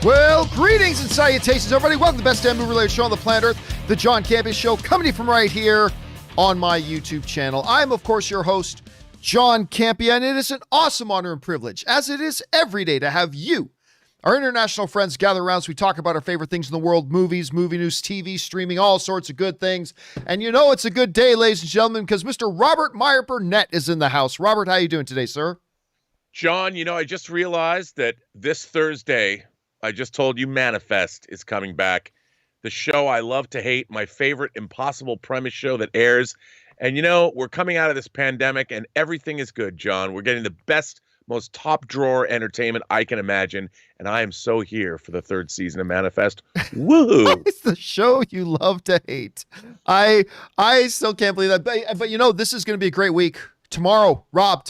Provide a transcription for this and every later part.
Well, greetings and salutations, everybody. Welcome to the best damn movie-related show on the planet Earth, the John Campea Show, coming to you from right here on my YouTube channel. I'm, of course, your host, John Campea, and it is an awesome honor and privilege, as it is every day, to have you, our international friends, gather around as we talk about our favorite things in the world, movies, movie news, TV, streaming, all sorts of good things. And you know it's a good day, ladies and gentlemen, because Mr. Robert Meyer Burnett is in the house. Robert, how you doing today, sir? John, you know, I just realized that this Thursday, I just told you Manifest is coming back. The show I love to hate, my favorite impossible premise show that airs. And, you know, we're coming out of this pandemic and everything is good, John. We're getting the best, most top drawer entertainment I can imagine. And I am so here for the third season of Manifest. Woo! It's the show you love to hate. I still can't believe that. But you know, this is going to be a great week. Tomorrow, Rob,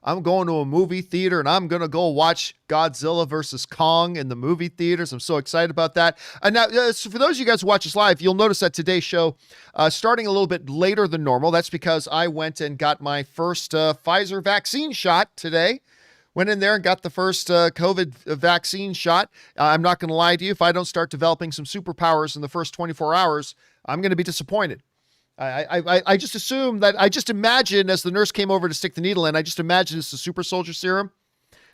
I'm going to a movie theater and I'm going to go watch Godzilla versus Kong in the movie theaters. I'm so excited about that. And now, so for those of you guys who watch us live, you'll notice that today's show starting a little bit later than normal. That's because I went and got my first Pfizer vaccine shot today. Went in there and got the first COVID vaccine shot. I'm not going to lie to you. If I don't start developing some superpowers in the first 24 hours, I'm going to be disappointed. I just assume that I just imagine as the nurse came over to stick the needle in, I just imagine it's the super soldier serum.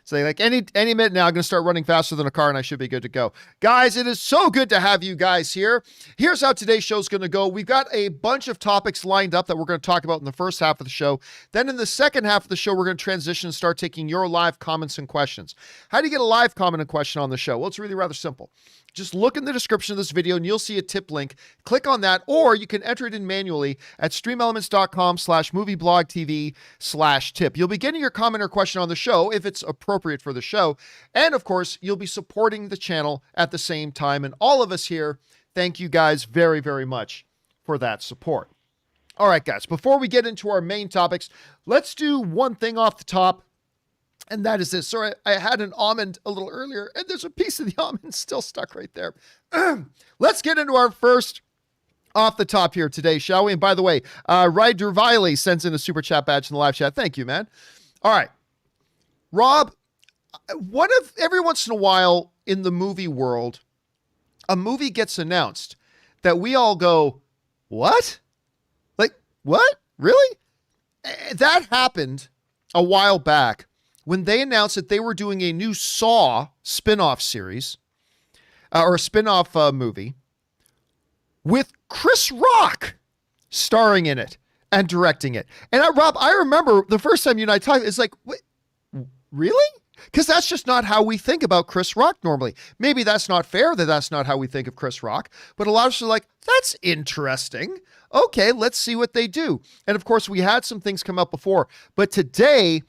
So like any minute now, I'm going to start running faster than a car and I should be good to go. Guys, it is so good to have you guys here. Here's how today's show is going to go. We've got a bunch of topics lined up that we're going to talk about in the first half of the show. Then in the second half of the show, we're going to transition and start taking your live comments and questions. How do you get a live comment and question on the show? Well, it's really rather simple. Just look in the description of this video and you'll see a tip link. Click on that, or you can enter it in manually at streamelements.com/movieblogtv/tip. You'll be getting your comment or question on the show if it's appropriate for the show. And of course, you'll be supporting the channel at the same time. And all of us here, thank you guys very, very much for that support. All right, guys, before we get into our main topics, let's do one thing off the top. And that is this. Sorry, I had an almond a little earlier, and there's a piece of the almond still stuck right there. Let's get into our first off the top here today, shall we? And by the way, Ryder Viley sends in a super chat badge in the live chat. Thank you, man. All right. Rob, what if every once in a while in the movie world, a movie gets announced that we all go, what? Like, what? Really? That happened a while back when they announced that they were doing a new Saw spin-off series, or a spin-off movie, with Chris Rock starring in it and directing it. And Rob, I remember the first time you and I talked, it's like, wait, really? Because that's just not how we think about Chris Rock normally. Maybe that's not fair that that's not how we think of Chris Rock, but a lot of us are like, that's interesting. Okay, let's see what they do. And of course, we had some things come up before, but today,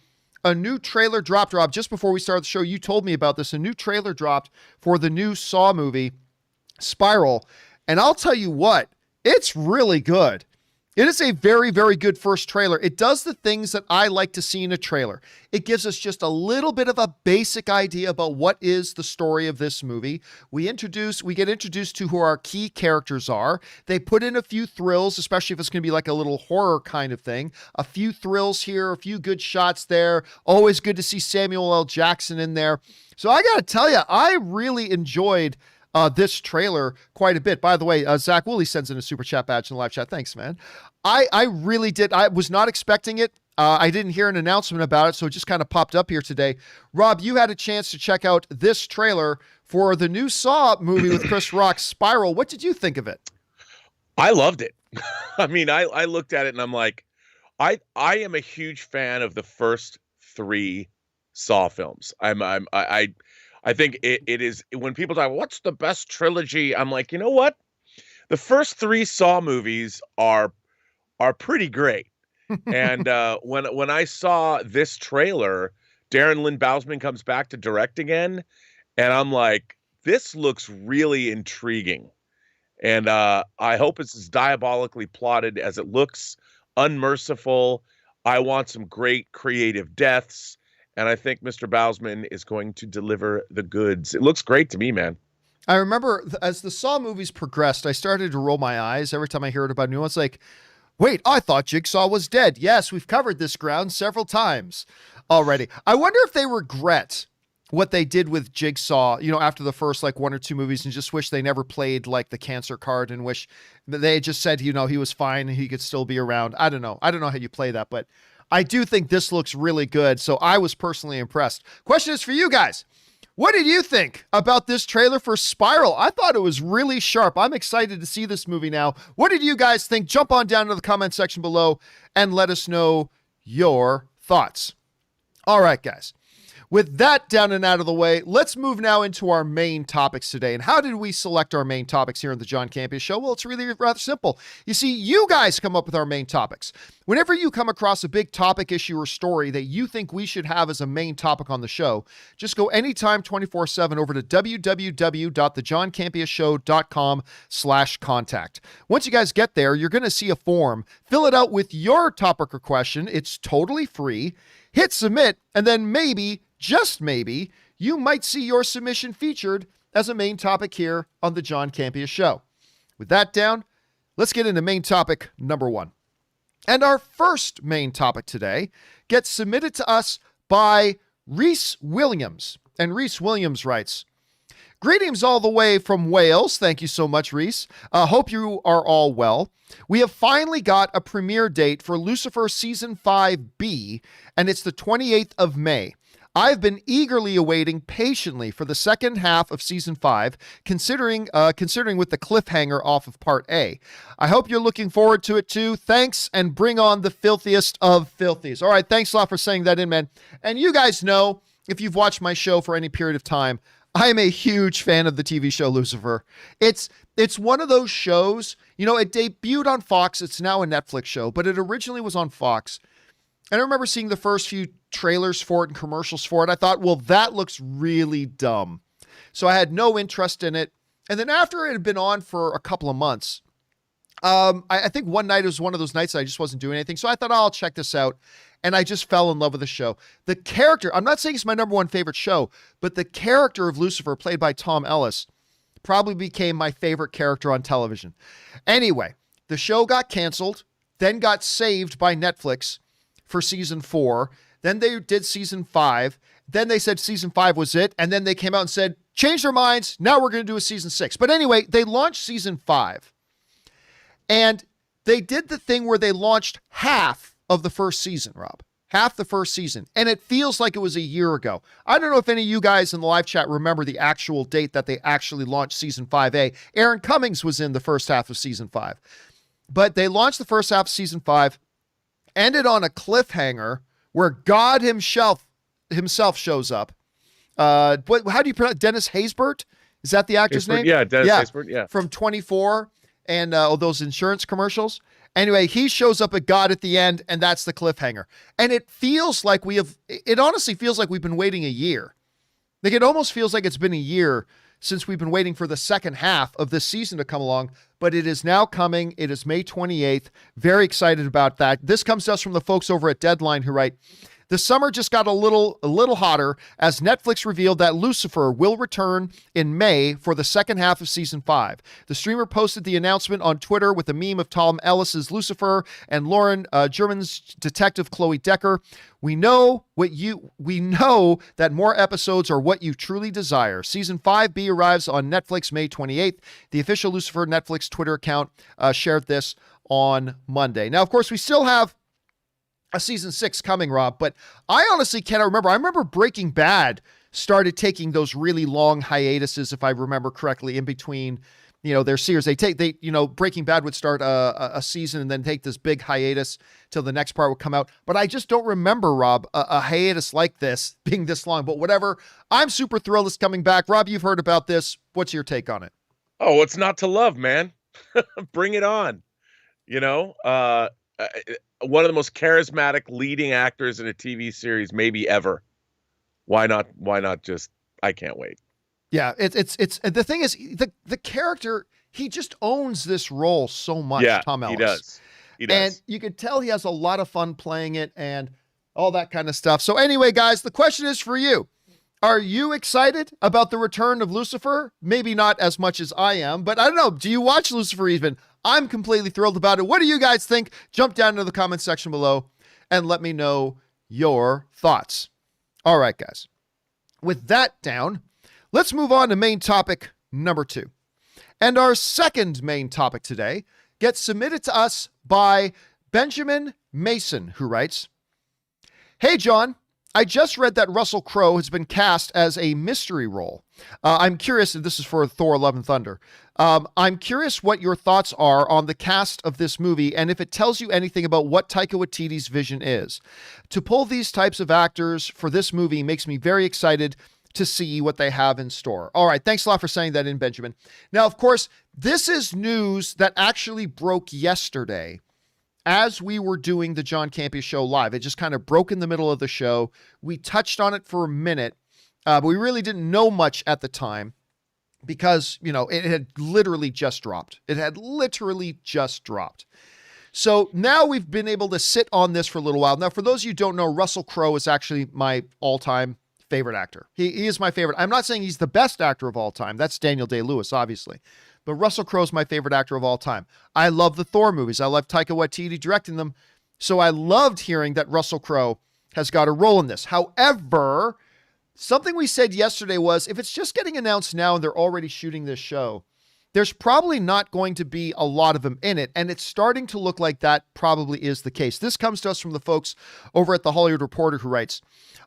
a new trailer dropped, Rob, just before we started the show. You told me about this. A new trailer dropped for the new Saw movie, Spiral. And I'll tell you what, it's really good. It is a very, very good first trailer. It does the things that I like to see in a trailer. It gives us just a little bit of a basic idea about what is the story of this movie. We get introduced to who our key characters are. They put in a few thrills, especially if it's going to be like a little horror kind of thing. A few thrills here, a few good shots there. Always good to see Samuel L. Jackson in there. So I got to tell you, I really enjoyed this trailer quite a bit. By the way, Zach Woolley sends in a super chat badge in the live chat. Thanks, man. I really did. I was not expecting it. I didn't hear an announcement about it, so it just kind of popped up here today. Rob, you had a chance to check out this trailer for the new Saw movie with Chris Rock, Spiral. What did you think of it? I loved it. I mean, I looked at it and I'm like, I am a huge fan of the first three Saw films. I think it is, when people talk, what's the best trilogy? I'm like, you know what? The first three Saw movies are pretty great. And when I saw this trailer, Darren Lynn Bousman comes back to direct again, and I'm like, this looks really intriguing. And I hope it's as diabolically plotted as it looks, unmerciful. I want some great creative deaths. And I think Mr. Bousman is going to deliver the goods. It looks great to me, man. I remember as the Saw movies progressed, I started to roll my eyes every time I heard about a new one. It's like, wait, I thought Jigsaw was dead. Yes, we've covered this ground several times already. I wonder if they regret what they did with Jigsaw, after the first like one or two movies, and just wish they never played like the cancer card and wish that they had just said, he was fine and he could still be around. I don't know how you play that, but I do think this looks really good. So I was personally impressed. Question is for you guys. What did you think about this trailer for Spiral? I thought it was really sharp. I'm excited to see this movie now. What did you guys think? Jump on down to the comment section below and let us know your thoughts. All right, guys. With that down and out of the way, let's move now into our main topics today. And how did we select our main topics here on the John Campea Show? Well, it's really rather simple. You see, you guys come up with our main topics. Whenever you come across a big topic, issue, or story that you think we should have as a main topic on the show, just go anytime 24/7 over to www.thejohncampeashow.com/contact. Once you guys get there, you're going to see a form. Fill it out with your topic or question. It's totally free. Hit submit, and then maybe, just maybe, you might see your submission featured as a main topic here on the John Campea Show. With that down, let's get into main topic number 1. And our first main topic today gets submitted to us by Reese Williams. And Reese Williams writes, "Greetings all the way from Wales." Thank you so much, Reese. Hope you are all well. We have finally got a premiere date for Lucifer Season 5B, and it's the 28th of May. I've been eagerly awaiting patiently for the second half of Season 5, considering with the cliffhanger off of Part A. I hope you're looking forward to it too. Thanks, and bring on the filthiest of filthies. All right, thanks a lot for saying that in, man. And you guys know, if you've watched my show for any period of time, I am a huge fan of the TV show Lucifer. It's one of those shows, it debuted on Fox. It's now a Netflix show, but it originally was on Fox. And I remember seeing the first few trailers for it and commercials for it. I thought, well, that looks really dumb. So I had no interest in it. And then after it had been on for a couple of months, I think one night, it was one of those nights that I just wasn't doing anything. So I thought, I'll check this out. And I just fell in love with the show. The character, I'm not saying it's my number one favorite show, but the character of Lucifer, played by Tom Ellis, probably became my favorite character on television. Anyway, the show got canceled, then got saved by Netflix for Season 4. Then they did Season 5. Then they said Season 5 was it. And then they came out and said, change their minds. Now we're going to do a Season 6. But anyway, they launched Season 5. And they did the thing where they launched half of the first season, Rob. Half the first season. And it feels like it was a year ago. I don't know if any of you guys in the live chat remember the actual date that they actually launched Season 5A. Aaron Cummings was in the first half of Season 5. But they launched the first half of Season 5, ended on a cliffhanger where God himself shows up. How do you pronounce Dennis Haysbert? Is that the actor's name? Yeah, Dennis Haysbert, yeah. From 24 and those insurance commercials. Anyway, he shows up at God at the end, and that's the cliffhanger. And it feels like it honestly feels like we've been waiting a year. Like, it almost feels like it's been a year since we've been waiting for the second half of this season to come along, but it is now coming. It is May 28th. Very excited about that. This comes to us from the folks over at Deadline who write, the summer just got a little hotter as Netflix revealed that Lucifer will return in May for the second half of Season 5. The streamer posted the announcement on Twitter with a meme of Tom Ellis's Lucifer and Lauren German's detective Chloe Decker. We know that more episodes are what you truly desire. Season 5B arrives on Netflix May 28th. The official Lucifer Netflix Twitter account shared this on Monday. Now, of course, we still have a Season 6 coming, Rob, but I honestly cannot remember. I remember Breaking Bad started taking those really long hiatuses, if I remember correctly, in between, their series. Breaking Bad would start a season and then take this big hiatus till the next part would come out. But I just don't remember, Rob, a hiatus like this being this long. But whatever, I'm super thrilled it's coming back. Rob, you've heard about this. What's your take on it? Oh, what's not to love, man? Bring it on. One of the most charismatic leading actors in a TV series maybe ever. Why not just, I can't wait. Yeah, it's the thing is the character, he just owns this role so much, yeah, Tom Ellis. He does. And you could tell he has a lot of fun playing it and all that kind of stuff. So anyway, guys, the question is for you. Are you excited about the return of Lucifer? Maybe not as much as I am, but I don't know. Do you watch Lucifer even? I'm completely thrilled about it. What do you guys think? Jump down into the comment section below and let me know your thoughts. All right, guys. with that down, let's move on to main topic number 2. And our second main topic today gets submitted to us by Benjamin Mason, who writes, "Hey, John, I just read that Russell Crowe has been cast as a mystery role. I'm curious, this is for Thor Love and Thunder. I'm curious what your thoughts are on the cast of this movie and if it tells you anything about what Taika Waititi's vision is. To pull these types of actors for this movie makes me very excited to see what they have in store." All right, thanks a lot for saying that in, Benjamin. Now, of course, this is news that actually broke yesterday as we were doing the John Campea Show live. It just kind of broke in the middle of the show. We touched on it for a minute, but we really didn't know much at the time because, it had literally just dropped. So now we've been able to sit on this for a little while. Now, for those of you who don't know, Russell Crowe is actually my all-time favorite actor. He is my favorite. I'm not saying he's the best actor of all time. That's Daniel Day-Lewis, obviously. But Russell Crowe's my favorite actor of all time. I love the Thor movies. I love Taika Waititi directing them. So I loved hearing that Russell Crowe has got a role in this. However, something we said yesterday was, if it's just getting announced now and they're already shooting this show, there's probably not going to be a lot of them in it. And it's starting to look like that probably is the case. This comes to us from the folks over at The Hollywood Reporter, who writes,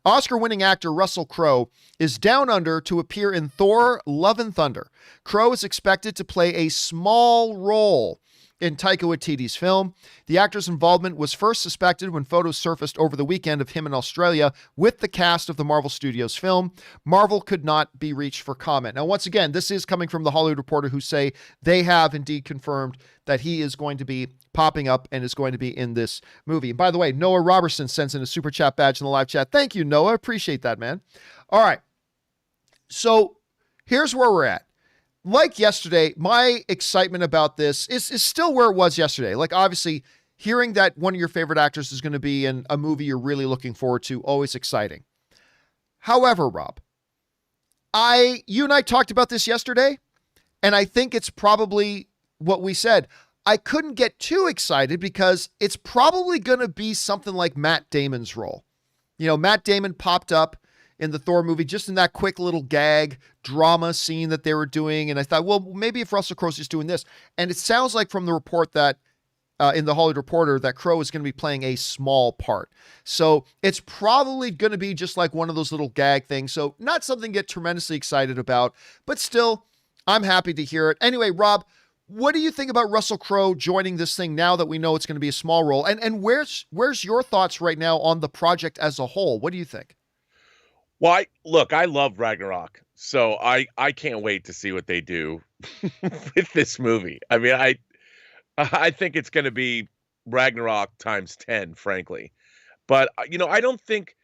"Oscar-winning actor Russell Crowe is down under to appear in Thor Love and Thunder. Crowe is expected to play a small role in Taika Waititi's film. The actor's involvement was first suspected when photos surfaced over the weekend of him in Australia with the cast of the Marvel Studios film. Marvel could not be reached for comment." Now, once again, this is coming from The Hollywood Reporter, who say they have indeed confirmed that he is going to be popping up and is going to be in this movie. And by the way, Noah Robertson sends in a super chat badge in the live chat. Thank you, Noah. Appreciate that, man. All right. So here's where we're at. Like yesterday, my excitement about this is still where it was yesterday. Like, obviously, hearing that one of your favorite actors is going to be in a movie you're really looking forward to, always exciting. However, Rob, you and I talked about this yesterday, and I think it's probably what we said. I couldn't get too excited because it's probably going to be something like Matt Damon's role. Matt Damon popped up in the Thor movie, just in that quick little gag drama scene that they were doing. And I thought, well, maybe if Russell Crowe's just doing this. And it sounds like from the report that in the Hollywood Reporter that Crowe is going to be playing a small part. So it's probably going to be just like one of those little gag things. So not something to get tremendously excited about, but still, I'm happy to hear it. Anyway, Rob, what do you think about Russell Crowe joining this thing now that we know it's going to be a small role? And where's your thoughts right now on the project as a whole? What do you think? Well, I love Ragnarok, so I can't wait to see what they do with this movie. I mean, I think it's going to be Ragnarok times 10, frankly. But I don't think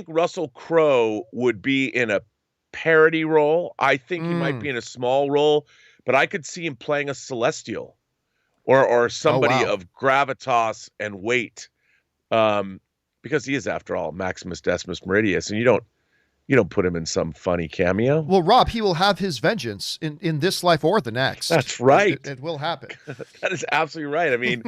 Russell Crowe would be in a parody role. I think he might be in a small role, but I could see him playing a Celestial or somebody of gravitas and weight. Because he is, after all, Maximus Decimus Meridius, and you don't put him in some funny cameo. Well, Rob, he will have his vengeance in this life or the next. That's right. It will happen. That is absolutely right. I mean,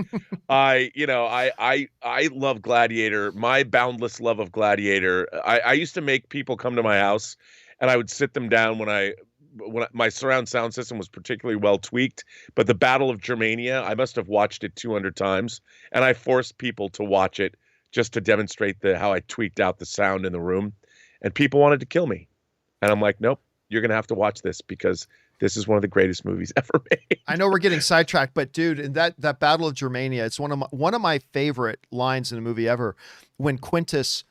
I love Gladiator. My boundless love of Gladiator. I used to make people come to my house, and I would sit them down when my surround sound system was particularly well tweaked. But the Battle of Germania, I must have watched it 200 times, and I forced people to watch it just to demonstrate how I tweaked out the sound in the room. And people wanted to kill me. And I'm like, nope, you're going to have to watch this because this is one of the greatest movies ever made. I know we're getting sidetracked, but dude, in that Battle of Germania, it's one of my favorite lines in a movie ever, when Quintus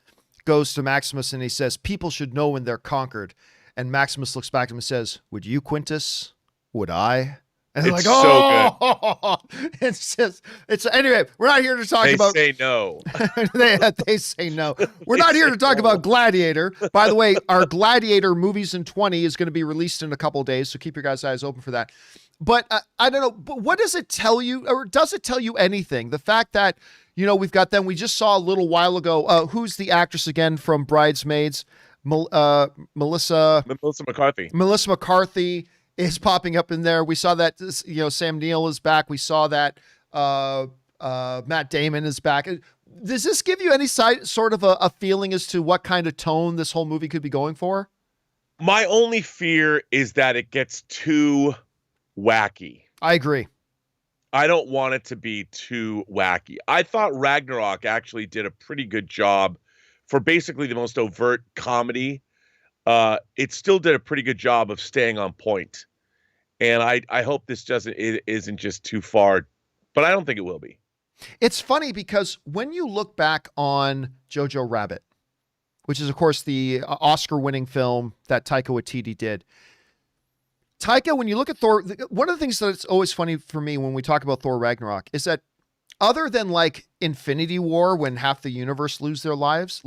goes to Maximus and he says, "People should know when they're conquered." And Maximus looks back at him and says, "Would you, Quintus? Would I?" And they're like, "Oh, so it's anyway. We're not here to talk about." They say no. they say no. We're not here to talk about Gladiator. By the way, our Gladiator Movies in 20 is going to be released in a couple of days, so keep your guys' eyes open for that. But I don't know. But what does it tell you, or does it tell you anything? The fact that we've got them. We just saw a little while ago. Who's the actress again from Bridesmaids? Melissa McCarthy. Melissa McCarthy is popping up in there. We saw that, Sam Neill is back. We saw that Matt Damon is back. Does this give you any sort of a feeling as to what kind of tone this whole movie could be going for? My only fear is that it gets too wacky. I agree. I don't want it to be too wacky. I thought Ragnarok actually did a pretty good job for basically the most overt comedy. It still did a pretty good job of staying on point. And I hope this isn't just too far, but I don't think it will be. It's funny because when you look back on Jojo Rabbit, which is, of course, the Oscar-winning film that Taika Waititi did, Taika, when you look at Thor, one of the things that's always funny for me when we talk about Thor Ragnarok is that other than like Infinity War, when half the universe loses their lives,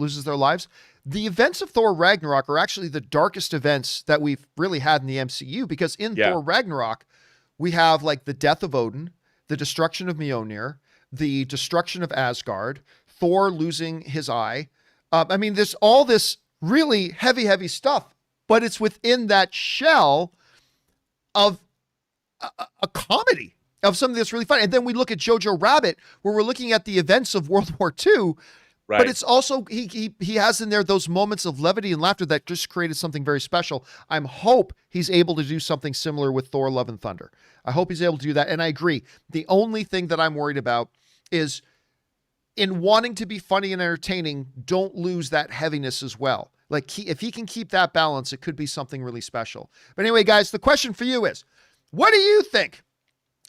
the events of Thor Ragnarok are actually the darkest events that we've really had in the MCU, because in Thor Ragnarok, we have like the death of Odin, the destruction of Mjolnir, the destruction of Asgard, Thor losing his eye. I mean, there's all this really heavy stuff, but it's within that shell of a comedy, of something that's really fun. And then we look at Jojo Rabbit, where we're looking at the events of World War II, right. But it's also, he has in there those moments of levity and laughter that just created something very special. I hope he's able to do something similar with Thor Love and Thunder. I hope he's able to do that. And I agree. The only thing that I'm worried about is, in wanting to be funny and entertaining, don't lose that heaviness as well. Like, if he can keep that balance, it could be something really special. But anyway, guys, the question for you is, what do you think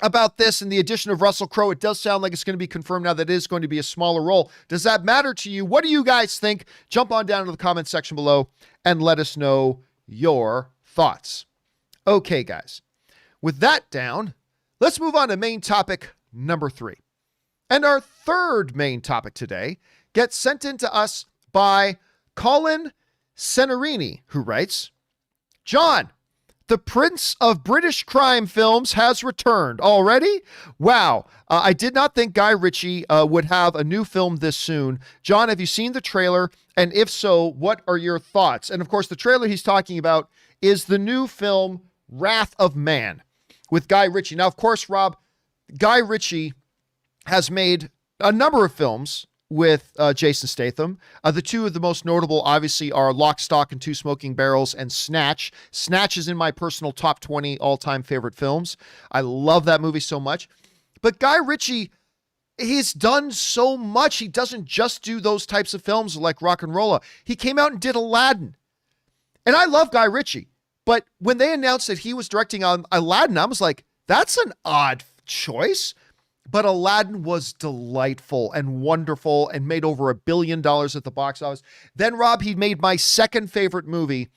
about this and the addition of Russell Crowe? It does sound like it's going to be confirmed now that it is going to be a smaller role. Does that matter to you? What do you guys think? Jump on down to the comment section below and let us know your thoughts. Okay, guys. With that down, let's move on to main topic number 3. And our third main topic today gets sent in to us by Colin Senarini, who writes, John, the Prince of British crime films has returned already? Wow. I did not think Guy Ritchie would have a new film this soon. John, have you seen the trailer? And if so, what are your thoughts? And of course, the trailer he's talking about is the new film Wrath of Man with Guy Ritchie. Now, of course, Rob, Guy Ritchie has made a number of films with Jason Statham. The two of the most notable, obviously, are Lock, Stock, and Two Smoking Barrels and Snatch. Snatch is in my personal top 20 all-time favorite films. I love that movie so much. But Guy Ritchie, he's done so much. He doesn't just do those types of films like Rock and Rolla. He came out and did Aladdin. And I love Guy Ritchie. But when they announced that he was directing on Aladdin, I was like, that's an odd choice. But Aladdin was delightful and wonderful and made over $1 billion at the box office. Then, Rob, he made my second favorite movie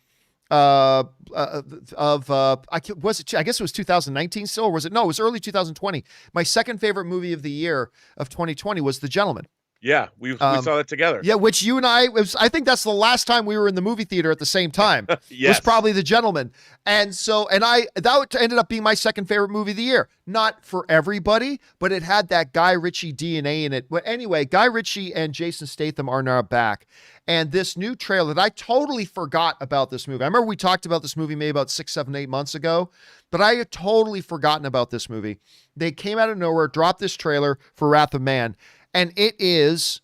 I guess it was 2019 still, or was it? No, it was early 2020. My second favorite movie of the year of 2020 was The Gentleman. Yeah, we saw that together. Yeah, which you and I think that's the last time we were in the movie theater at the same time. Yes. Was probably The Gentleman. And that ended up being my second favorite movie of the year. Not for everybody, but it had that Guy Ritchie DNA in it. But anyway, Guy Ritchie and Jason Statham are now back. And this new trailer, that I totally forgot about this movie. I remember we talked about this movie maybe about 6, 7, 8 months ago, but I had totally forgotten about this movie. They came out of nowhere, dropped this trailer for Wrath of Man. And it is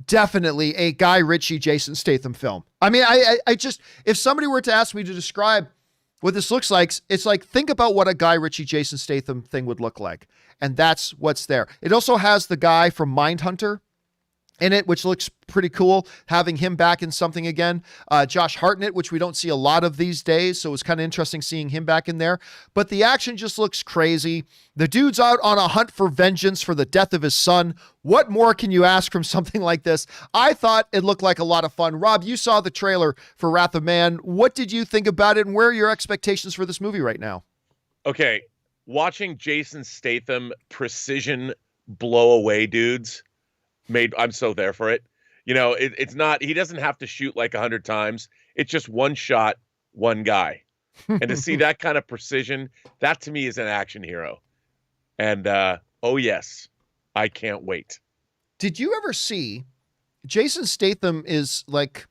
definitely a Guy Ritchie, Jason Statham film. I mean, I just, if somebody were to ask me to describe what this looks like, it's like, think about what a Guy Ritchie, Jason Statham thing would look like. And that's what's there. It also has the guy from Mindhunter in it, which looks pretty cool, having him back in something again. Josh Hartnett, which we don't see a lot of these days, so it's kind of interesting seeing him back in there. But the action just looks crazy. The dude's out on a hunt for vengeance for the death of his son. What more can you ask from something like this? I thought it looked like a lot of fun. Rob, you saw the trailer for Wrath of Man. What did you think about it, and where are your expectations for this movie right now? Okay, watching Jason Statham precision blow away dudes, I'm so there for it. You know, it's not, he doesn't have to shoot like 100 times. It's just one shot, one guy. And to see that kind of precision, that to me is an action hero. And oh yes, I can't wait. Did you ever see Jason Statham is like,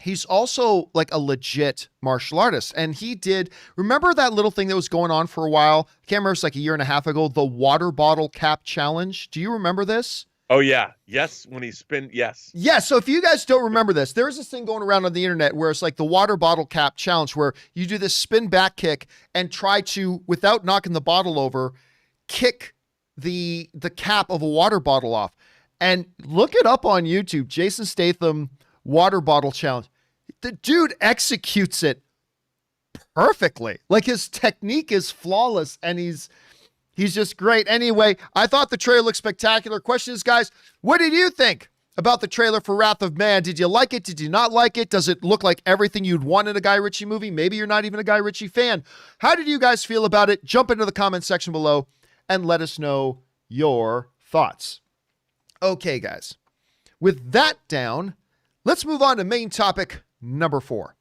he's also like a legit martial artist. And he did, remember that little thing that was going on for a while? I can't remember, it's like a year and a half ago, the water bottle cap challenge. Do you remember this? Oh yeah. Yes. When he spin. Yes. Yeah, so if you guys don't remember this, there's this thing going around on the internet where it's like the water bottle cap challenge where you do this spin back kick and try to, without knocking the bottle over, kick the cap of a water bottle off. And look it up on YouTube, Jason Statham water bottle challenge. The dude executes it perfectly. Like his technique is flawless and he's just great. Anyway, I thought the trailer looked spectacular. Question is, guys, what did you think about the trailer for Wrath of Man? Did you like it? Did you not like it? Does it look like everything you'd want in a Guy Ritchie movie? Maybe you're not even a Guy Ritchie fan. How did you guys feel about it? Jump into the comment section below and let us know your thoughts. Okay, guys. With that down, let's move on to main topic number 4.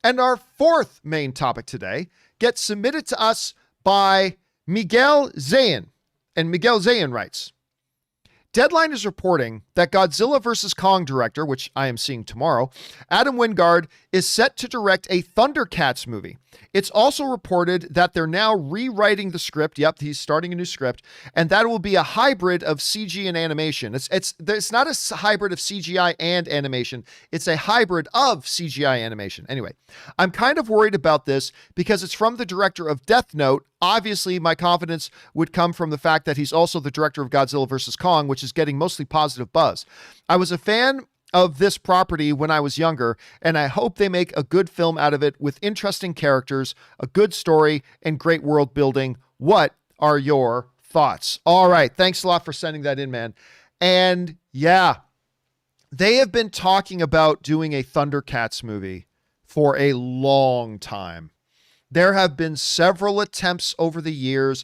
And our fourth main topic today gets submitted to us by Miguel Zayn. And Miguel Zayn writes, Deadline is reporting that Godzilla vs. Kong director, which I am seeing tomorrow, Adam Wingard, is set to direct a Thundercats movie. It's also reported that they're now rewriting the script. Yep, he's starting a new script, and that will be a hybrid of CG and animation. It's not a hybrid of CGI and animation. It's a hybrid of CGI animation. Anyway, I'm kind of worried about this because it's from the director of Death Note. Obviously, my confidence would come from the fact that he's also the director of Godzilla vs. Kong, which is getting mostly positive buzz. I was a fan of this property when I was younger, and I hope they make a good film out of it with interesting characters, a good story, and great world building. What are your thoughts? All right. Thanks a lot for sending that in, man. And yeah, they have been talking about doing a Thundercats movie for a long time. There have been several attempts over the years,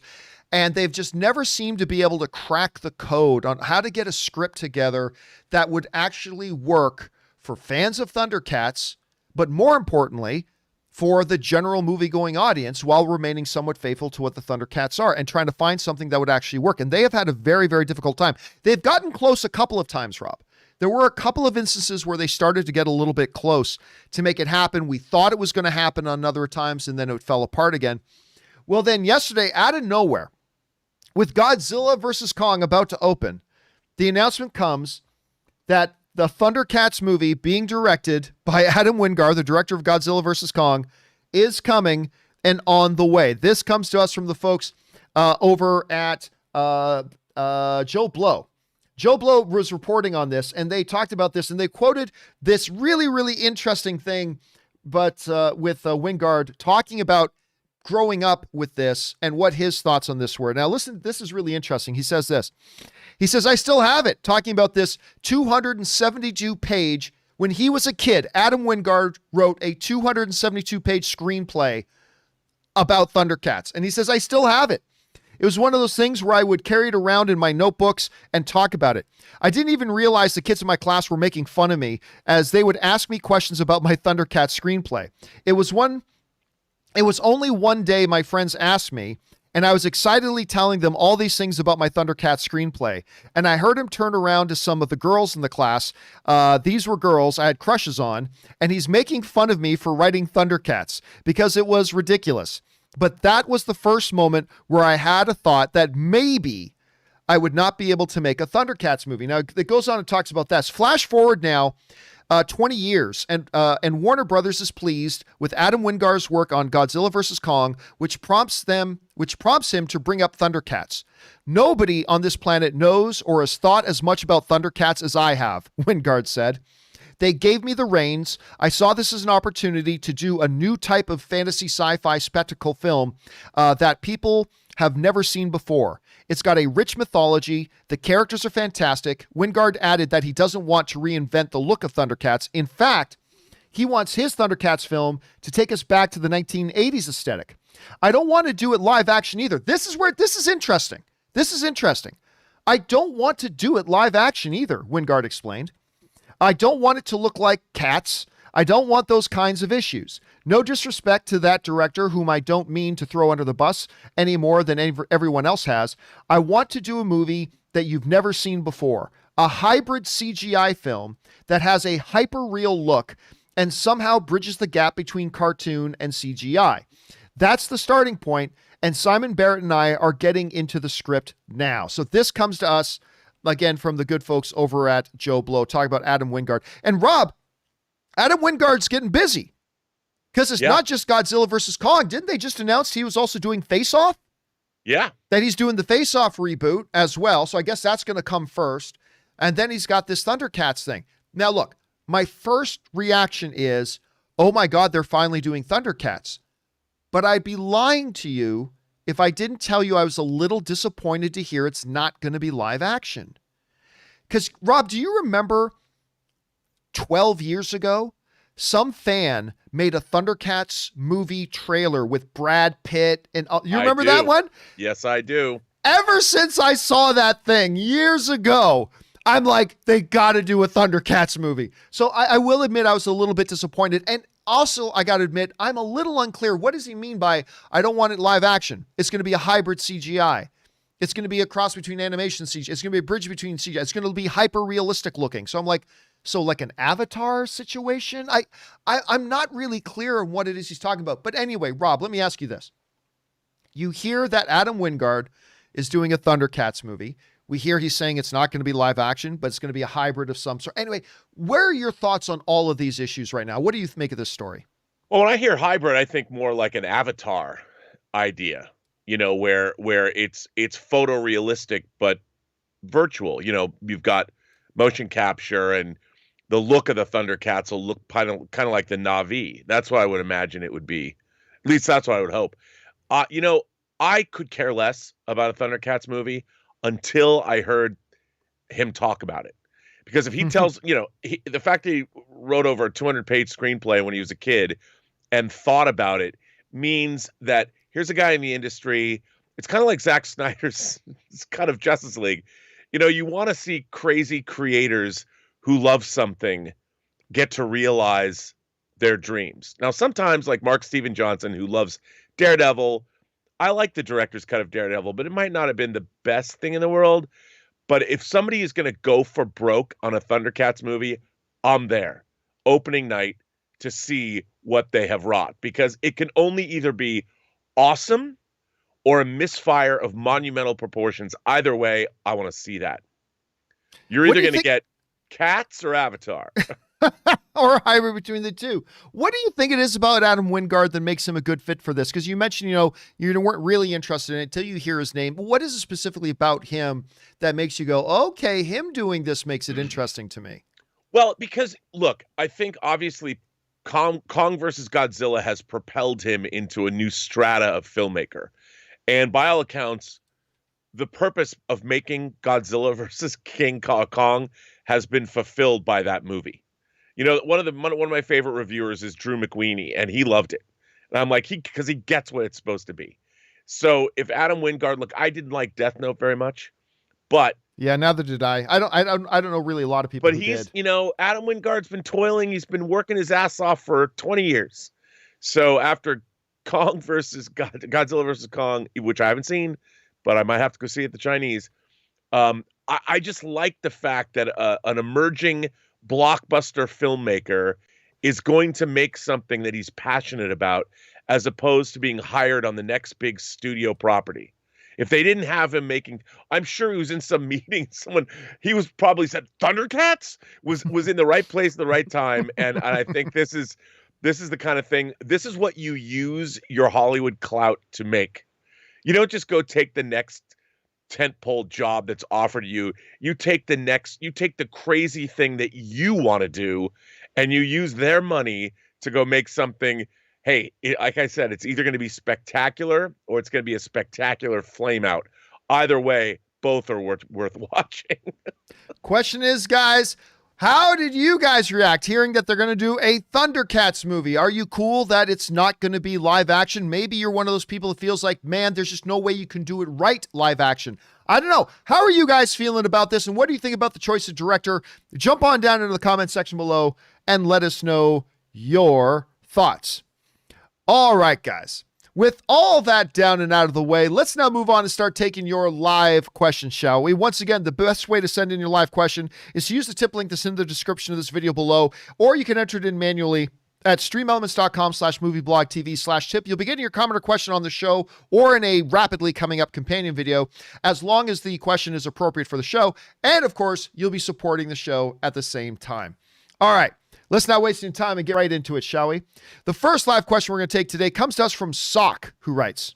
and they've just never seemed to be able to crack the code on how to get a script together that would actually work for fans of Thundercats, but more importantly, for the general movie-going audience while remaining somewhat faithful to what the Thundercats are and trying to find something that would actually work. And they have had a very, very difficult time. They've gotten close a couple of times, Rob. There were a couple of instances where they started to get a little bit close to make it happen. We thought it was going to happen on other times, and then it fell apart again. Well, then yesterday, out of nowhere, with Godzilla vs. Kong about to open, the announcement comes that the Thundercats movie being directed by Adam Wingard, the director of Godzilla vs. Kong, is coming and on the way. This comes to us from the folks over at Joe Blow. Joe Blow was reporting on this, and they talked about this, and they quoted this really, really interesting thing, but with Wingard talking about growing up with this and what his thoughts on this were. Now, listen, this is really interesting. He says this. He says, I still have it, talking about this 272-page. When he was a kid, Adam Wingard wrote a 272-page screenplay about Thundercats. And he says, I still have it. It was one of those things where I would carry it around in my notebooks and talk about it. I didn't even realize the kids in my class were making fun of me as they would ask me questions about my Thundercats screenplay. It was only one day my friends asked me, and I was excitedly telling them all these things about my Thundercats screenplay. And I heard him turn around to some of the girls in the class. These were girls I had crushes on, and he's making fun of me for writing Thundercats because it was ridiculous. But that was the first moment where I had a thought that maybe I would not be able to make a Thundercats movie. Now, it goes on and talks about this. Flash forward now 20 years, and Warner Brothers is pleased with Adam Wingard's work on Godzilla vs. Kong, which prompts him to bring up Thundercats. Nobody on this planet knows or has thought as much about Thundercats as I have, Wingard said. They gave me the reins. I saw this as an opportunity to do a new type of fantasy sci-fi spectacle film that people have never seen before. It's got a rich mythology. The characters are fantastic. Wingard added that he doesn't want to reinvent the look of Thundercats. In fact, he wants his Thundercats film to take us back to the 1980s aesthetic. I don't want to do it live action either. This is interesting. This is interesting. I don't want to do it live action either, Wingard explained. I don't want it to look like Cats. I don't want those kinds of issues. No disrespect to that director, whom I don't mean to throw under the bus any more than everyone else has. I want to do a movie that you've never seen before. A hybrid CGI film that has a hyper-real look and somehow bridges the gap between cartoon and CGI. That's the starting point, and Simon Barrett and I are getting into the script now. So this comes to us again, from the good folks over at Joe Blow, talking about Adam Wingard. And Rob, Adam Wingard's getting busy because it's not just Godzilla versus Kong. Didn't they just announce he was also doing Face Off? Yeah. That he's doing the Face Off reboot as well. So I guess that's going to come first. And then he's got this Thundercats thing. Now, look, my first reaction is, oh my God, they're finally doing Thundercats. But I'd be lying to you if I didn't tell you I was a little disappointed to hear it's not going to be live action. Because, Rob, do you remember 12 years ago, some fan made a Thundercats movie trailer with Brad Pitt? And you remember that one? Yes, I do. Ever since I saw that thing years ago, I'm like, they got to do a Thundercats movie. So I will admit I was a little bit disappointed. And also, I got to admit, I'm a little unclear. What does he mean by, I don't want it live action? It's going to be a hybrid CGI. It's going to be a cross between animation and CGI. It's going to be a bridge between CGI. It's going to be hyper realistic looking. So I'm like, so like an Avatar situation? I'm not really clear on what it is he's talking about. But anyway, Rob, let me ask you this. You hear that Adam Wingard is doing a Thundercats movie. We hear he's saying it's not going to be live action, but it's going to be a hybrid of some sort. Anyway, where are your thoughts on all of these issues right now? What do you make of this story? Well, when I hear hybrid, I think more like an Avatar idea, where it's photorealistic, but virtual. You've got motion capture, and the look of the Thundercats will look kind of like the Na'vi. That's what I would imagine it would be. At least that's what I would hope. I could care less about a Thundercats movie until I heard him talk about it. Because if he tells, the fact that he wrote over a 200-page screenplay when he was a kid and thought about it means that here's a guy in the industry. It's kind of like Zack Snyder's cut of Justice League. You want to see crazy creators who love something get to realize their dreams. Now, sometimes like Mark Steven Johnson, who loves Daredevil, I like the director's cut of Daredevil, but it might not have been the best thing in the world. But if somebody is going to go for broke on a Thundercats movie, I'm there opening night to see what they have wrought, because it can only either be awesome or a misfire of monumental proportions. Either way, I want to see that. You're either going to get Cats or Avatar. Or a hybrid between the two. What do you think it is about Adam Wingard that makes him a good fit for this? Because you mentioned, you weren't really interested in it until you hear his name. But what is it specifically about him that makes you go, okay, him doing this makes it interesting to me? Well, because, look, I think obviously Kong versus Godzilla has propelled him into a new strata of filmmaker. And by all accounts, the purpose of making Godzilla versus King Kong has been fulfilled by that movie. One of my favorite reviewers is Drew McWeeny, and he loved it. And I'm like, because he gets what it's supposed to be. So if Adam Wingard, look, I didn't like Death Note very much, but yeah, neither did I. I don't know really a lot of people. But he's, Adam Wingard's been toiling. He's been working his ass off for 20 years. So after Kong versus Godzilla versus Kong, which I haven't seen, but I might have to go see it at the Chinese. I just like the fact that an emerging blockbuster filmmaker is going to make something that he's passionate about, as opposed to being hired on the next big studio property. If they didn't have him making, I'm sure he was in some meeting. He was probably said Thundercats was in the right place at the right time. And I think this is the kind of thing. This is what you use your Hollywood clout to make. You don't just go take the next tentpole job that's offered you. You take the crazy thing that you want to do, and you use their money to go make something. Hey, like I said, it's either going to be spectacular or it's going to be a spectacular flame out. Either way, both are worth watching. Question is, guys, how did you guys react hearing that they're going to do a Thundercats movie? Are you cool that it's not going to be live action? Maybe you're one of those people that feels like, man, there's just no way you can do it right live action. I don't know. How are you guys feeling about this? And what do you think about the choice of director? Jump on down into the comment section below and let us know your thoughts. All right, guys. With all that down and out of the way, let's now move on and start taking your live questions, shall we? Once again, the best way to send in your live question is to use the tip link that's in the description of this video below, or you can enter it in manually at streamelements.com/movieblogtv/tip. You'll be getting your comment or question on the show or in a rapidly coming up companion video, as long as the question is appropriate for the show. And of course, you'll be supporting the show at the same time. All right, let's not waste any time and get right into it, shall we? The first live question we're going to take today comes to us from Sock, who writes,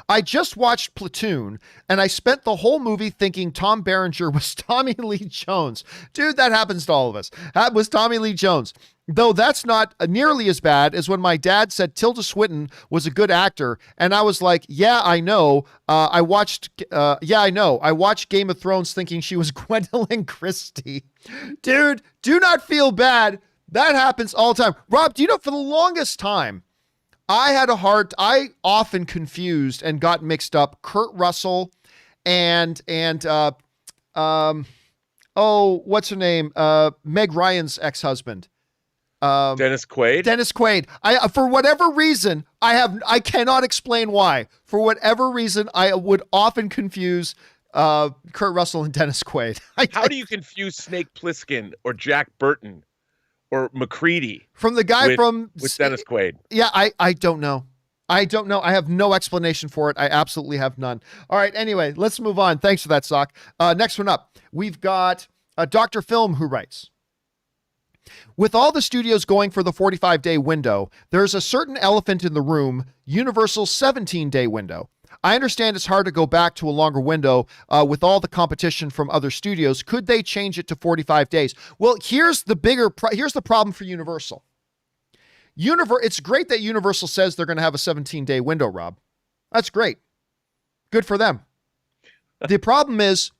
I just watched Platoon, and I spent the whole movie thinking Tom Berenger was Tommy Lee Jones. Dude, that happens to all of us. That was Tommy Lee Jones. Though that's not nearly as bad as when my dad said Tilda Swinton was a good actor, and I was like, yeah, I know. I watched Game of Thrones thinking she was Gwendolyn Christie. Dude, do not feel bad. That happens all the time. Rob, do you know, for the longest time, I often confused and got mixed up Kurt Russell and what's her name? Meg Ryan's ex-husband. Dennis Quaid. Dennis Quaid. For whatever reason, I cannot explain why. For whatever reason, I would often confuse Kurt Russell and Dennis Quaid. How do you confuse Snake Plissken or Jack Burton or McCready from the guy with Dennis Quaid? Yeah, I don't know. I don't know. I have no explanation for it. I absolutely have none. All right. Anyway, let's move on. Thanks for that, Sock. Next one up, we've got Dr. Film, who writes, with all the studios going for the 45-day window, there's a certain elephant in the room, Universal's 17-day window. I understand it's hard to go back to a longer window with all the competition from other studios. Could they change it to 45 days? Well, here's the problem for Universal. It's great that Universal says they're going to have a 17-day window, Rob. That's great. Good for them. The problem is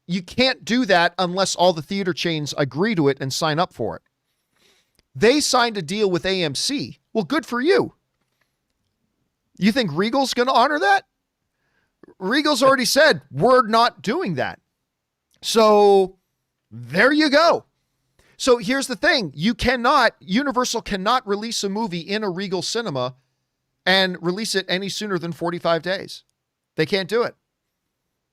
you can't do that unless all the theater chains agree to it and sign up for it. They signed a deal with AMC. Well, good for you. You think Regal's going to honor that? Regal's already said, we're not doing that. So there you go. So here's the thing. Universal cannot release a movie in a Regal cinema and release it any sooner than 45 days. They can't do it.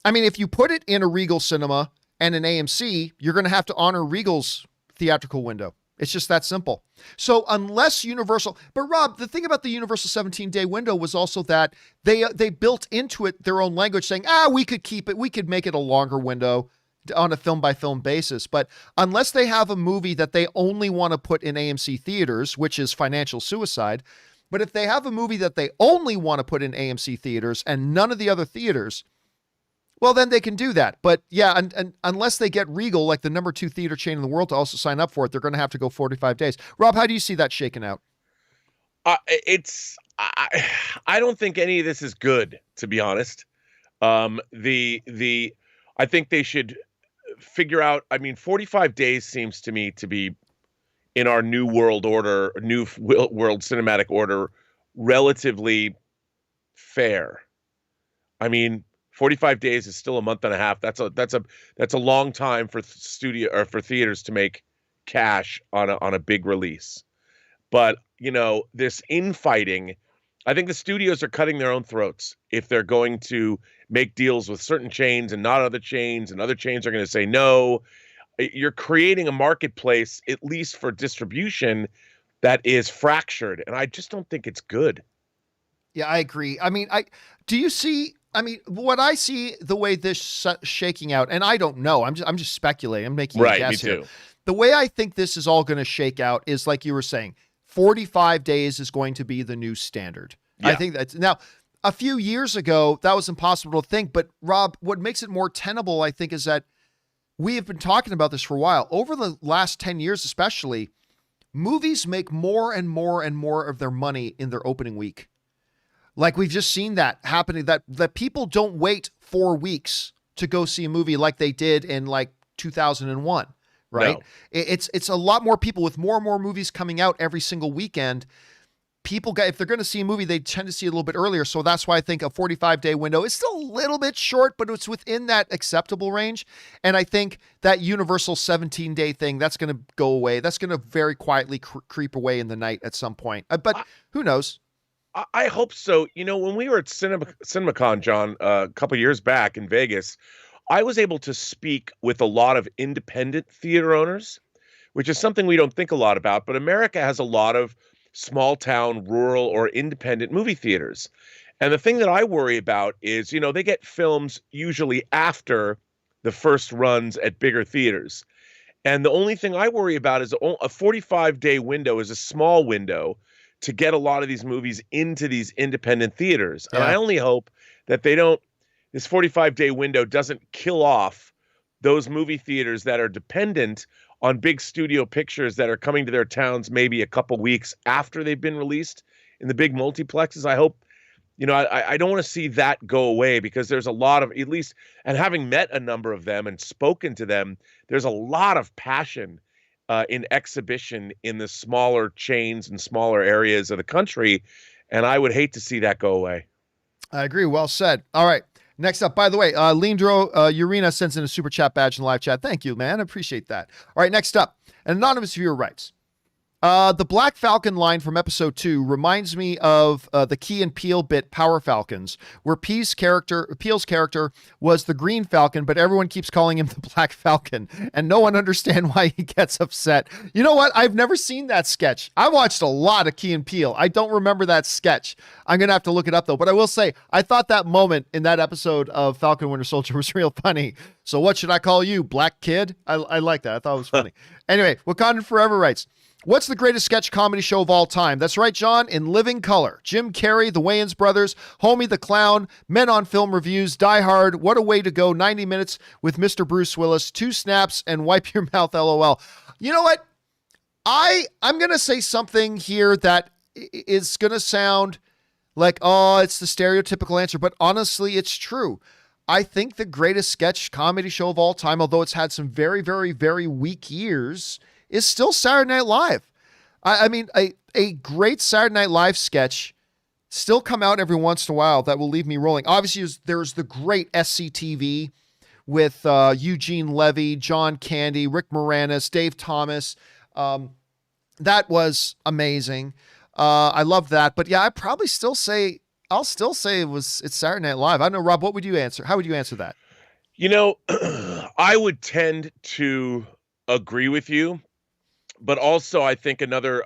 I mean, if you put it in a Regal cinema and an AMC, you're going to have to honor Regal's theatrical window. It's just that simple. So unless Universal, but Rob, the thing about the Universal 17-day window was also that they built into it their own language saying, we could keep it, we could make it a longer window on a film by film basis. But unless they have a movie that they only want to put in AMC theaters, which is financial suicide, but if they have a movie that they only want to put in AMC theaters and none of the other theaters, well, then they can do that. But yeah, and unless they get Regal, like the number 2 theater chain in the world, to also sign up for it, they're going to have to go 45 days. Rob, how do you see that shaking out? I don't think any of this is good, to be honest. I think they should figure out. I mean, 45 days seems to me to be in our new world cinematic order, relatively fair. I mean, 45 days is still a month and a half. That's a long time for studio or for theaters to make cash on a big release. But, this infighting, I think the studios are cutting their own throats if they're going to make deals with certain chains and not other chains, and other chains are going to say no. You're creating a marketplace, at least for distribution, that is fractured, and I just don't think it's good. Yeah, I agree. I mean, what I see, the way this shaking out, and I don't know, I'm just speculating. I'm making a guess here. The way I think this is all going to shake out is, like you were saying, 45 days is going to be the new standard. Yeah. I think that's now. A few years ago, that was impossible to think. But Rob, what makes it more tenable, I think, is that we have been talking about this for a while. Over the last 10 years, especially, movies make more and more and more of their money in their opening week. Like, we've just seen that happening, that people don't wait 4 weeks to go see a movie like they did in like 2001, right? No. It's a lot more people with more and more movies coming out every single weekend. If they're going to see a movie, they tend to see it a little bit earlier. So that's why I think a 45-day window is still a little bit short, but it's within that acceptable range. And I think that Universal 17-day thing, that's going to go away. That's going to very quietly creep away in the night at some point. But who knows? I hope so. When we were at CinemaCon, John, a couple years back in Vegas, I was able to speak with a lot of independent theater owners which is something we don't think a lot about. But America has a lot of small town, rural, or independent movie theaters. And the thing that I worry about is, they get films usually after the first runs at bigger theaters. And the only thing I worry about is a 45-day window is a small window to get a lot of these movies into these independent theaters. And I only hope that this 45-day window doesn't kill off those movie theaters that are dependent on big studio pictures that are coming to their towns maybe a couple weeks after they've been released in the big multiplexes. I hope, I don't want to see that go away, because there's a lot of, at least, and having met a number of them and spoken to them, there's a lot of passion in exhibition in the smaller chains and smaller areas of the country. And I would hate to see that go away. I agree. Well said. All right. Next up, by the way, Leandro Urena sends in a super chat badge in the live chat. Thank you, man. I appreciate that. All right. Next up, an anonymous viewer writes, the Black Falcon line from episode 2 reminds me of the Key and Peele bit Power Falcons, where Peele's character was the Green Falcon, but everyone keeps calling him the Black Falcon, and no one understands why he gets upset. You know what? I've never seen that sketch. I watched a lot of Key and Peele. I don't remember that sketch. I'm going to have to look it up, though. But I will say, I thought that moment in that episode of Falcon Winter Soldier was real funny. So what should I call you, Black Kid? I like that. I thought it was funny. Anyway, Wakandan Forever writes, what's the greatest sketch comedy show of all time? That's right, John. In living color. Jim Carrey, the Wayans brothers, Homie the Clown, Men on Film Reviews, Die Hard, What a Way to Go, 90 Minutes with Mr. Bruce Willis, 2 Snaps, and Wipe Your Mouth, LOL. You know what? I'm going to say something here that is going to sound like, oh, it's the stereotypical answer, but honestly, it's true. I think the greatest sketch comedy show of all time, although it's had some very, very, very weak years, is still Saturday Night Live. I mean, a great Saturday Night Live sketch still come out every once in a while that will leave me rolling. Obviously, there's the great SCTV with Eugene Levy, John Candy, Rick Moranis, Dave Thomas. That was amazing. I love that. But yeah, I'll still say it's Saturday Night Live. I don't know, Rob, what would you answer? How would you answer that? I would tend to agree with you. But also, I think another,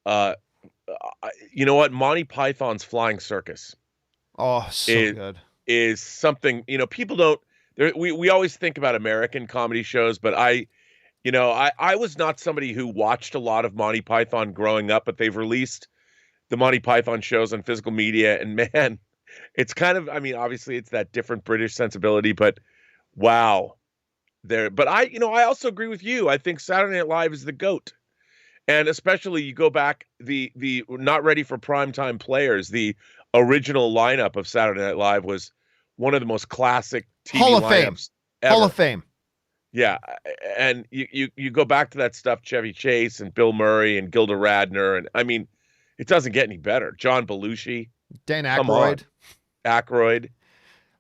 Monty Python's Flying Circus. Oh, so good. Is something, people don't, we always think about American comedy shows, but I was not somebody who watched a lot of Monty Python growing up, but they've released the Monty Python shows on physical media, and man, it's kind of, obviously it's that different British sensibility, but wow. But I also agree with you. I think Saturday Night Live is the GOAT. And especially you go back, the not ready for primetime players, the original lineup of Saturday Night Live was one of the most classic TV Hall of lineups Fame. ever. Hall of Fame. Yeah. And you go back to that stuff, Chevy Chase and Bill Murray and Gilda Radner. And it doesn't get any better. John Belushi. Dan Aykroyd. Aykroyd. It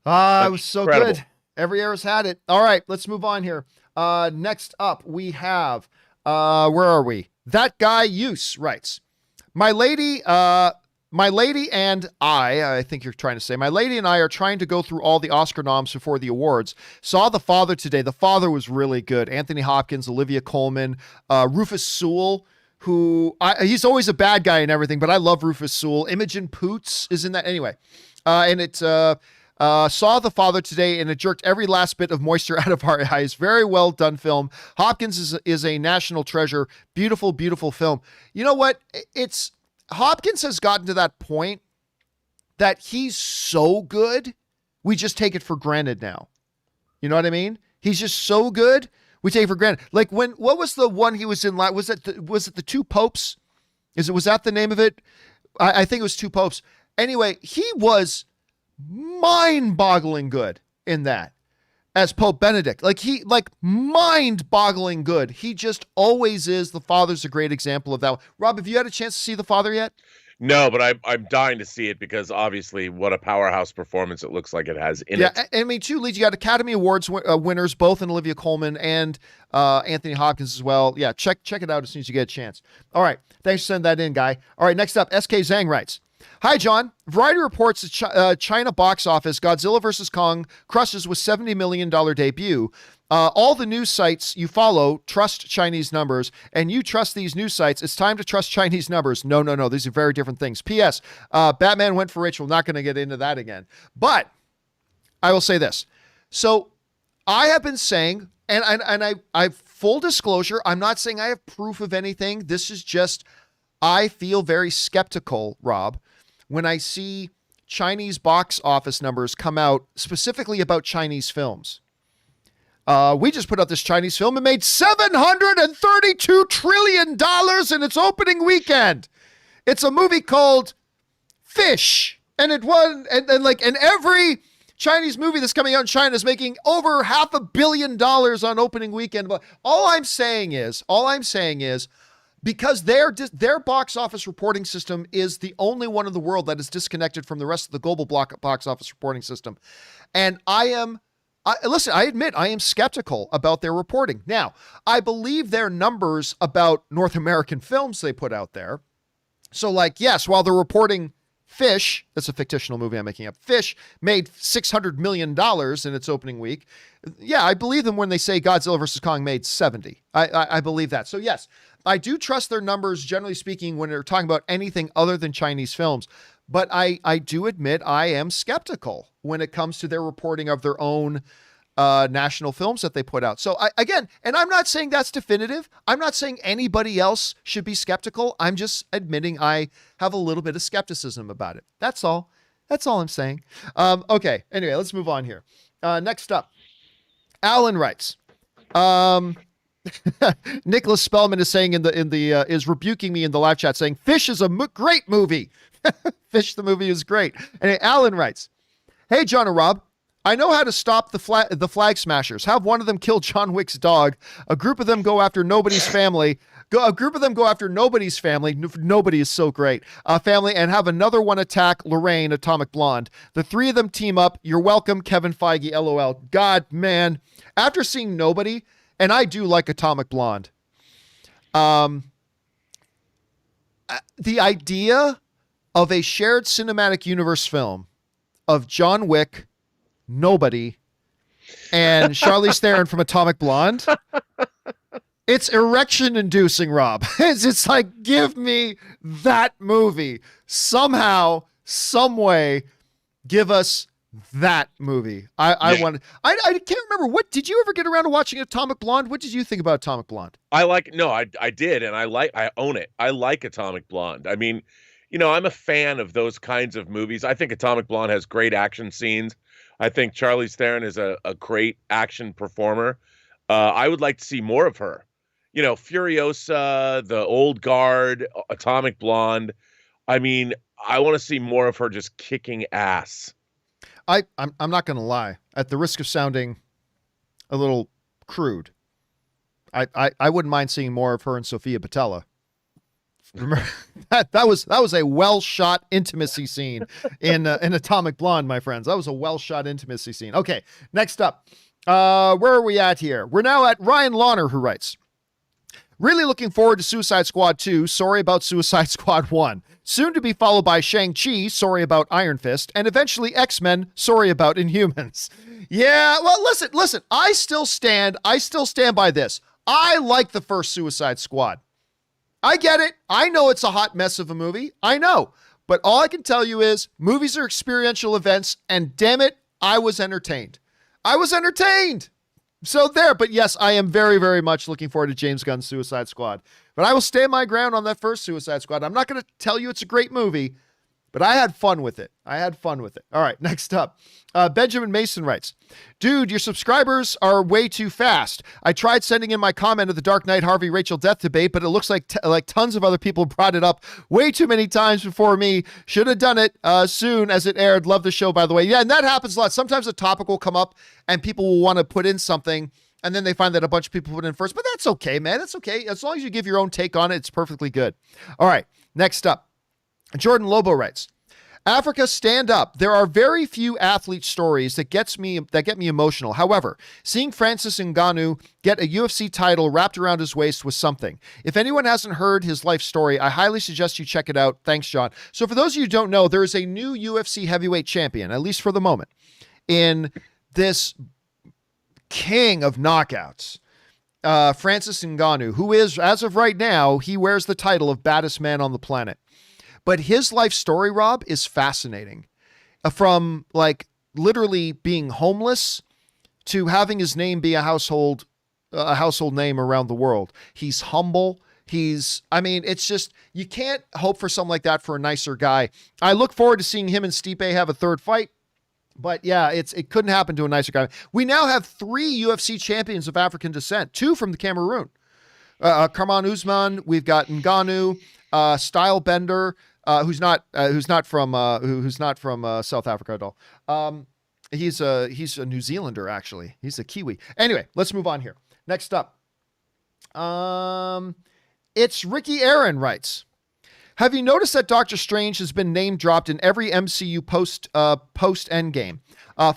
was so good. Every era's had it. All right, let's move on here. Next up, we have, where are we? That Guy Use writes, my lady and I think you're trying to say, my lady and I are trying to go through all the Oscar noms before the awards. Saw The Father today. The Father was really good. Anthony Hopkins, Olivia Colman, Rufus Sewell, he's always a bad guy and everything, but I love Rufus Sewell. Imogen Poots is in that. Anyway, and it's, saw The Father today, and it jerked every last bit of moisture out of our eyes. Very well done film. Hopkins is a national treasure. Beautiful, beautiful film. You know what? Hopkins has gotten to that point that he's so good, we just take it for granted now. You know what I mean? He's just so good, we take it for granted. Like what was the one he was in? Was it the Two Popes? Was that the name of it? I think it was Two Popes. Anyway, he was mind-boggling good in that as Pope Benedict. Mind-boggling good. He just always is. The Father's a great example of that. Rob, have you had a chance to see The Father yet? No, but I'm dying to see it, because obviously what a powerhouse performance it looks like it has in it. Yeah, too, Lee, you got Academy Awards winners, both in Olivia Colman and Anthony Hopkins as well. Yeah, check it out as soon as you get a chance. All right, thanks for sending that in, guy. All right, next up, SK Zhang writes, hi, John. Variety reports that China box office Godzilla vs. Kong crushes with $70 million debut. All the news sites you follow trust Chinese numbers, and you trust these news sites. It's time to trust Chinese numbers. No. These are very different things. P.S. Batman went for Rachel. Not going to get into that again. But I will say this. So I have been saying, and I full disclosure, I'm not saying I have proof of anything. This is just, I feel very skeptical, Rob, when I see Chinese box office numbers come out specifically about Chinese films. We just put out this Chinese film. It made $732 trillion in its opening weekend. It's a movie called Fish. And it won, and every Chinese movie that's coming out in China is making over $500 million on opening weekend. But all I'm saying is, because their box office reporting system is the only one in the world that is disconnected from the rest of the global box office reporting system. And I admit I am skeptical about their reporting. Now, I believe their numbers about North American films they put out there. So yes, while they're reporting Fish, that's a fictional movie I'm making up. Fish made $600 million in its opening week. Yeah, I believe them when they say Godzilla vs. Kong made 70. I believe that. So yes, I do trust their numbers, generally speaking, when they're talking about anything other than Chinese films. But I do admit I am skeptical when it comes to their reporting of their own national films that they put out. So again, and I'm not saying that's definitive. I'm not saying anybody else should be skeptical. I'm just admitting I have a little bit of skepticism about it. That's all. That's all I'm saying. Okay. Anyway, let's move on here. Next up, Alan writes, Nicholas Spellman is saying is rebuking me in the live chat saying Fish is a great movie. Fish, the movie is great. And Alan writes, hey, John and Rob, I know how to stop the flag smashers. Have one of them kill John Wick's dog. A group of them go after nobody's family. Nobody is so great. Family, and have another one attack Lorraine, Atomic Blonde. The three of them team up. You're welcome, Kevin Feige, LOL. God, man. After seeing Nobody, and I do like Atomic Blonde, the idea of a shared cinematic universe film of John Wick, Nobody, and Charlize Theron from Atomic Blonde, it's erection-inducing, Rob. It's like, give me that movie. Somehow, some way, give us that movie. I can't remember. What did you ever get around to watching Atomic Blonde? What did you think about Atomic Blonde? I did, and I own it. I like Atomic Blonde. I mean, I'm a fan of those kinds of movies. I think Atomic Blonde has great action scenes. I think Charlize Theron is a great action performer. I would like to see more of her. Furiosa, The Old Guard, Atomic Blonde. I mean, I want to see more of her just kicking ass. I'm not going to lie. At the risk of sounding a little crude, I wouldn't mind seeing more of her and Sophia Boutella. Remember that was a well shot intimacy scene in Atomic Blonde, my friends. That was a well shot intimacy scene. Okay, next up, where are we at here? We're now at Ryan Launer, who writes, really looking forward to Suicide Squad 2. Sorry about Suicide Squad 1. Soon to be followed by Shang-Chi. Sorry about Iron Fist, and eventually X-Men. Sorry about Inhumans. Yeah, well, listen. I still stand by this. I like the first Suicide Squad. I get it. I know it's a hot mess of a movie. I know. But all I can tell you is movies are experiential events, and damn it, I was entertained. So there. But yes, I am very, very much looking forward to James Gunn's Suicide Squad. But I will stand my ground on that first Suicide Squad. I'm not going to tell you it's a great movie, but I had fun with it. All right, next up. Benjamin Mason writes, dude, your subscribers are way too fast. I tried sending in my comment of the Dark Knight Harvey Rachel death debate, but it looks like tons of other people brought it up way too many times before me. Should have done it soon as it aired. Love the show, by the way. Yeah, and that happens a lot. Sometimes a topic will come up and people will want to put in something, and then they find that a bunch of people put in first. But that's okay, man. That's okay. As long as you give your own take on it, it's perfectly good. All right, next up. Jordan Lobo writes, Africa, stand up. There are very few athlete stories that get me emotional. However, seeing Francis Ngannou get a UFC title wrapped around his waist was something. If anyone hasn't heard his life story, I highly suggest you check it out. Thanks, John. So for those of you who don't know, there is a new UFC heavyweight champion, at least for the moment, in this king of knockouts, Francis Ngannou, who is, as of right now, he wears the title of baddest man on the planet. But his life story, Rob, is fascinating. From like literally being homeless to having his name be a household name around the world. He's humble. It's just, you can't hope for something like that for a nicer guy. I look forward to seeing him and Stipe have a third fight. But yeah, it couldn't happen to a nicer guy. We now have 3 UFC champions of African descent, 2 from the Cameroon. Karman Usman, we've got Ngannou, Stylebender, who's not from South Africa at all. He's a New Zealander, actually. He's a Kiwi. Anyway, let's move on here. Next up. It's Ricky Aaron writes, have you noticed that Doctor Strange has been name dropped in every MCU post Endgame?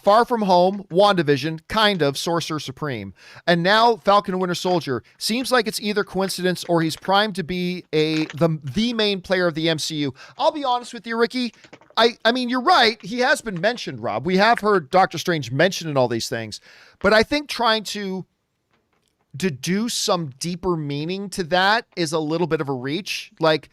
Far From Home, WandaVision, kind of, Sorcerer Supreme. And now Falcon and Winter Soldier. Seems like it's either coincidence or he's primed to be the main player of the MCU. I'll be honest with you, Ricky. I mean, you're right. He has been mentioned, Rob. We have heard Doctor Strange mentioned in all these things. But I think trying to deduce some deeper meaning to that is a little bit of a reach. Like,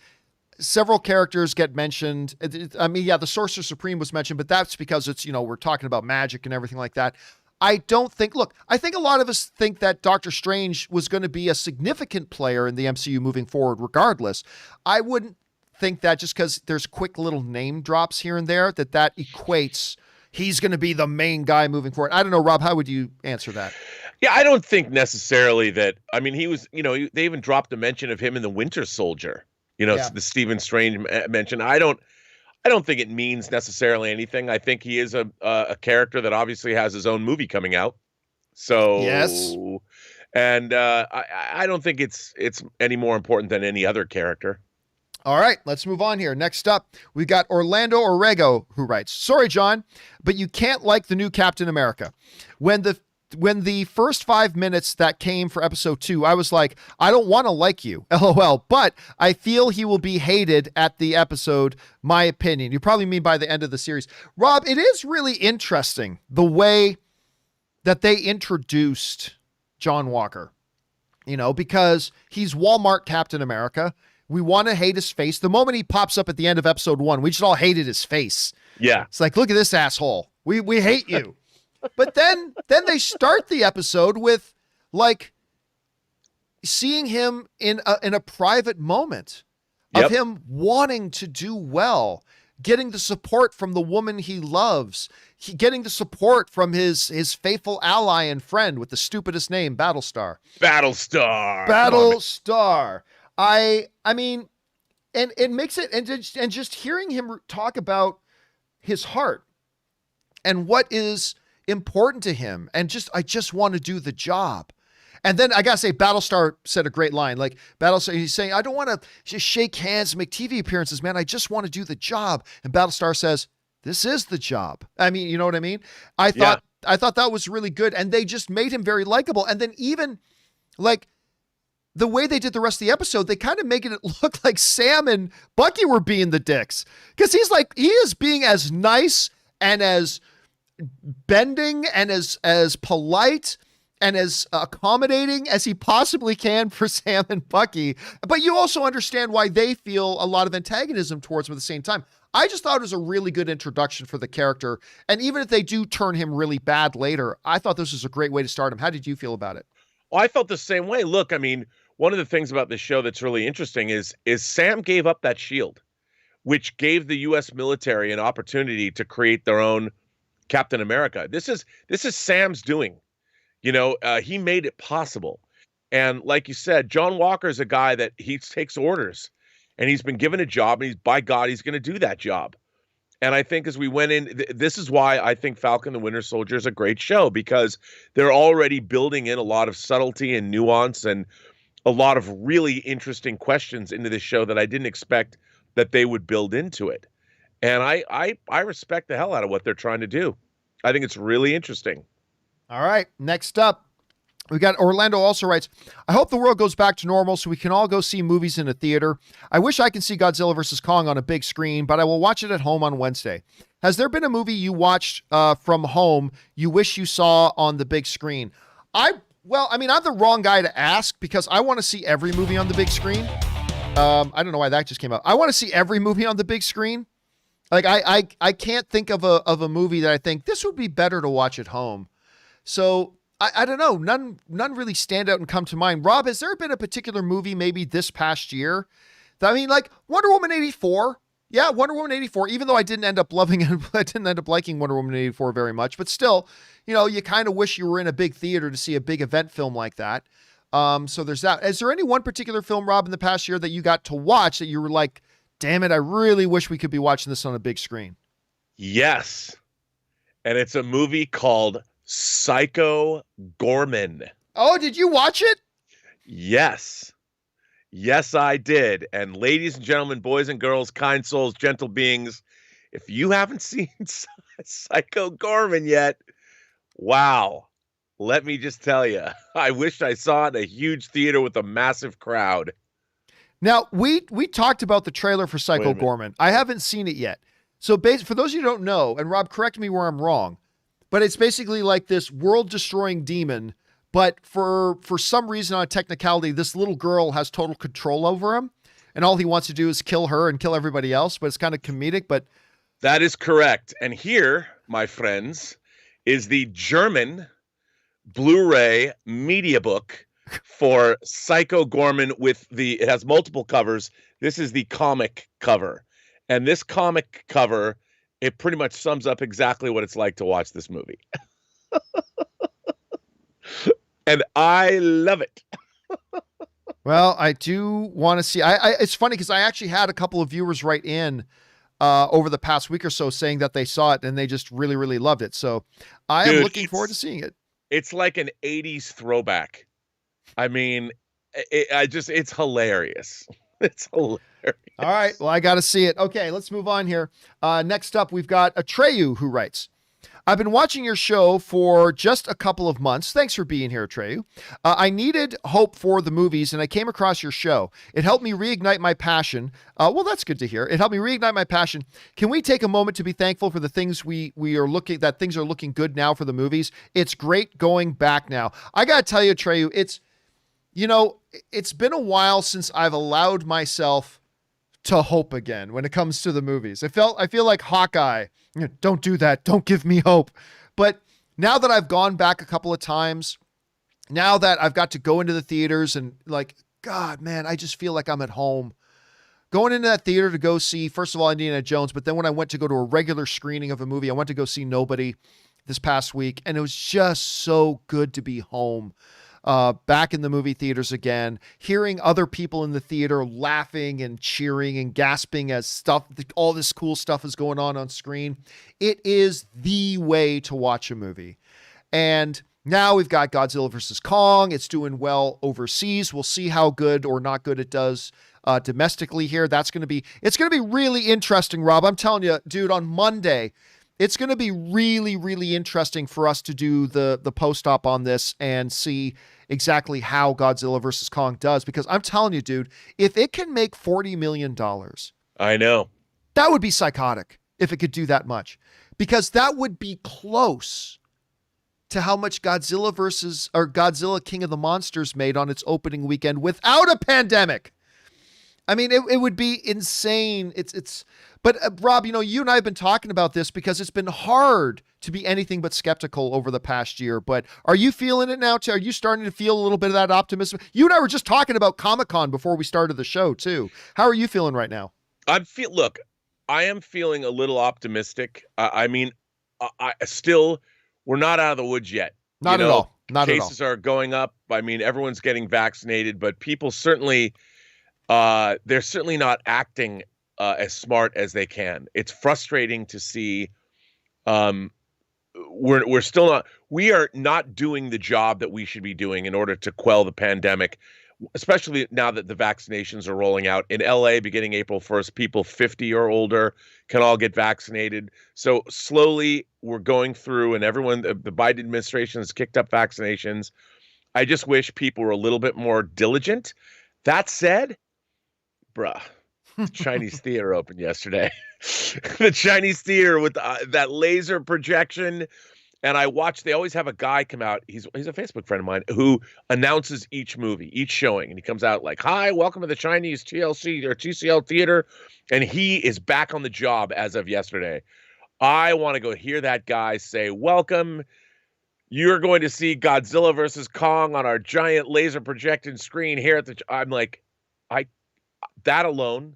several characters get mentioned. I mean, yeah, the Sorcerer Supreme was mentioned, but that's because it's, we're talking about magic and everything like that. I think a lot of us think that Doctor Strange was going to be a significant player in the MCU moving forward regardless. I wouldn't think that just because there's quick little name drops here and there, that equates he's going to be the main guy moving forward. I don't know, Rob, how would you answer that? Yeah, I don't think necessarily that, I mean, he was, they even dropped a mention of him in the Winter Soldier. The Stephen Strange mention. I don't think it means necessarily anything. I think he is a character that obviously has his own movie coming out. So yes, and I don't think it's any more important than any other character. All right, let's move on here. Next up, we've got Orlando Orrego, who writes, sorry, John, but you can't like the new Captain America. When the first 5 minutes that came for episode 2, I was like, I don't want to like you, LOL, but I feel he will be hated at the episode, my opinion. You probably mean by the end of the series. Rob, it is really interesting the way that they introduced John Walker, because he's Walmart Captain America. We want to hate his face. The moment he pops up at the end of episode 1, we just all hated his face. Yeah. It's like, look at this asshole. We hate you. But then they start the episode with like seeing him in a private moment of him wanting to do well, getting the support from the woman he loves, getting the support from his faithful ally and friend with the stupidest name, Battlestar. I mean, and it makes it, and just hearing him talk about his heart and what is important to him, and I just want to do the job. And then I gotta say, Battlestar said a great line. Like, Battlestar, he's saying, I don't want to just shake hands and make TV appearances, man. I just want to do the job. And Battlestar says, this is the job. I mean, you know what I mean? I thought that was really good. And they just made him very likable. And then even like the way they did the rest of the episode, they kind of making it look like Sam and Bucky were being the dicks. Because he is being as nice and as bending and as polite and as accommodating as he possibly can for Sam and Bucky. But you also understand why they feel a lot of antagonism towards him at the same time. I just thought it was a really good introduction for the character. And even if they do turn him really bad later, I thought this was a great way to start him. How did you feel about it? Well, I felt the same way. Look, I mean, one of the things about this show that's really interesting is Sam gave up that shield, which gave the U.S. military an opportunity to create their own Captain America. This is Sam's doing. He made it possible. And like you said, John Walker is a guy that he takes orders, and he's been given a job, and by God, he's going to do that job. And I think as we went in, this is why I think Falcon the Winter Soldier is a great show, because they're already building in a lot of subtlety and nuance and a lot of really interesting questions into this show that I didn't expect that they would build into it. And I respect the hell out of what they're trying to do. I think it's really interesting. All right. Next up, we got Orlando also writes, I hope the world goes back to normal so we can all go see movies in a theater. I wish I could see Godzilla vs. Kong on a big screen, but I will watch it at home on Wednesday. Has there been a movie you watched from home you wish you saw on the big screen? Well, I mean, I'm the wrong guy to ask because I want to see every movie on the big screen. I don't know why that just came up. I want to see every movie on the big screen. Like I can't think of a movie that I think this would be better to watch at home. So I don't know. None really stand out and come to mind. Rob, has there been a particular movie maybe this past year that, I mean, like Wonder Woman 84? Yeah, Wonder Woman 84, even though I didn't end up loving it, I didn't end up liking Wonder Woman 84 very much, but still, you know, you kind of wish you were in a big theater to see a big event film like that. So there's that. Is there any one particular film, Rob, in the past year that you got to watch that you were like, damn it, I really wish we could be watching this on a big screen? Yes. And it's a movie called Psycho Gorman. Oh, did you watch it? Yes. Yes, I did. And ladies and gentlemen, boys and girls, kind souls, gentle beings, if you haven't seen Psycho Gorman yet, wow. Let me just tell you, I wished I saw it in a huge theater with a massive crowd. Now, we talked about the trailer for Psycho Gorman. I haven't seen it yet. So for those of you who don't know, and Rob, correct me where I'm wrong, but it's basically like this world-destroying demon. But for some reason, on a technicality, this little girl has total control over him. And all he wants to do is kill her and kill everybody else. But it's kind of comedic. But that is correct. And here, my friends, is the German Blu-ray media book for Psycho Gorman it has multiple covers. This is the comic cover. And this comic cover, it pretty much sums up exactly what it's like to watch this movie. And I love it. Well, I do want to see. It's funny because I actually had a couple of viewers write in over the past week or so saying that they saw it and they just really, really loved it. So I am looking forward to seeing it. It's like an 80s throwback. I mean, it's hilarious. It's hilarious. All right. Well, I got to see it. Okay, let's move on here. Next up, we've got Atreyu who writes, I've been watching your show for just a couple of months. Thanks for being here, Atreyu. I needed hope for the movies, and I came across your show. It helped me reignite my passion. Well, that's good to hear. It helped me reignite my passion. Can we take a moment to be thankful for the things we are looking, that things are looking good now for the movies? It's great going back now. I got to tell you, Atreyu, it's been a while since I've allowed myself to hope again when it comes to the movies. I feel like Hawkeye. Don't do that. Don't give me hope. But now that I've gone back a couple of times, now that I've got to go into the theaters and like, God, man, I just feel like I'm at home. Going into that theater to go see, first of all, Indiana Jones, but then when I went to go to a regular screening of a movie, I went to go see Nobody this past week, and it was just so good to be home. Back in the movie theaters again, hearing other people in the theater laughing and cheering and gasping as all this cool stuff is going on screen. It is the way to watch a movie. And now we've got Godzilla versus Kong. It's doing well overseas. We'll see how good or not good it does domestically here. It's going to be really interesting, Rob. I'm telling you, dude, on Monday, it's going to be really, really interesting for us to do the post-op on this and see exactly how Godzilla versus Kong does. Because I'm telling you, dude, if it can make $40 million, I know, that would be psychotic if it could do that much. Because that would be close to how much Godzilla King of the Monsters made on its opening weekend without a pandemic. I mean, it would be insane. But Rob, you and I have been talking about this because it's been hard to be anything but skeptical over the past year. But are you feeling it now, too? Are you starting to feel a little bit of that optimism? You and I were just talking about Comic-Con before we started the show, too. How are you feeling right now? Look, I am feeling a little optimistic. I mean, we're not out of the woods yet. Not at all. Not at all. Cases are going up. I mean, everyone's getting vaccinated, but people certainly, they're certainly not acting as smart as they can. It's frustrating to see. We are not doing the job that we should be doing in order to quell the pandemic, especially now that the vaccinations are rolling out. In LA, beginning April 1st, people 50 or older can all get vaccinated. So slowly we're going through, and the Biden administration has kicked up vaccinations. I just wish people were a little bit more diligent. That said, bruh, the Chinese theater opened yesterday. The Chinese theater with that laser projection. And I watch, they always have a guy come out. He's a Facebook friend of mine who announces each movie, each showing. And he comes out like, "Hi, welcome to the Chinese TLC or TCL Theater." And he is back on the job as of yesterday. I want to go hear that guy say, "Welcome. You're going to see Godzilla versus Kong on our giant laser projected screen here at the." I'm like, that alone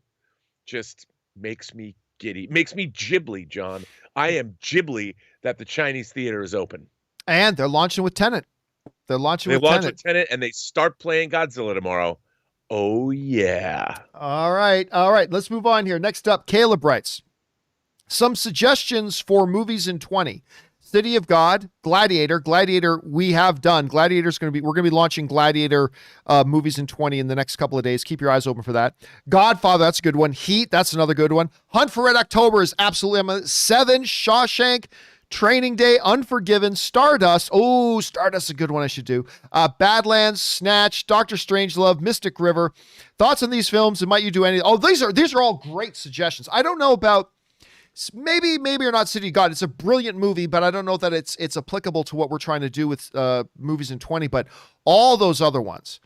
just makes me giddy, makes me ghibli, John. I am ghibli that the Chinese theater is open. And they're launching with Tenet. They launch with Tenet, and they start playing Godzilla tomorrow. Oh, yeah. All right. Let's move on here. Next up, Caleb writes, some suggestions for movies in 20. City of God, Gladiator. Gladiator, we have done. Gladiator's we're going to be launching Gladiator movies in 20 in the next couple of days. Keep your eyes open for that. Godfather, that's a good one. Heat, that's another good one. Hunt for Red October is absolutely, 7, Shawshank, Training Day, Unforgiven, Stardust. Oh, Stardust is a good one I should do. Badlands, Snatch, Doctor Strangelove, Mystic River. Thoughts on these films, and might you do any? Oh, these are all great suggestions. I don't know about, maybe or not City of God. It's a brilliant movie, but I don't know that it's applicable to what we're trying to do with movies in 20, but all those other ones,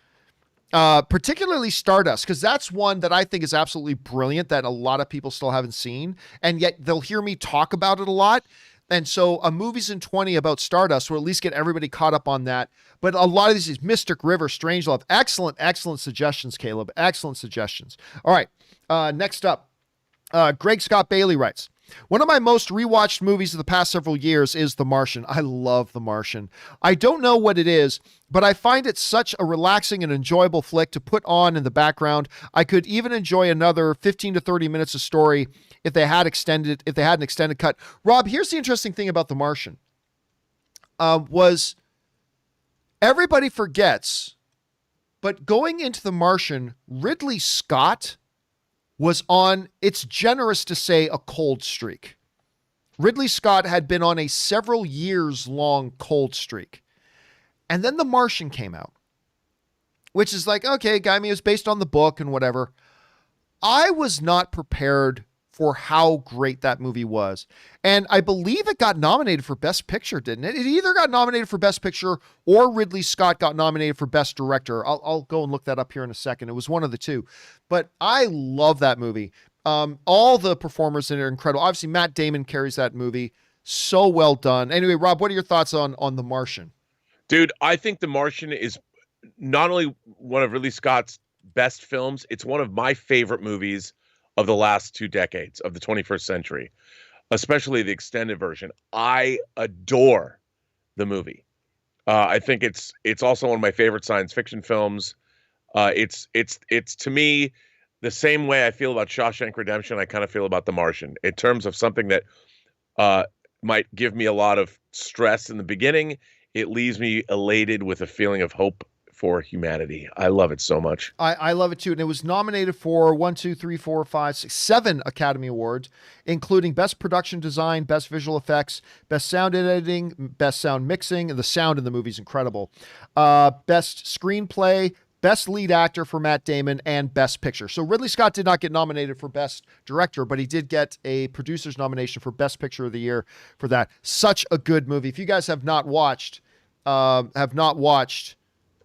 particularly Stardust, because that's one that I think is absolutely brilliant that a lot of people still haven't seen, and yet they'll hear me talk about it a lot. And so a movies in 20 about Stardust will at least get everybody caught up on that. But a lot of these, Mystic River, Strangelove, excellent suggestions, Caleb. Excellent suggestions. All right, next up, Greg Scott Bailey writes, one of my most rewatched movies of the past several years is The Martian. I love The Martian. I don't know what it is, but I find it such a relaxing and enjoyable flick to put on in the background. I could even enjoy another 15 to 30 minutes of story if they had an extended cut. Rob, here's the interesting thing about The Martian. Was everybody forgets, but going into The Martian, Ridley Scott was on, it's generous to say, a cold streak. Ridley Scott had been on a several years long cold streak. And then The Martian came out, which is like, okay, I mean, it was based on the book and whatever. I was not prepared for how great that movie was. And I believe it got nominated for Best Picture, didn't it? It either got nominated for Best Picture or Ridley Scott got nominated for Best Director. I'll go and look that up here in a second. It was one of the two. But I love that movie. All the performers in it are incredible. Obviously, Matt Damon carries that movie. So well done. Anyway, Rob, what are your thoughts on The Martian? Dude, I think The Martian is not only one of Ridley Scott's best films, it's one of my favorite movies of the last 2 decades of the 21st century, especially the extended version. I adore the movie. I think it's also one of my favorite science fiction films. It's to me the same way I feel about Shawshank Redemption. I kind of feel about The Martian in terms of something that might give me a lot of stress in the beginning. It leaves me elated with a feeling of hope for humanity. I love it so much. I love it too. And it was nominated for 7 Academy Awards, including Best Production Design, Best Visual Effects, Best Sound Editing, Best Sound Mixing, and the sound in the movie is incredible. Best Screenplay, Best Lead Actor for Matt Damon, and Best Picture. So Ridley Scott did not get nominated for Best Director, but he did get a producer's nomination for Best Picture of the Year for that. Such a good movie. If you guys have not watched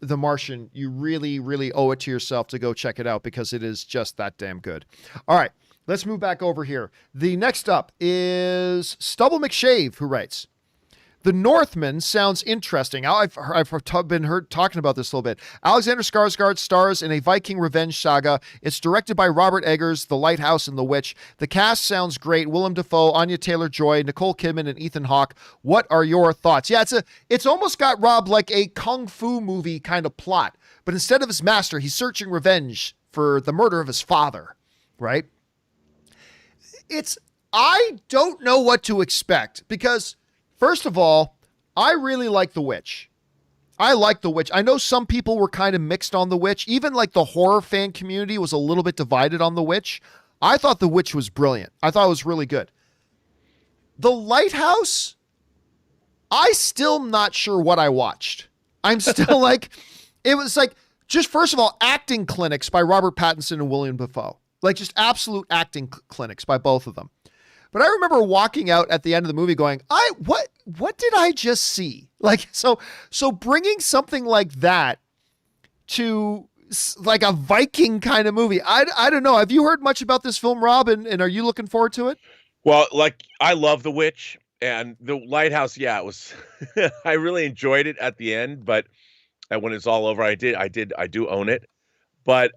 The Martian, you really, really owe it to yourself to go check it out because it is just that damn good. All right, let's move back over here. The next up is Stubble McShave, who writes, The Northman sounds interesting. I've been heard talking about this a little bit. Alexander Skarsgård stars in a Viking revenge saga. It's directed by Robert Eggers, The Lighthouse and The Witch. The cast sounds great. Willem Dafoe, Anya Taylor-Joy, Nicole Kidman, and Ethan Hawke. What are your thoughts? Yeah, it's almost got, Rob, like a kung fu movie kind of plot. But instead of his master, he's searching revenge for the murder of his father, right? I don't know what to expect because, first of all, I really like The Witch. I like The Witch. I know some people were kind of mixed on The Witch. Even like the horror fan community was a little bit divided on The Witch. I thought The Witch was brilliant. I thought it was really good. The Lighthouse, I still not sure what I watched. I'm still like, it was like, just first of all, acting clinics by Robert Pattinson and William Dafoe. Like just absolute acting clinics by both of them. But I remember walking out at the end of the movie going, what did I just see? Like, so bringing something like that to like a Viking kind of movie. I don't know. Have you heard much about this film, Rob? And are you looking forward to it? Well, like I love The Witch and The Lighthouse. Yeah, it was, I really enjoyed it at the end, but when it's all over, I do own it. But,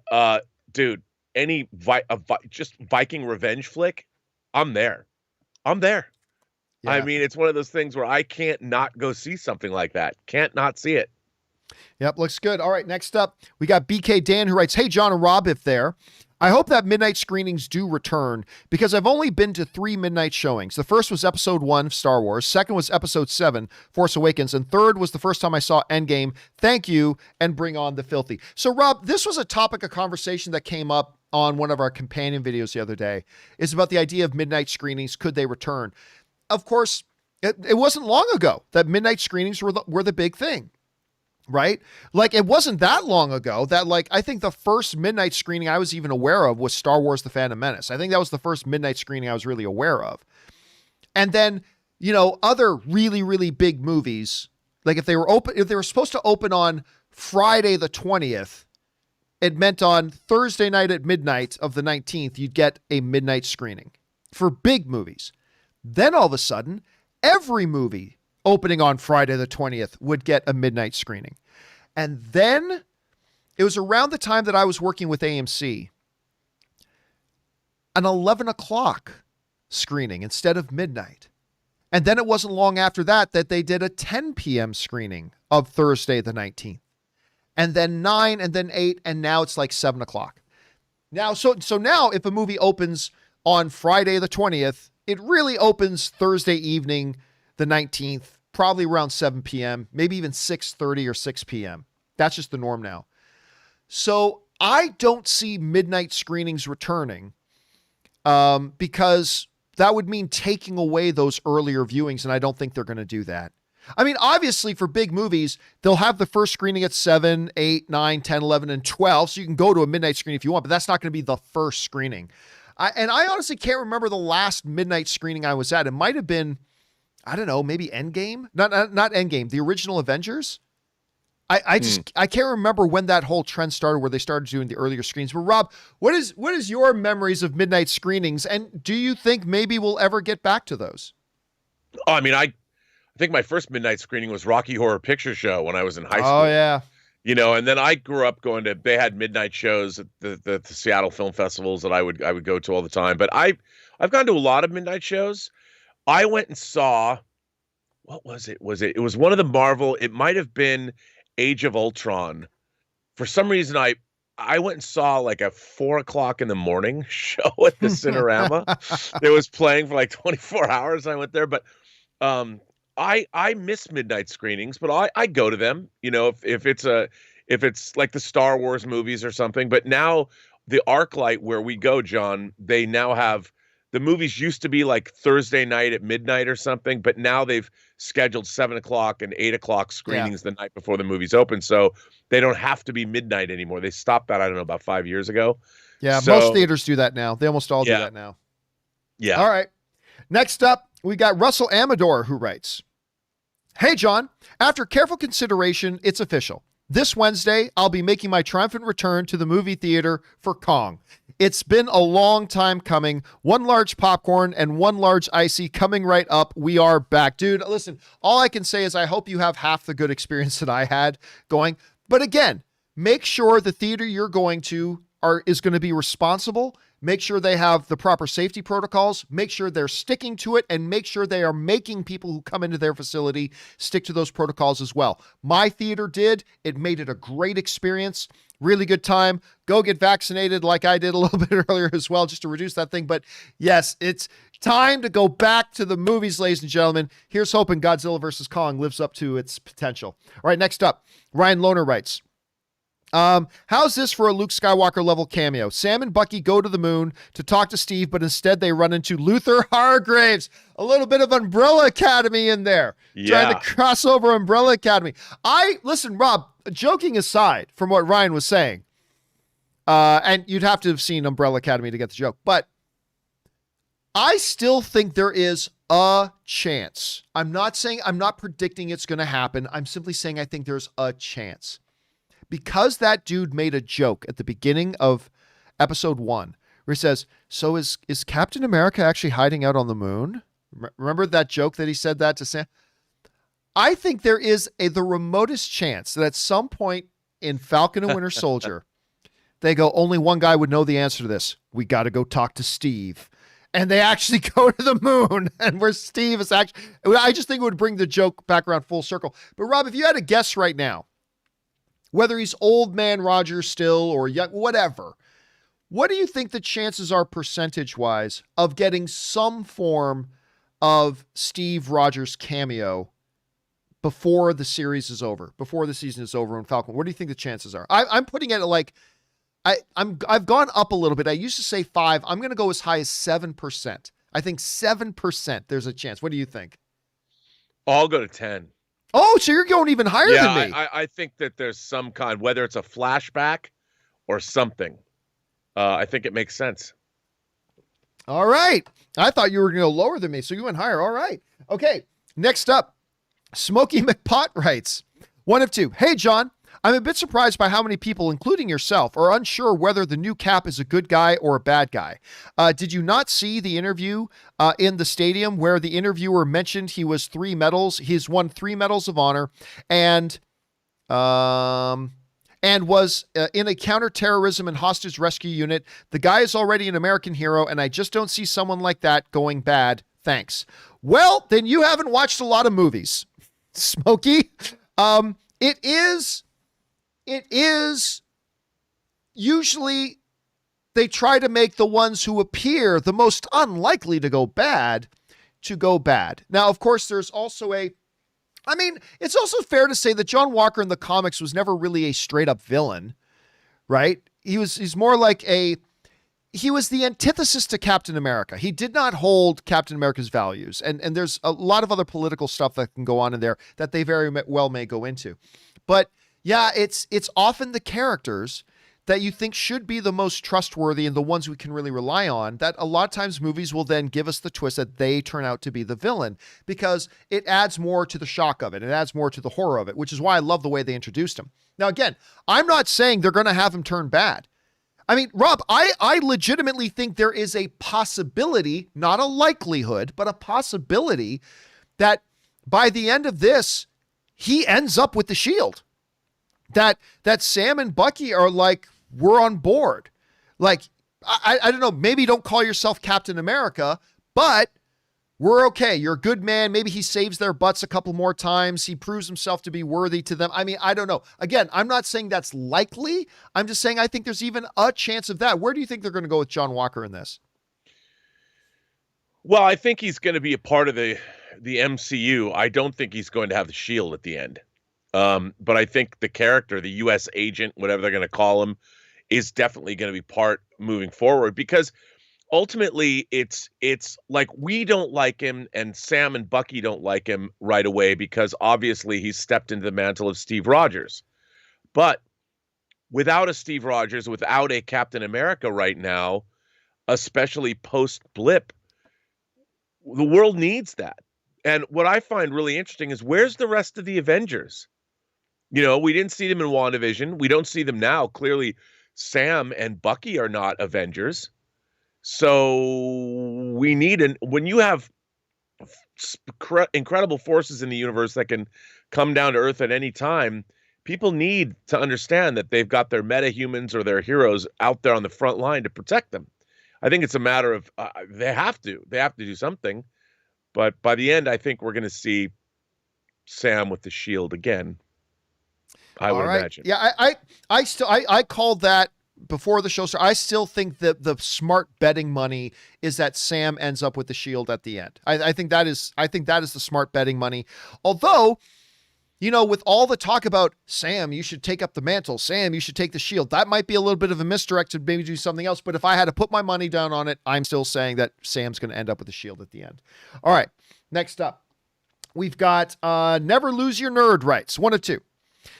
dude, any just Viking revenge flick, I'm there. Yeah. I mean, it's one of those things where I can't not go see something like that. Can't not see it. Yep, looks good. All right, next up, we got BK Dan who writes, "Hey, John and Rob, if there. I hope that midnight screenings do return because I've only been to 3 midnight showings. The first was episode 1 of Star Wars. Second was episode 7, Force Awakens. And third was the first time I saw Endgame. Thank you, and bring on the filthy." So, Rob, this was a topic of conversation that came up on one of our companion videos the other day. Is about the idea of midnight screenings. Could they return? Of course, it wasn't long ago that midnight screenings were the big thing. Right? Like, it wasn't that long ago that, like, I think the first midnight screening I was even aware of was Star Wars: The Phantom Menace. I think that was the first midnight screening I was really aware of. And then, you know, other really, really big movies, like if they were supposed to open on Friday the 20th, it meant on Thursday night at midnight of the 19th, you'd get a midnight screening for big movies. Then all of a sudden, every movie opening on Friday the 20th would get a midnight screening. And then it was around the time that I was working with AMC, an 11 o'clock screening instead of midnight. And then it wasn't long after that they did a 10 p.m. screening of Thursday the 19th. And then 9 and then 8. And now it's like 7 o'clock. Now, so now if a movie opens on Friday the 20th, it really opens Thursday evening the 19th, probably around 7 p.m., maybe even 6:30 or 6 p.m. That's just the norm now. So I don't see midnight screenings returning because that would mean taking away those earlier viewings, and I don't think they're going to do that. I mean, obviously for big movies, they'll have the first screening at 7, 8, 9, 10, 11, and 12, so you can go to a midnight screening if you want, but that's not going to be the first screening. I honestly can't remember the last midnight screening I was at. It might have been, I don't know, maybe Endgame? Not Endgame, the original Avengers. I can't remember when that whole trend started where they started doing the earlier screens. But Rob, what is your memories of midnight screenings? And do you think maybe we'll ever get back to those? Oh, I mean, I think my first midnight screening was Rocky Horror Picture Show when I was in high school. Oh, yeah. You know, and then I grew up they had midnight shows at the Seattle film festivals that I would go to all the time. But I've gone to a lot of midnight shows. I went and saw, what was it? It was one of the Marvel, it might have been Age of Ultron. For some reason, I went and saw like a 4 o'clock in the morning show at the Cinerama. It was playing for like 24 hours. I went there, but I miss midnight screenings, but I go to them, you know, if it's like the Star Wars movies or something. But now the ArcLight where we go, John, they now have, the movies used to be like Thursday night at midnight or something, but now they've scheduled 7 o'clock and 8 o'clock screenings the night before the movies open. So they don't have to be midnight anymore. They stopped that, I don't know, about 5 years ago. Yeah, most theaters do that now. They almost all do that now. Yeah. All right. Next up, we got Russell Amador who writes, "Hey, John, after careful consideration, it's official. This Wednesday, I'll be making my triumphant return to the movie theater for Kong. It's been a long time coming. 1 large popcorn and 1 large icy coming right up. We are back." Dude, listen, all I can say is I hope you have half the good experience that I had going. But again, make sure the theater you're going to is going to be responsible. Make sure they have the proper safety protocols, make sure they're sticking to it, and make sure they are making people who come into their facility stick to those protocols as well. My theater did. It made it a great experience. Really good time. Go get vaccinated like I did a little bit earlier as well, just to reduce that thing. But yes, it's time to go back to the movies, ladies and gentlemen. Here's hoping Godzilla vs. Kong lives up to its potential. All right, next up, Ryan Lohner writes, how's this for a Luke Skywalker level cameo? Sam and Bucky go to the moon to talk to Steve, but instead they run into Luther Hargraves. A little bit of Umbrella Academy in there. Yeah. Trying to cross over Umbrella Academy. Listen, Rob, joking aside from what Ryan was saying, and you'd have to have seen Umbrella Academy to get the joke, but I still think there is a chance. I'm not predicting it's going to happen. I'm simply saying I think there's a chance. Because that dude made a joke at the beginning of episode 1 where he says, so is Captain America actually hiding out on the moon? Remember that joke that he said that to Sam? I think there is the remotest chance that at some point in Falcon and Winter Soldier, they go, only one guy would know the answer to this. We got to go talk to Steve. And they actually go to the moon, and where Steve is actually, I just think it would bring the joke back around full circle. But Rob, if you had to guess right now, whether he's old man Rogers still or young, whatever, what do you think the chances are percentage-wise of getting some form of Steve Rogers cameo before the series is over, before the season is over in Falcon? What do you think the chances are? I'm putting it at like, I've gone up a little bit. I used to say 5. I'm going to go as high as 7%. I think 7% there's a chance. What do you think? I'll go to 10. Oh, so you're going even higher than me. I think that there's some kind, whether it's a flashback or something. I think it makes sense. All right. I thought you were going to go lower than me, so you went higher. All right. Okay. Next up, Smokey McPot writes, 1 of 2. Hey, John. I'm a bit surprised by how many people, including yourself, are unsure whether the new Cap is a good guy or a bad guy. Did you not see the interview in the stadium where the interviewer mentioned he was 3 medals? He's won 3 medals of honor and was in a counterterrorism and hostage rescue unit. The guy is already an American hero, and I just don't see someone like that going bad. Thanks. Well, then you haven't watched a lot of movies, Smokey. It is usually they try to make the ones who appear the most unlikely to go bad. Now, of course, there's also it's also fair to say that John Walker in the comics was never really a straight up villain, right? He's more like he was the antithesis to Captain America. He did not hold Captain America's values. And there's a lot of other political stuff that can go on in there that they very well may go into. But yeah, it's often the characters that you think should be the most trustworthy and the ones we can really rely on that a lot of times movies will then give us the twist that they turn out to be the villain because it adds more to the shock of it. It adds more to the horror of it, which is why I love the way they introduced him. Now, again, I'm not saying they're going to have him turn bad. I mean, Rob, I legitimately think there is a possibility, not a likelihood, but a possibility that by the end of this, he ends up with the shield. That Sam and Bucky are like, we're on board. Like, I don't know, maybe don't call yourself Captain America, but we're okay. You're a good man. Maybe he saves their butts a couple more times. He proves himself to be worthy to them. I mean, I don't know. Again, I'm not saying that's likely. I'm just saying I think there's even a chance of that. Where do you think they're going to go with John Walker in this? Well, I think he's going to be a part of the MCU. I don't think he's going to have the shield at the end. But I think the character, the U.S. agent, whatever they're going to call him, is definitely going to be part moving forward because ultimately it's like we don't like him and Sam and Bucky don't like him right away because obviously he's stepped into the mantle of Steve Rogers. But without a Steve Rogers, without a Captain America right now, especially post-blip, the world needs that. And what I find really interesting is where's the rest of the Avengers? You know, we didn't see them in WandaVision. We don't see them now. Clearly, Sam and Bucky are not Avengers. So we need when you have incredible forces in the universe that can come down to Earth at any time, people need to understand that they've got their meta-humans or their heroes out there on the front line to protect them. I think it's a matter of they have to do something. But by the end, I think we're going to see Sam with the shield again. I would imagine. Yeah, I called that before the show started. I still think that the smart betting money is that Sam ends up with the shield at the end. I think that is the smart betting money. Although, you know, with all the talk about Sam, you should take up the mantle. Sam, you should take the shield. That might be a little bit of a misdirect to maybe do something else. But if I had to put my money down on it, I'm still saying that Sam's going to end up with the shield at the end. All right. Next up, we've got Never Lose Your Nerd writes 1 of 2.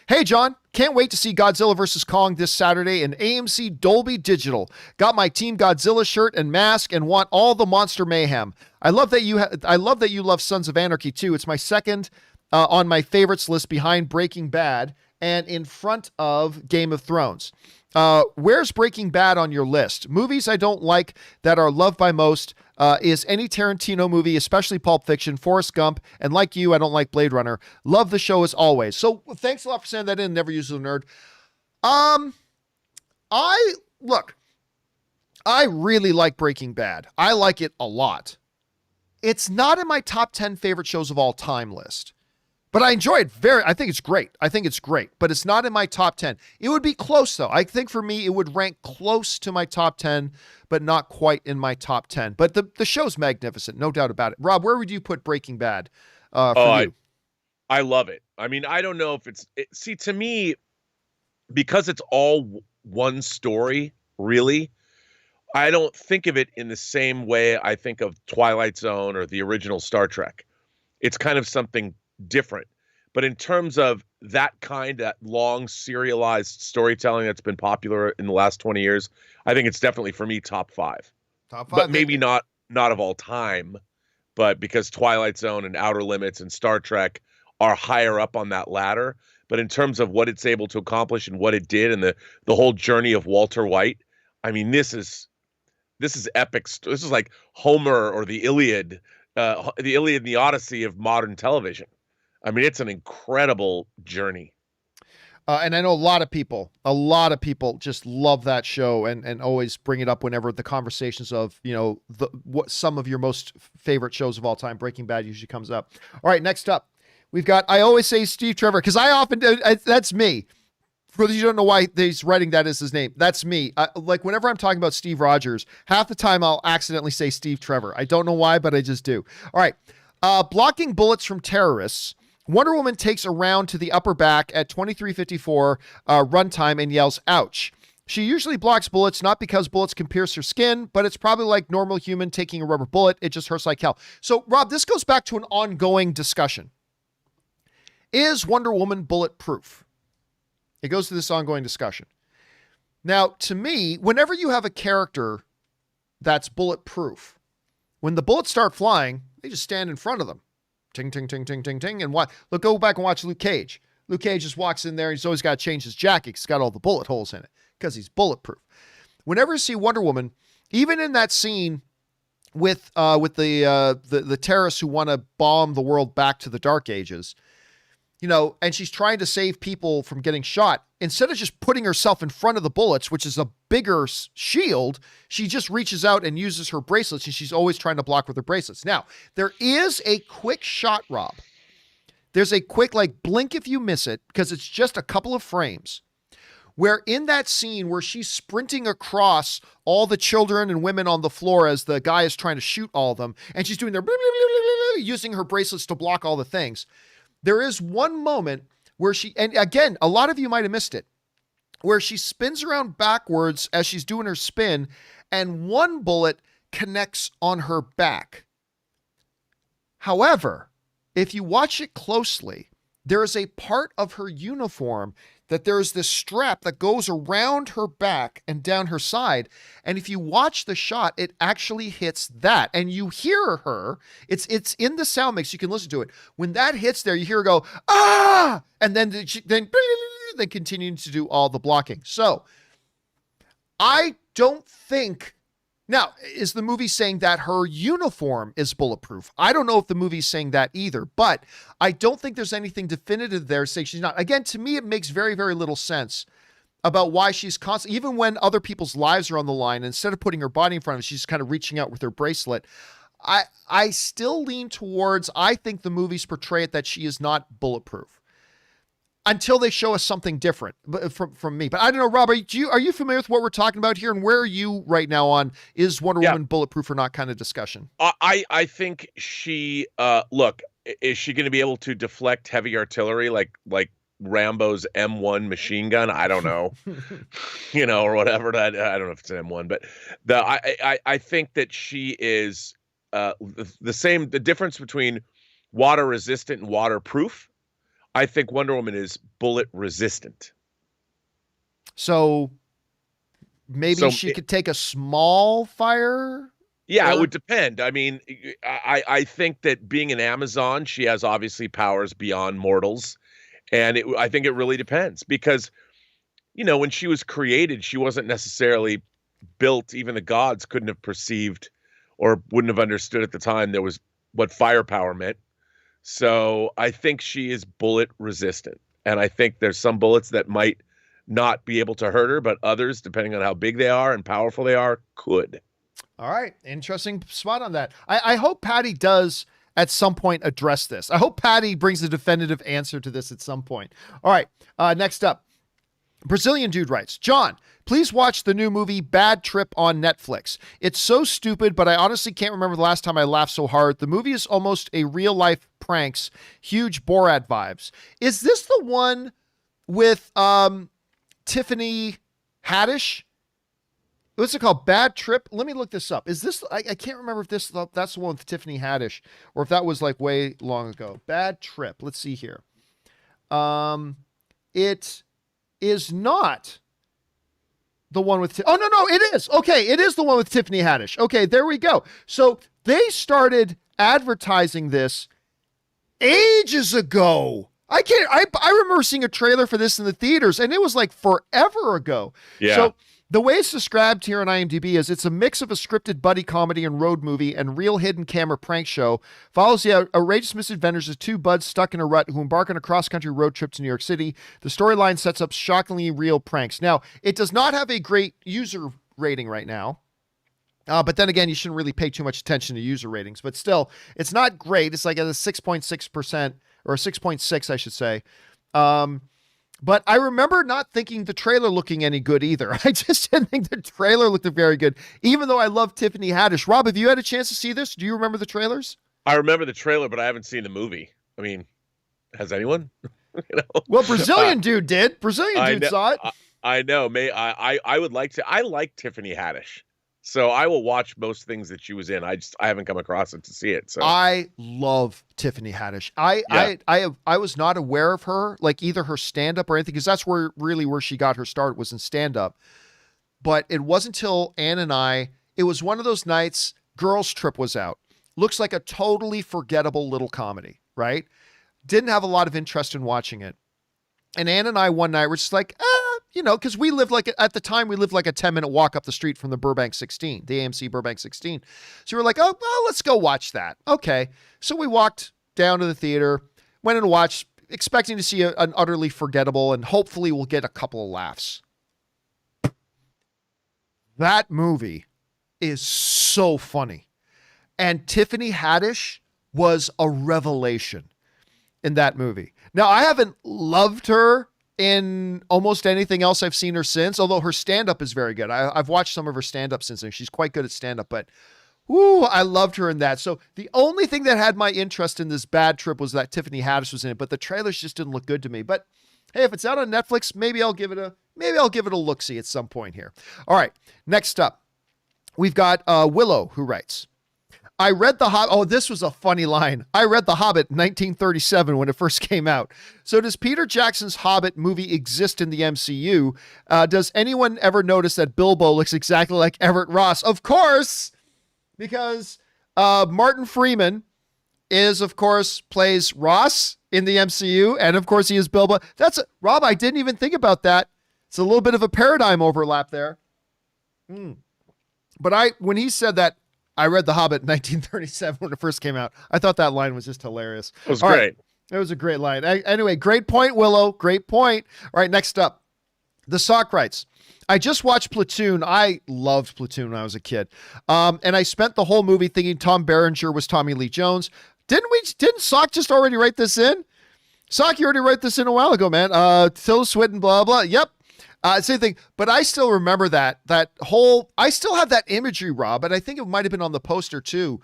Hey, John, Can't wait to see Godzilla vs. Kong this Saturday in AMC Dolby Digital. Got my Team Godzilla shirt and mask and want all the monster mayhem. I love that you love Sons of Anarchy too. It's my second on my favorites list behind Breaking Bad and in front of Game of Thrones. Where's Breaking Bad on your list? Movies I don't like that are loved by most is any Tarantino movie, especially Pulp Fiction, Forrest Gump, and like you, I don't like Blade Runner. Love the show as always. So thanks a lot for sending that in. Never use the nerd. I really like Breaking Bad. I like it a lot. It's not in my top 10 favorite shows of all time list. But I enjoy it I think it's great. But it's not in my top 10. It would be close, though. I think for me, it would rank close to my top 10, but not quite in my top 10. But the show's magnificent, no doubt about it. Rob, where would you put Breaking Bad for you? I love it. I mean, I don't know if see, to me, because it's all one story, really, I don't think of it in the same way I think of Twilight Zone or the original Star Trek. It's kind of something different. But in terms of that long serialized storytelling that's been popular in the last 20 years, I think it's definitely for me top 5. But maybe not of all time, but because Twilight Zone and Outer Limits and Star Trek are higher up on that ladder. But in terms of what it's able to accomplish and what it did and the whole journey of Walter White, I mean, this is epic. This is like Homer or the Iliad and the Odyssey of modern television. I mean, it's an incredible journey. And I know a lot of people just love that show and always bring it up whenever the conversations of, what some of your most favorite shows of all time, Breaking Bad usually comes up. All right, next up, we've got, I always say Steve Trevor, because I often do, that's me. For those you don't know why he's writing that as his name, that's me. Like whenever I'm talking about Steve Rogers, half the time I'll accidentally say Steve Trevor. I don't know why, but I just do. All right, blocking bullets from terrorists. Wonder Woman takes a round to the upper back at 23:54 runtime and yells, ouch. She usually blocks bullets, not because bullets can pierce her skin, but it's probably like normal human taking a rubber bullet. It just hurts like hell. So, Rob, this goes back to an ongoing discussion. Is Wonder Woman bulletproof? It goes to this ongoing discussion. Now, to me, whenever you have a character that's bulletproof, when the bullets start flying, they just stand in front of them. Ting, ting, ting, ting, ting, ting. And look, go back and watch Luke Cage. Luke Cage just walks in there. He's always got to change his jacket. He's got all the bullet holes in it because he's bulletproof. Whenever you see Wonder Woman, even in that scene with the terrorists who want to bomb the world back to the Dark Ages, and she's trying to save people from getting shot. Instead of just putting herself in front of the bullets, which is a bigger shield, she just reaches out and uses her bracelets, and she's always trying to block with her bracelets. Now, there is a quick shot, Rob. There's a quick, blink if you miss it, because it's just a couple of frames, where in that scene where she's sprinting across all the children and women on the floor as the guy is trying to shoot all of them, and she's doing their using her bracelets to block all the things. There is one moment where and again, a lot of you might have missed it, where she spins around backwards as she's doing her spin, and one bullet connects on her back. However, if you watch it closely, there is a part of her uniform that there's this strap that goes around her back and down her side. And if you watch the shot, it actually hits that. And you hear her. It's in the sound mix. You can listen to it. When that hits there, you hear her go, ah! And then continuing to do all the blocking. So I don't think... Now, is the movie saying that her uniform is bulletproof? I don't know if the movie's saying that either, but I don't think there's anything definitive there saying she's not. Again, to me, it makes very, very little sense about why she's constantly, even when other people's lives are on the line, instead of putting her body in front of her, she's kind of reaching out with her bracelet. I still lean towards, I think the movies portray it that she is not bulletproof. Until they show us something different from me. But I don't know, Rob, are you familiar with what we're talking about here? And where are you right now on is Wonder Woman bulletproof or not kind of discussion? I think she, look, is she going to be able to deflect heavy artillery like Rambo's M1 machine gun? I don't know, or whatever. I don't know if it's an M1, but I think that she is the difference between water resistant and waterproof. I think Wonder Woman is bullet resistant. So maybe So she could take a small fire. yeah, it Or would depend. I mean, I think that being an Amazon, she has obviously powers beyond mortals, and I think it really depends because when she was created, she wasn't necessarily built. Even the gods couldn't have perceived or wouldn't have understood at the time there was what firepower meant. So I think she is bullet resistant, and I think there's some bullets that might not be able to hurt her, but others, depending on how big they are and powerful they are, could. all right, interesting spot on that. I hope Patty does at some point address this. I hope Patty brings a definitive answer to this at some point. All right, next up. Brazilian dude writes, John, please watch the new movie Bad Trip on Netflix. It's so stupid, but I honestly can't remember the last time I laughed so hard. The movie is almost a real life pranks, huge Borat vibes. Is this the one with Tiffany Haddish? What's it called? Bad Trip? Let me look this up. Is this, I can't remember if that's the one with Tiffany Haddish or if that was like way long ago. Bad Trip. Let's see here. It is not the one with, oh, no, it is. Okay. It is the one with Tiffany Haddish. Okay. There we go. So they started advertising this ages ago. I remember seeing a trailer for this in the theaters and it was like forever ago. Yeah. So the way it's described here on IMDb is it's a mix of a scripted buddy comedy and road movie and real hidden camera prank show. Follows the outrageous misadventures of two buds stuck in a rut who embark on a cross-country road trip to New York City. The storyline sets up shockingly real pranks. Now, it does not have a great user rating right now. But then again, you shouldn't really pay too much attention to user ratings. But still, it's not great. It's like at a 6.6% or 6.6, I should say. But I remember not thinking the trailer looking any good either. I just didn't think the trailer looked very good, even though I love Tiffany Haddish. Rob, have you had a chance to see this? Do you remember the trailers? I remember the trailer, but I haven't seen the movie. I mean, has anyone? Well, Brazilian dude did. Brazilian dude saw it. I know. I would like to. I like Tiffany Haddish, so I will watch most things that she was in. I haven't come across it to see it. So I love Tiffany Haddish. I was not aware of her, like either her stand-up or anything, because that's where she got her start was in stand-up. But it wasn't until Ann and it was one of those nights, Girls Trip was out. Looks like a totally forgettable little comedy, right? Didn't have a lot of interest in watching it. And Ann and I one night were just like, because we lived at the time, we lived like a 10-minute walk up the street from the Burbank 16, the AMC Burbank 16. So we were like, oh, well, let's go watch that. Okay. So we walked down to the theater, went and watched, expecting to see an utterly forgettable, and hopefully we'll get a couple of laughs. That movie is so funny. And Tiffany Haddish was a revelation in that movie. Now, I haven't loved her in almost anything else I've seen her since, although her stand-up is very good. I've watched some of her stand-up since then. She's quite good at stand-up, but I loved her in that. So the only thing that had my interest in this Bad Trip was that Tiffany Haddish was in it, but the trailers just didn't look good to me. But hey, if it's out on Netflix, maybe I'll give it a look-see at some point here. All right, next up, we've got Willow, who writes, I read The Hobbit. Oh, this was a funny line. I read The Hobbit in 1937 when it first came out. So does Peter Jackson's Hobbit movie exist in the MCU? Does anyone ever notice that Bilbo looks exactly like Everett Ross? Of course, because Martin Freeman plays Ross in the MCU. And of course he is Bilbo. Rob, I didn't even think about that. It's a little bit of a paradigm overlap there. But when he said that, I read The Hobbit in 1937 when it first came out, I thought that line was just hilarious. It was great. Right. It was a great line. Anyway, great point, Willow. Great point. All right, next up. The Sock writes, I just watched Platoon. I loved Platoon when I was a kid. And I spent the whole movie thinking Tom Berenger was Tommy Lee Jones. Didn't Sock just already write this in? Sock, you already wrote this in a while ago, man. Tilda Swinton, blah, blah. Yep. Same thing, but I still remember I still have that imagery, Rob, and I think it might have been on the poster too.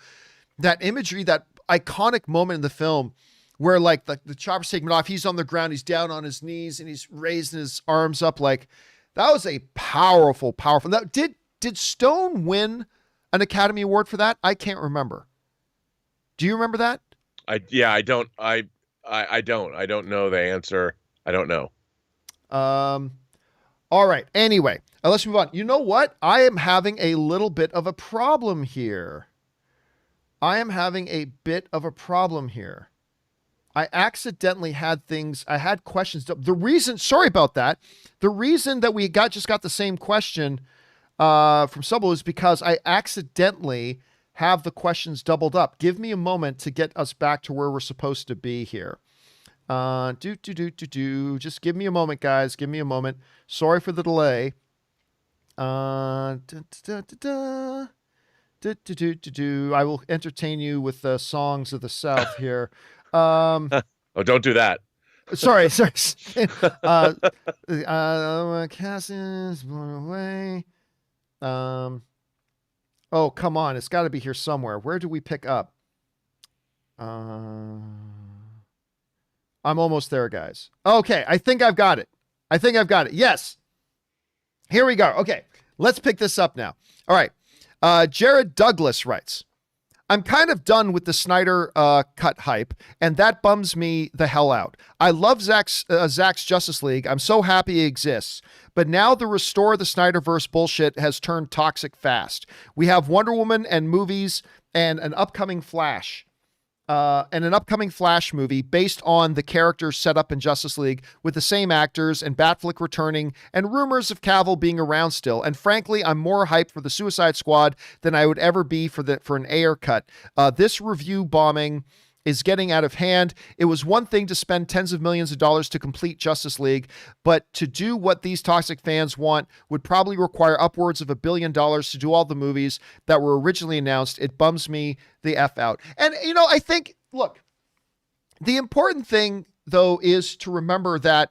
That imagery, that iconic moment in the film where like the chopper's taking it off. He's on the ground. He's down on his knees and he's raising his arms up. Like that was a powerful. Now, did Stone win an Academy Award for that? I can't remember. Do you remember that? I don't. I don't know the answer. I don't know. All right. Anyway, let's move on. You know what? I am having a little bit of a problem here. I accidentally had I had questions. The reason, sorry about that. The reason that we just got the same question from Subble is because I accidentally have the questions doubled up. Give me a moment to get us back to where we're supposed to be here. Just give me a moment, guys. Give me a moment. Sorry for the delay. I will entertain you with the songs of the South here. Oh, don't do that. Sorry. Cassie's blown away. Oh, come on. It's got to be here somewhere. Where do we pick up? I'm almost there, guys. Okay, I think I've got it. Yes. Here we go. Okay, let's pick this up now. All right. Jared Douglas writes, I'm kind of done with the Snyder cut hype, and that bums me the hell out. I love Zack's Justice League. I'm so happy he exists. But now the restore the Snyderverse bullshit has turned toxic fast. We have Wonder Woman and movies and an upcoming Flash. Movie based on the characters set up in Justice League with the same actors and Batfleck returning and rumors of Cavill being around still. And frankly, I'm more hyped for the Suicide Squad than I would ever be for an Ayer cut. This review bombing is getting out of hand. It was one thing to spend tens of millions of dollars to complete Justice League, but to do what these toxic fans want would probably require upwards of $1 billion to do all the movies that were originally announced. It bums me the F out. And, I think, look, the important thing, though, is to remember that,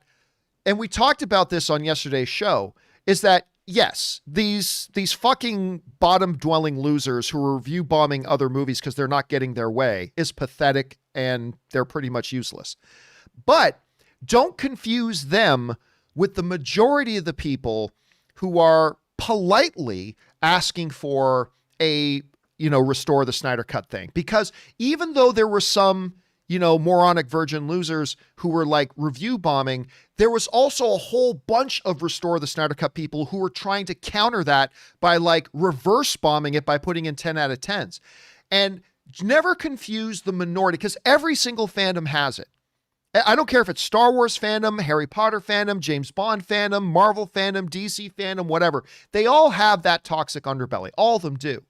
and we talked about this on yesterday's show, is that, yes, these fucking bottom-dwelling losers who are review bombing other movies because they're not getting their way is pathetic, and they're pretty much useless. But don't confuse them with the majority of the people who are politely asking for a, restore the Snyder Cut thing. Because even though there were some moronic virgin losers who were like review bombing, there was also a whole bunch of restore the Snyder Cut people who were trying to counter that by like reverse bombing it by putting in 10 out of 10s. And never confuse the minority, because every single fandom has it. I don't care if it's Star Wars fandom, Harry Potter fandom, James Bond fandom, Marvel fandom, DC fandom, whatever. They all have that toxic underbelly. All of them do.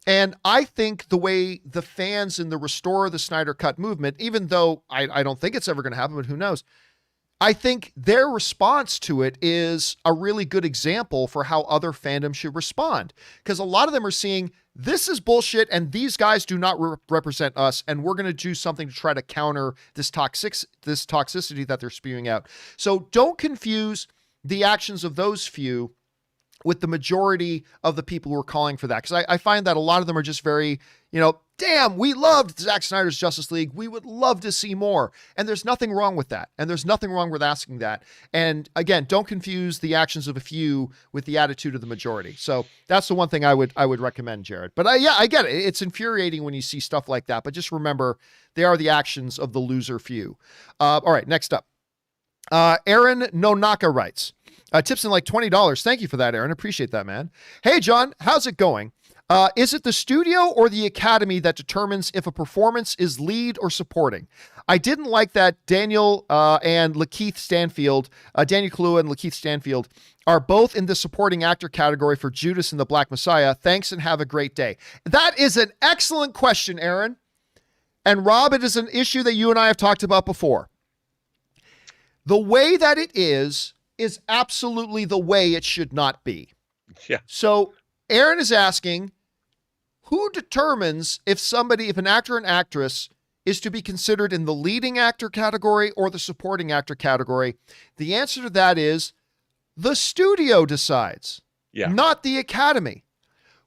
And I think the way the fans in the Restore the Snyder Cut movement, even though I don't think it's ever going to happen, but who knows, I think their response to it is a really good example for how other fandoms should respond. Because a lot of them are seeing, this is bullshit and these guys do not represent us, and we're going to do something to try to counter this toxicity that they're spewing out. So don't confuse the actions of those few with the majority of the people who are calling for that. Because I find that a lot of them are just very, damn, we loved Zack Snyder's Justice League. We would love to see more. And there's nothing wrong with that. And there's nothing wrong with asking that. And again, don't confuse the actions of a few with the attitude of the majority. So that's the one thing I would recommend, Jared. But I get it. It's infuriating when you see stuff like that. But just remember, they are the actions of the loser few. All right, next up. Aaron Nonaka writes, tips in like $20. Thank you for that, Aaron. Appreciate that, man. Hey, John, how's it going? Is it the studio or the Academy that determines if a performance is lead or supporting? I didn't like that Daniel and Lakeith Stanfield, Daniel Kaluuya and Lakeith Stanfield, are both in the supporting actor category for Judas and the Black Messiah. Thanks and have a great day. That is an excellent question, Aaron. And Rob, it is an issue that you and I have talked about before. The way that it is absolutely the way it should not be. Yeah. So Aaron is asking, who determines if an actor and actress is to be considered in the leading actor category or the supporting actor category? The answer to that is the studio decides, not the Academy,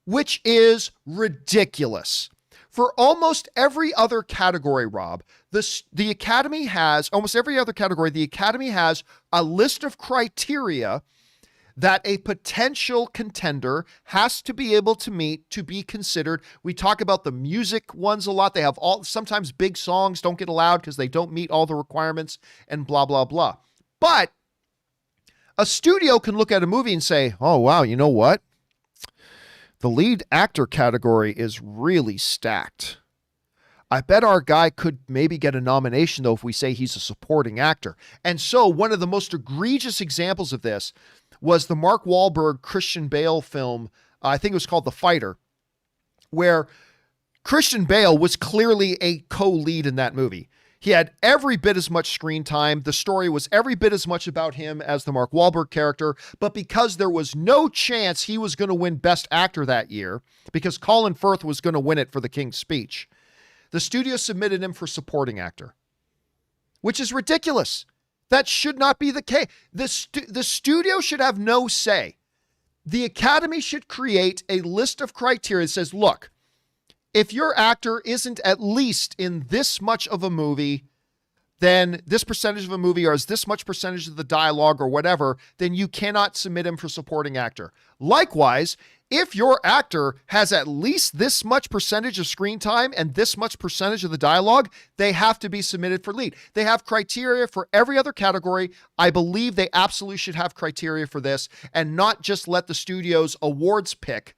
which is ridiculous. For almost every other category, Rob, the Academy has, almost every other category, the Academy has a list of criteria that a potential contender has to be able to meet to be considered. We talk about the music ones a lot. They have sometimes big songs don't get allowed because they don't meet all the requirements and blah, blah, blah. But A studio can look at a movie and say, oh, wow, you know what? The lead actor category is really stacked. I bet our guy could maybe get a nomination, though, if we say he's a supporting actor. And so one of the most egregious examples of this was the Mark Wahlberg, Christian Bale film, I think it was called The Fighter, where Christian Bale was clearly a co-lead in that movie. He had every bit as much screen time. The story was every bit as much about him as the Mark Wahlberg character. But because there was no chance he was going to win Best Actor that year, because Colin Firth was going to win it for The King's Speech, the studio submitted him for supporting actor, which is ridiculous. That should not be the case. The studio should have no say. The Academy should create a list of criteria that says, look, if your actor isn't at least in this much of a movie, then this percentage of a movie or is this much percentage of the dialogue or whatever, then you cannot submit him for supporting actor. Likewise, if your actor has at least this much percentage of screen time and this much percentage of the dialogue, they have to be submitted for lead. They have criteria for every other category. I believe they absolutely should have criteria for this and not just let the studio's awards pick,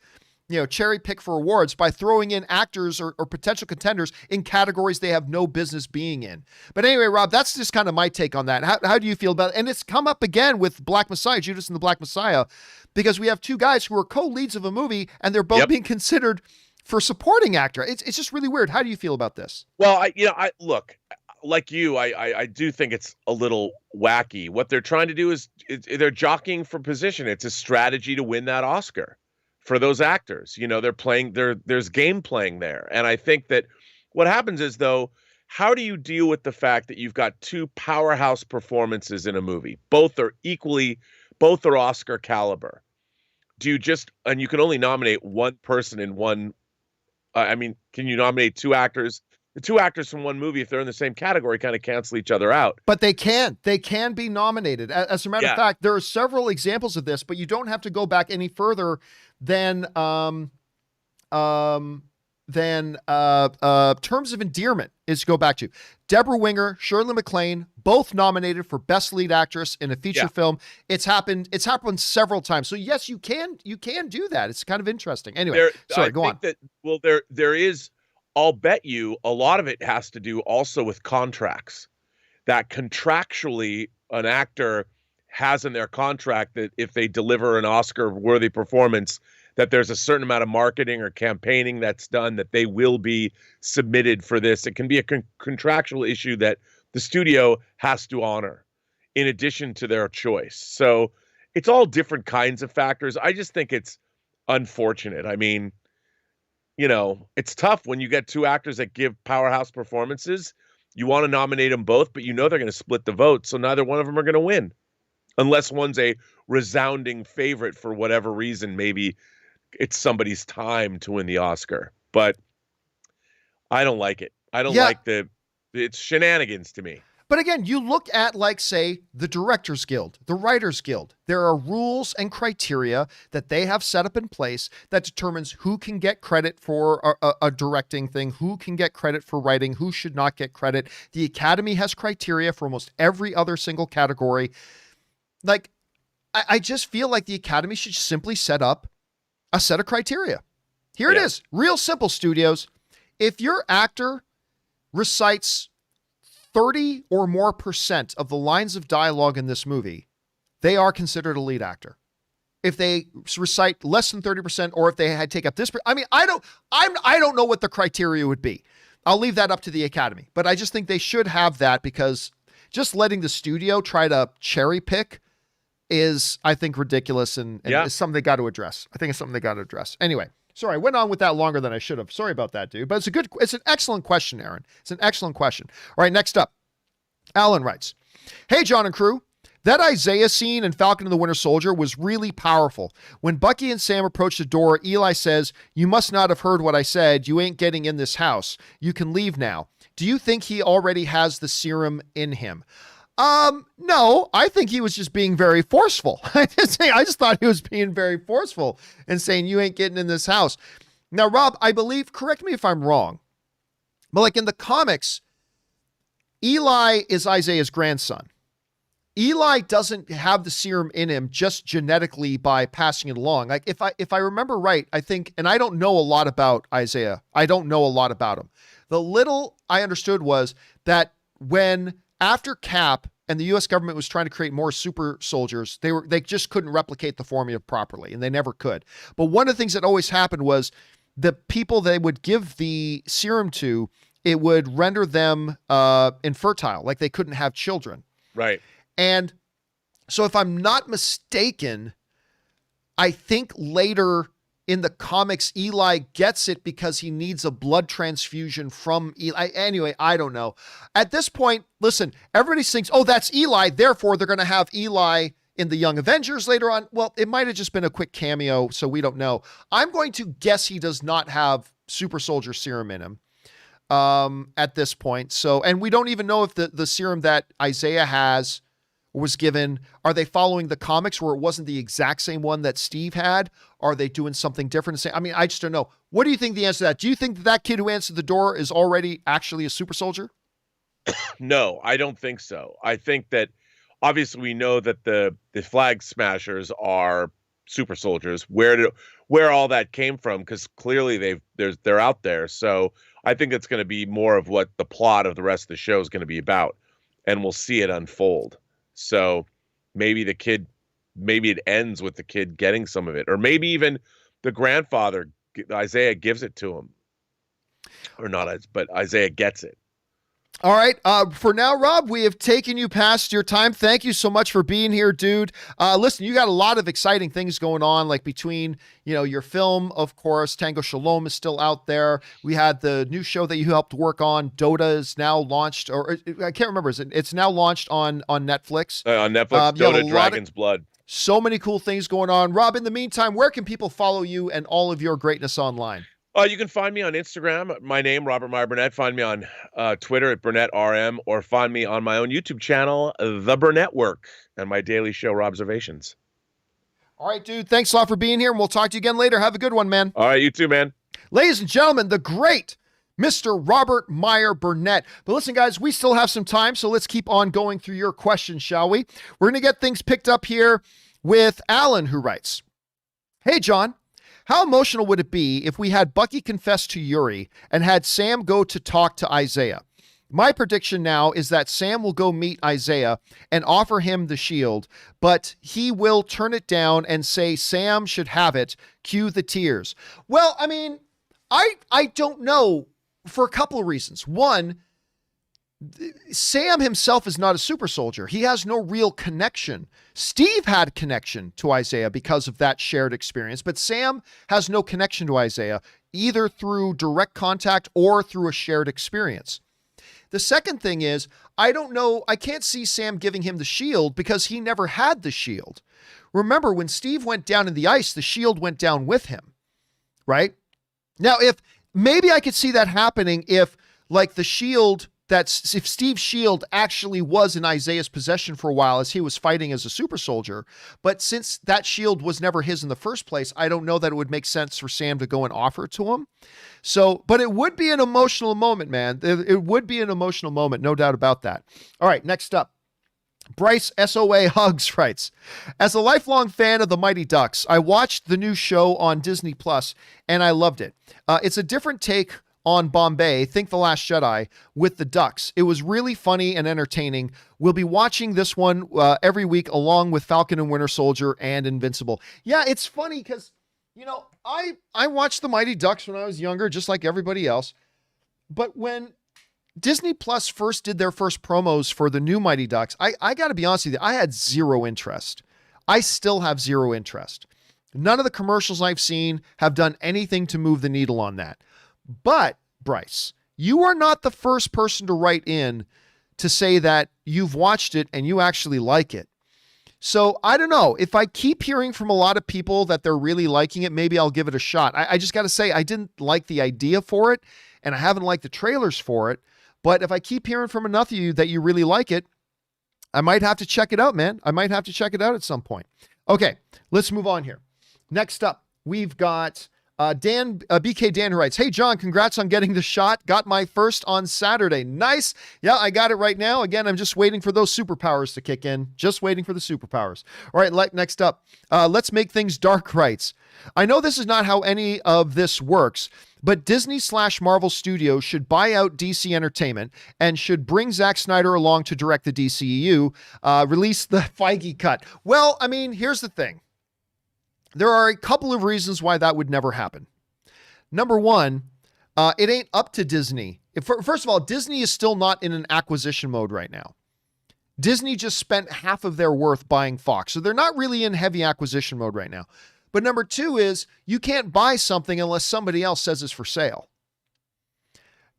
cherry pick for awards by throwing in actors or potential contenders in categories they have no business being in. But anyway, Rob, that's just kind of my take on that. How do you feel about it? And it's come up again with Black Messiah, Judas and the Black Messiah, because we have two guys who are co-leads of a movie and they're both being considered for supporting actor. It's just really weird. How do you feel about this? Well, I look, like you, I do think it's a little wacky. What they're trying to do is they're jockeying for position. It's a strategy to win that Oscar for those actors. They're playing, there's game playing there. And I think that what happens is, though, how do you deal with the fact that you've got two powerhouse performances in a movie? Both are Oscar caliber. Do you and you can only nominate one person in one, can you nominate two actors? The two actors from one movie, if they're in the same category, kind of cancel each other out. But they can be nominated. As a matter of fact, there are several examples of this, but you don't have to go back any further than Terms of Endearment is to go back to. Deborah Winger, Shirley MacLaine, both nominated for Best Lead Actress in a feature film. It's happened several times. So yes, you can do that. It's kind of interesting. Anyway, go on. There is, I'll bet you a lot of it has to do also with contracts, that contractually an actor has in their contract that if they deliver an Oscar-worthy performance, that there's a certain amount of marketing or campaigning that's done, that they will be submitted for this. It can be a contractual issue that the studio has to honor in addition to their choice. So it's all different kinds of factors. I just think it's unfortunate. I mean, it's tough when you get two actors that give powerhouse performances. You want to nominate them both, but they're going to split the vote. So neither one of them are going to win unless one's a resounding favorite for whatever reason. Maybe it's somebody's time to win the Oscar, but I don't like it. I don't like it's shenanigans to me. But again, you look at, like, say, the Directors Guild, the Writers Guild. There are rules and criteria that they have set up in place that determines who can get credit for a directing thing, who can get credit for writing, who should not get credit. The Academy has criteria for almost every other single category. Like, I just feel like the Academy should simply set up a set of criteria. Here it is. Real simple, studios. If your actor recites 30 or more % of the lines of dialogue in this movie, they are considered a lead actor. If they recite less than 30%, or if they had take up this, I don't know what the criteria would be. I'll leave that up to the Academy, but I just think they should have that, because just letting the studio try to cherry pick is, I think, ridiculous and is something they got to address. I think it's something they got to address. Anyway, sorry, I went on with that longer than I should have. Sorry about that, dude. But it's an excellent question, Aaron. It's an excellent question. All right, next up, Alan writes, "Hey, John and crew. That Isaiah scene in Falcon and the Winter Soldier was really powerful. When Bucky and Sam approach the door, Eli says, 'You must not have heard what I said. You ain't getting in this house. You can leave now.' Do you think he already has the serum in him?" No, I think he was just being very forceful. I just thought he was being very forceful and saying, "You ain't getting in this house." Now, Rob, I believe, correct me if I'm wrong, but like in the comics, Eli is Isaiah's grandson. Eli doesn't have the serum in him just genetically by passing it along. Like if I remember right, I think, and I don't know a lot about Isaiah. I don't know a lot about him. The little I understood was that when after Cap and the US government was trying to create more super soldiers, they just couldn't replicate the formula properly, and they never could. But one of the things that always happened was the people they would give the serum to, it would render them infertile, like they couldn't have children. Right. And so if I'm not mistaken, I think later in the comics, Eli gets it because he needs a blood transfusion from Eli. Anyway, I don't know. At this point, listen, everybody thinks, oh, that's Eli. Therefore, they're going to have Eli in the Young Avengers later on. Well, it might have just been a quick cameo, so we don't know. I'm going to guess he does not have super soldier serum in him at this point. So, and we don't even know if the serum that Isaiah has was given, are they following the comics where it wasn't the exact same one that Steve had? Are they doing something different? I mean, I just don't know. What do you think the answer to that? Do you think that kid who answered the door is already actually a super soldier? No, I don't think so. I think that obviously we know that the Flag Smashers are super soldiers. Where all that came from, because clearly they're out there. So I think it's going to be more of what the plot of the rest of the show is going to be about, and we'll see it unfold. So maybe it ends with the kid getting some of it, or maybe even the grandfather, Isaiah, gives it to him, or not, but Isaiah gets it. All right. For now, Rob, we have taken you past your time. Thank you so much for being here, dude. Listen, you got a lot of exciting things going on, like between, your film, of course, Tango Shalom is still out there. We had the new show that you helped work on. Dota is now launched, or I can't remember. It's now launched on Netflix. On Netflix, Dota Dragon's Blood. So many cool things going on. Rob, in the meantime, where can people follow you and all of your greatness online? You can find me on Instagram, my name, Robert Meyer Burnett. Find me on Twitter at BurnettRM, or find me on my own YouTube channel, The Burnett Work, and my daily show, Robservations. All right, dude. Thanks a lot for being here, and we'll talk to you again later. Have a good one, man. All right, you too, man. Ladies and gentlemen, the great Mr. Robert Meyer Burnett. But listen, guys, we still have some time, so let's keep on going through your questions, shall we? We're going to get things picked up here with Alan, who writes, "Hey, John. How emotional would it be if we had Bucky confess to Yuri and had Sam go to talk to Isaiah? My prediction now is that Sam will go meet Isaiah and offer him the shield, but he will turn it down and say Sam should have it. Cue the tears." Well, I mean, I don't know, for a couple of reasons. One, Sam himself is not a super soldier. He has no real connection. Steve had connection to Isaiah because of that shared experience, but Sam has no connection to Isaiah, either through direct contact or through a shared experience. The second thing is, I don't know, I can't see Sam giving him the shield because he never had the shield. Remember, when Steve went down in the ice, the shield went down with him, right? Now, maybe I could see that happening if, like, the shield, if Steve's shield actually was in Isaiah's possession for a while as he was fighting as a super soldier, but since that shield was never his in the first place, I don't know that it would make sense for Sam to go and offer it to him. So, but it would be an emotional moment, man. It would be an emotional moment, no doubt about that. All right, next up. Bryce SOA Hugs writes, "As a lifelong fan of the Mighty Ducks, I watched the new show on Disney Plus and I loved it. It's a different take on Bombay, think The Last Jedi, with the Ducks. It was really funny and entertaining. We'll be watching this one every week along with Falcon and Winter Soldier and Invincible." Yeah, it's funny because, I watched the Mighty Ducks when I was younger, just like everybody else. But when Disney Plus first did their first promos for the new Mighty Ducks, I got to be honest with you, I had zero interest. I still have zero interest. None of the commercials I've seen have done anything to move the needle on that. But, Bryce, you are not the first person to write in to say that you've watched it and you actually like it. So, I don't know. If I keep hearing from a lot of people that they're really liking it, maybe I'll give it a shot. I just got to say, I didn't like the idea for it, and I haven't liked the trailers for it. But if I keep hearing from enough of you that you really like it, I might have to check it out, man. I might have to check it out at some point. Okay, let's move on here. Next up, we've got BK Dan who writes, "Hey John, congrats on getting the shot. Got my first on Saturday. Nice. Yeah, I got it right now. Again, I'm just waiting for those superpowers to kick in. Just waiting for the superpowers." All right, next up, Let's Make Things Dark writes, "I know this is not how any of this works, but Disney/Marvel Studios should buy out DC Entertainment and should bring Zack Snyder along to direct the DCEU, release the Feige cut." Well, I mean, here's the thing. There are a couple of reasons why that would never happen. Number one, it ain't up to Disney. First of all, Disney is still not in an acquisition mode right now. Disney just spent half of their worth buying Fox, so they're not really in heavy acquisition mode right now. But number two is you can't buy something unless somebody else says it's for sale.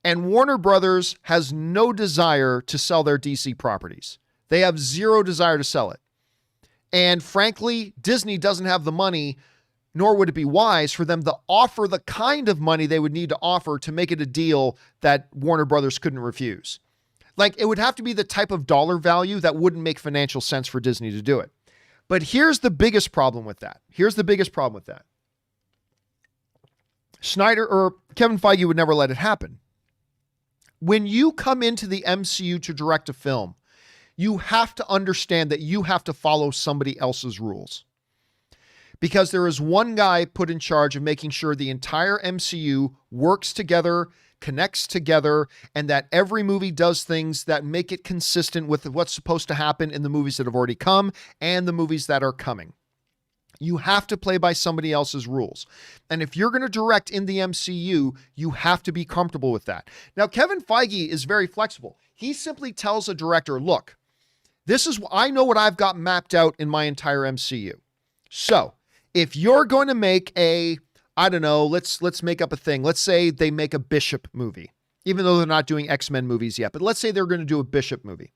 And Warner Brothers has no desire to sell their DC properties. They have zero desire to sell it. And frankly, Disney doesn't have the money, nor would it be wise for them to offer the kind of money they would need to offer to make it a deal that Warner Brothers couldn't refuse. Like, it would have to be the type of dollar value that wouldn't make financial sense for Disney to do it. But here's the biggest problem with that. Snyder or Kevin Feige would never let it happen. When you come into the MCU to direct a film, you have to understand that you have to follow somebody else's rules. Because there is one guy put in charge of making sure the entire MCU works together, connects together, and that every movie does things that make it consistent with what's supposed to happen in the movies that have already come and the movies that are coming. You have to play by somebody else's rules. And if you're going to direct in the MCU, you have to be comfortable with that. Now, Kevin Feige is very flexible. He simply tells a director, look, I know what I've got mapped out in my entire MCU. So if you're going to make let's make up a thing. Let's say they make a Bishop movie, even though they're not doing X-Men movies yet, but let's say they're going to do a Bishop movie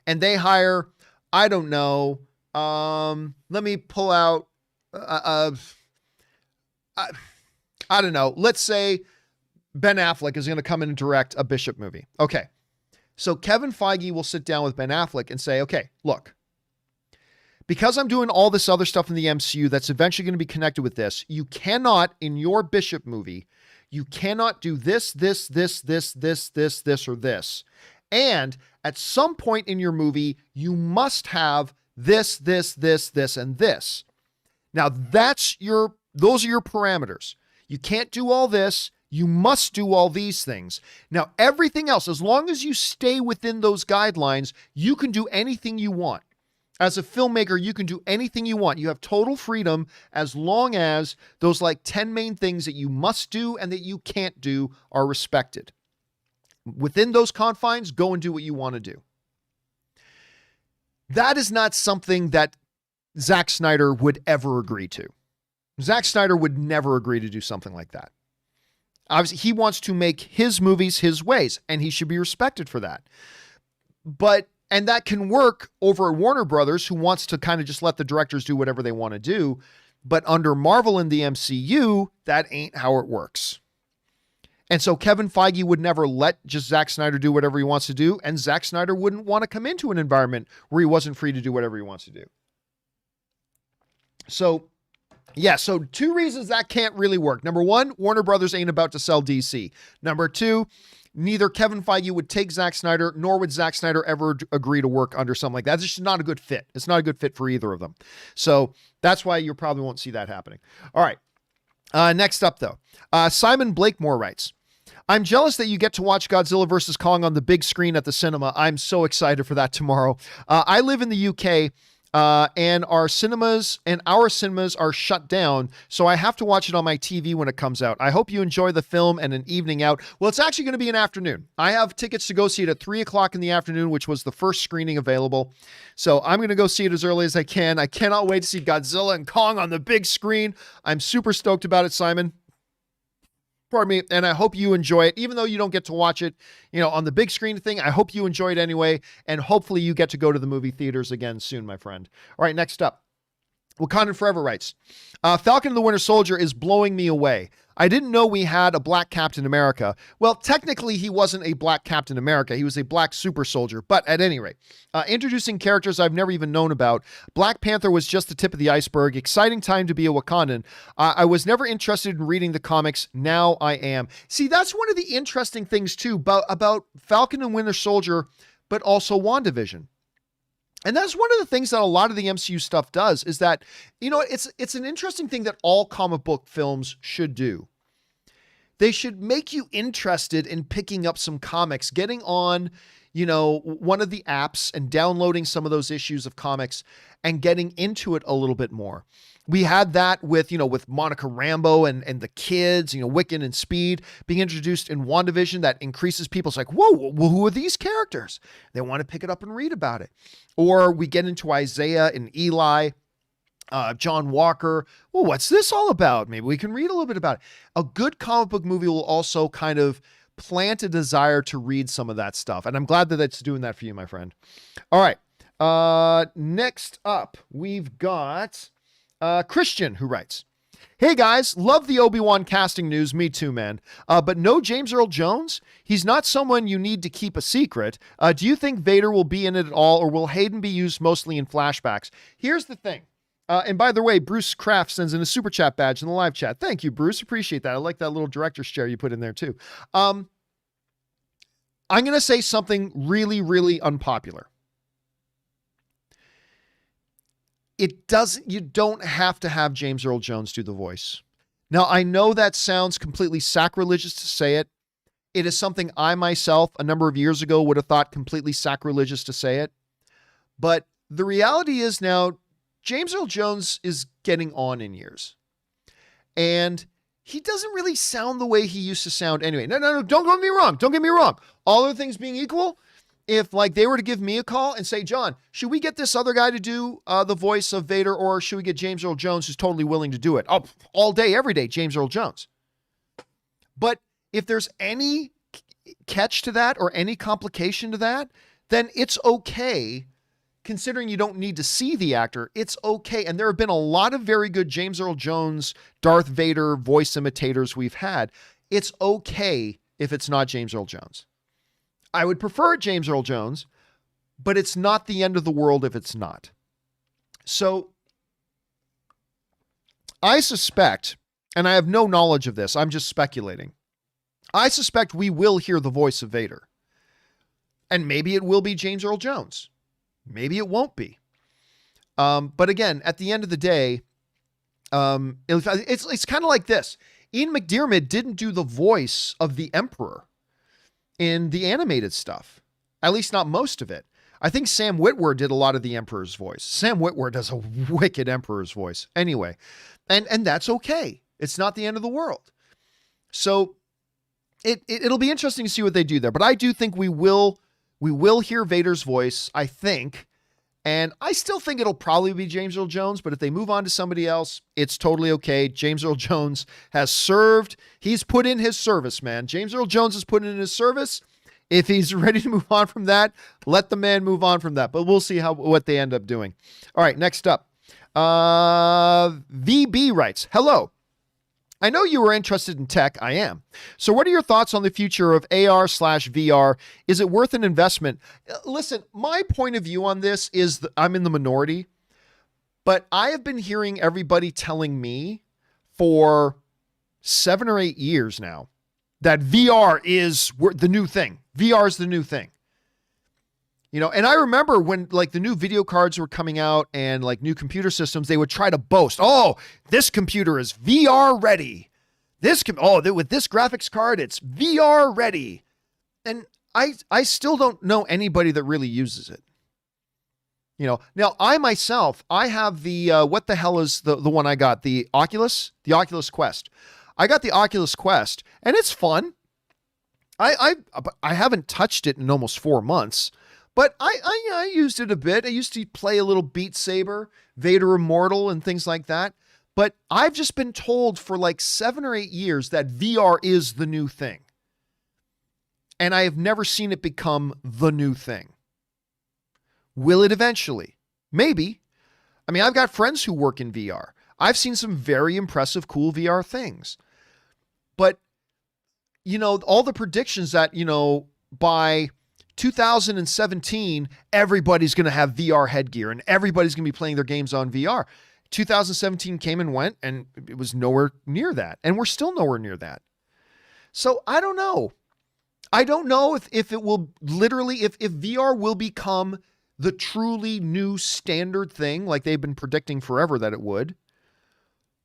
and they hire, let me pull out, let's say Ben Affleck is going to come in and direct a Bishop movie. Okay. So Kevin Feige will sit down with Ben Affleck and say, okay, look, because I'm doing all this other stuff in the MCU that's eventually going to be connected with this, you cannot, in your Bishop movie, you cannot do this, or this. And at some point in your movie, you must have this, and this. Now those are your parameters. You can't do all this. You must do all these things. Now, everything else, as long as you stay within those guidelines, you can do anything you want. As a filmmaker, you can do anything you want. You have total freedom as long as those 10 main things that you must do and that you can't do are respected. Within those confines, go and do what you want to do. That is not something that Zack Snyder would ever agree to. Zack Snyder would never agree to do something like that. Obviously, he wants to make his movies his ways, and he should be respected for that. And that can work over Warner Brothers, who wants to kind of just let the directors do whatever they want to do. But under Marvel and the MCU, that ain't how it works. And so Kevin Feige would never let just Zack Snyder do whatever he wants to do, and Zack Snyder wouldn't want to come into an environment where he wasn't free to do whatever he wants to do. So two reasons that can't really work. Number one, Warner Brothers ain't about to sell DC. Number two, neither Kevin Feige would take Zack Snyder, nor would Zack Snyder ever agree to work under something like that. It's just not a good fit. It's not a good fit for either of them. So that's why you probably won't see that happening. All right. Next up, though, Simon Blakemore writes, I'm jealous that you get to watch Godzilla vs. Kong on the big screen at the cinema. I'm so excited for that tomorrow. I live in the UK, and our cinemas are shut down, so I have to watch it on my TV when it comes out. I hope you enjoy the film and an evening out. Well, it's actually going to be an afternoon. I have tickets to go see it at 3:00 in the afternoon, which was the first screening available. So I'm going to go see it as early as I can. I cannot wait to see Godzilla and Kong on the big screen. I'm super stoked about it, Simon. Pardon me, and I hope you enjoy it, even though you don't get to watch it, on the big screen thing. I hope you enjoy it anyway, and hopefully you get to go to the movie theaters again soon, my friend. All right, next up. Wakandan Forever writes, Falcon and the Winter Soldier is blowing me away. I didn't know we had a black Captain America. Well, technically, he wasn't a black Captain America. He was a black super soldier. But at any rate, introducing characters I've never even known about. Black Panther was just the tip of the iceberg. Exciting time to be a Wakandan. I was never interested in reading the comics. Now I am. See, that's one of the interesting things, too, about Falcon and Winter Soldier, but also WandaVision. And that's one of the things that a lot of the MCU stuff does is that, it's an interesting thing that all comic book films should do. They should make you interested in picking up some comics, getting on, one of the apps and downloading some of those issues of comics and getting into it a little bit more. We had that with Monica Rambeau and the kids, Wiccan and Speed being introduced in WandaVision. That increases people's like, whoa, who are these characters? They want to pick it up and read about it. Or we get into Isaiah and Eli, John Walker. Well, what's this all about? Maybe we can read a little bit about it. A good comic book movie will also kind of plant a desire to read some of that stuff. And I'm glad that it's doing that for you, my friend. All right. Next up, we've got Christian, who writes, hey guys, love the Obi-Wan casting news. Me too, man. But no James Earl Jones? He's not someone you need to keep a secret. Do you think Vader will be in it at all, or will Hayden be used mostly in flashbacks? Here's the thing. And by the way, Bruce Kraft sends in a super chat badge in the live chat. Thank you, Bruce. Appreciate that. I like that little director's chair you put in there too. I'm going to say something really, really unpopular. You don't have to have James Earl Jones do the voice. Now, I know that sounds completely sacrilegious to say it. It is something I myself, a number of years ago, would have thought completely sacrilegious to say it. But the reality is now, James Earl Jones is getting on in years. And he doesn't really sound the way he used to sound anyway. No, don't get me wrong. Don't get me wrong. All other things being equal, if they were to give me a call and say, John, should we get this other guy to do the voice of Vader, or should we get James Earl Jones, who's totally willing to do it? Oh, all day, every day, James Earl Jones. But if there's any catch to that or any complication to that, then it's okay. Considering you don't need to see the actor, it's okay. And there have been a lot of very good James Earl Jones, Darth Vader voice imitators we've had. It's okay if it's not James Earl Jones. I would prefer James Earl Jones, but it's not the end of the world if it's not. So I suspect, and I have no knowledge of this, I'm just speculating. I suspect we will hear the voice of Vader. And maybe it will be James Earl Jones. Maybe it won't be. But again, at the end of the day, it's kind of like this. Ian McDiarmid didn't do the voice of the Emperor in the animated stuff. At least not most of it. I think Sam Witwer did a lot of the Emperor's voice. Sam Witwer does a wicked Emperor's voice. Anyway, and that's okay. It's not the end of the world. So it'll be interesting to see what they do there. But I do think we will hear Vader's voice, I think. And I still think it'll probably be James Earl Jones, but if they move on to somebody else, it's totally okay. James Earl Jones has served. He's put in his service, man. James Earl Jones has put in his service. If he's ready to move on from that, let the man move on from that. But we'll see what they end up doing. All right, next up. VB writes, hello. I know you were interested in tech. I am. So what are your thoughts on the future of AR/VR? Is it worth an investment? Listen, my point of view on this is that I'm in the minority, but I have been hearing everybody telling me for 7 or 8 years now that VR is the new thing. VR is the new thing. And I remember when the new video cards were coming out and new computer systems, they would try to boast, oh, this computer is VR ready. With this graphics card, it's VR ready. And I still don't know anybody that really uses it. Now I myself, I have the, what the hell is the one I got? The Oculus Quest. I got the Oculus Quest and it's fun. I haven't touched it in almost 4 months. But I used it a bit. I used to play a little Beat Saber, Vader Immortal, and things like that. But I've just been told for 7 or 8 years that VR is the new thing. And I have never seen it become the new thing. Will it eventually? Maybe. I mean, I've got friends who work in VR. I've seen some very impressive, cool VR things. But, all the predictions that, by 2017, everybody's going to have VR headgear and everybody's going to be playing their games on VR. 2017 came and went, and it was nowhere near that. And we're still nowhere near that. So I don't know. I don't know if it will literally, if VR will become the truly new standard thing, like they've been predicting forever that it would,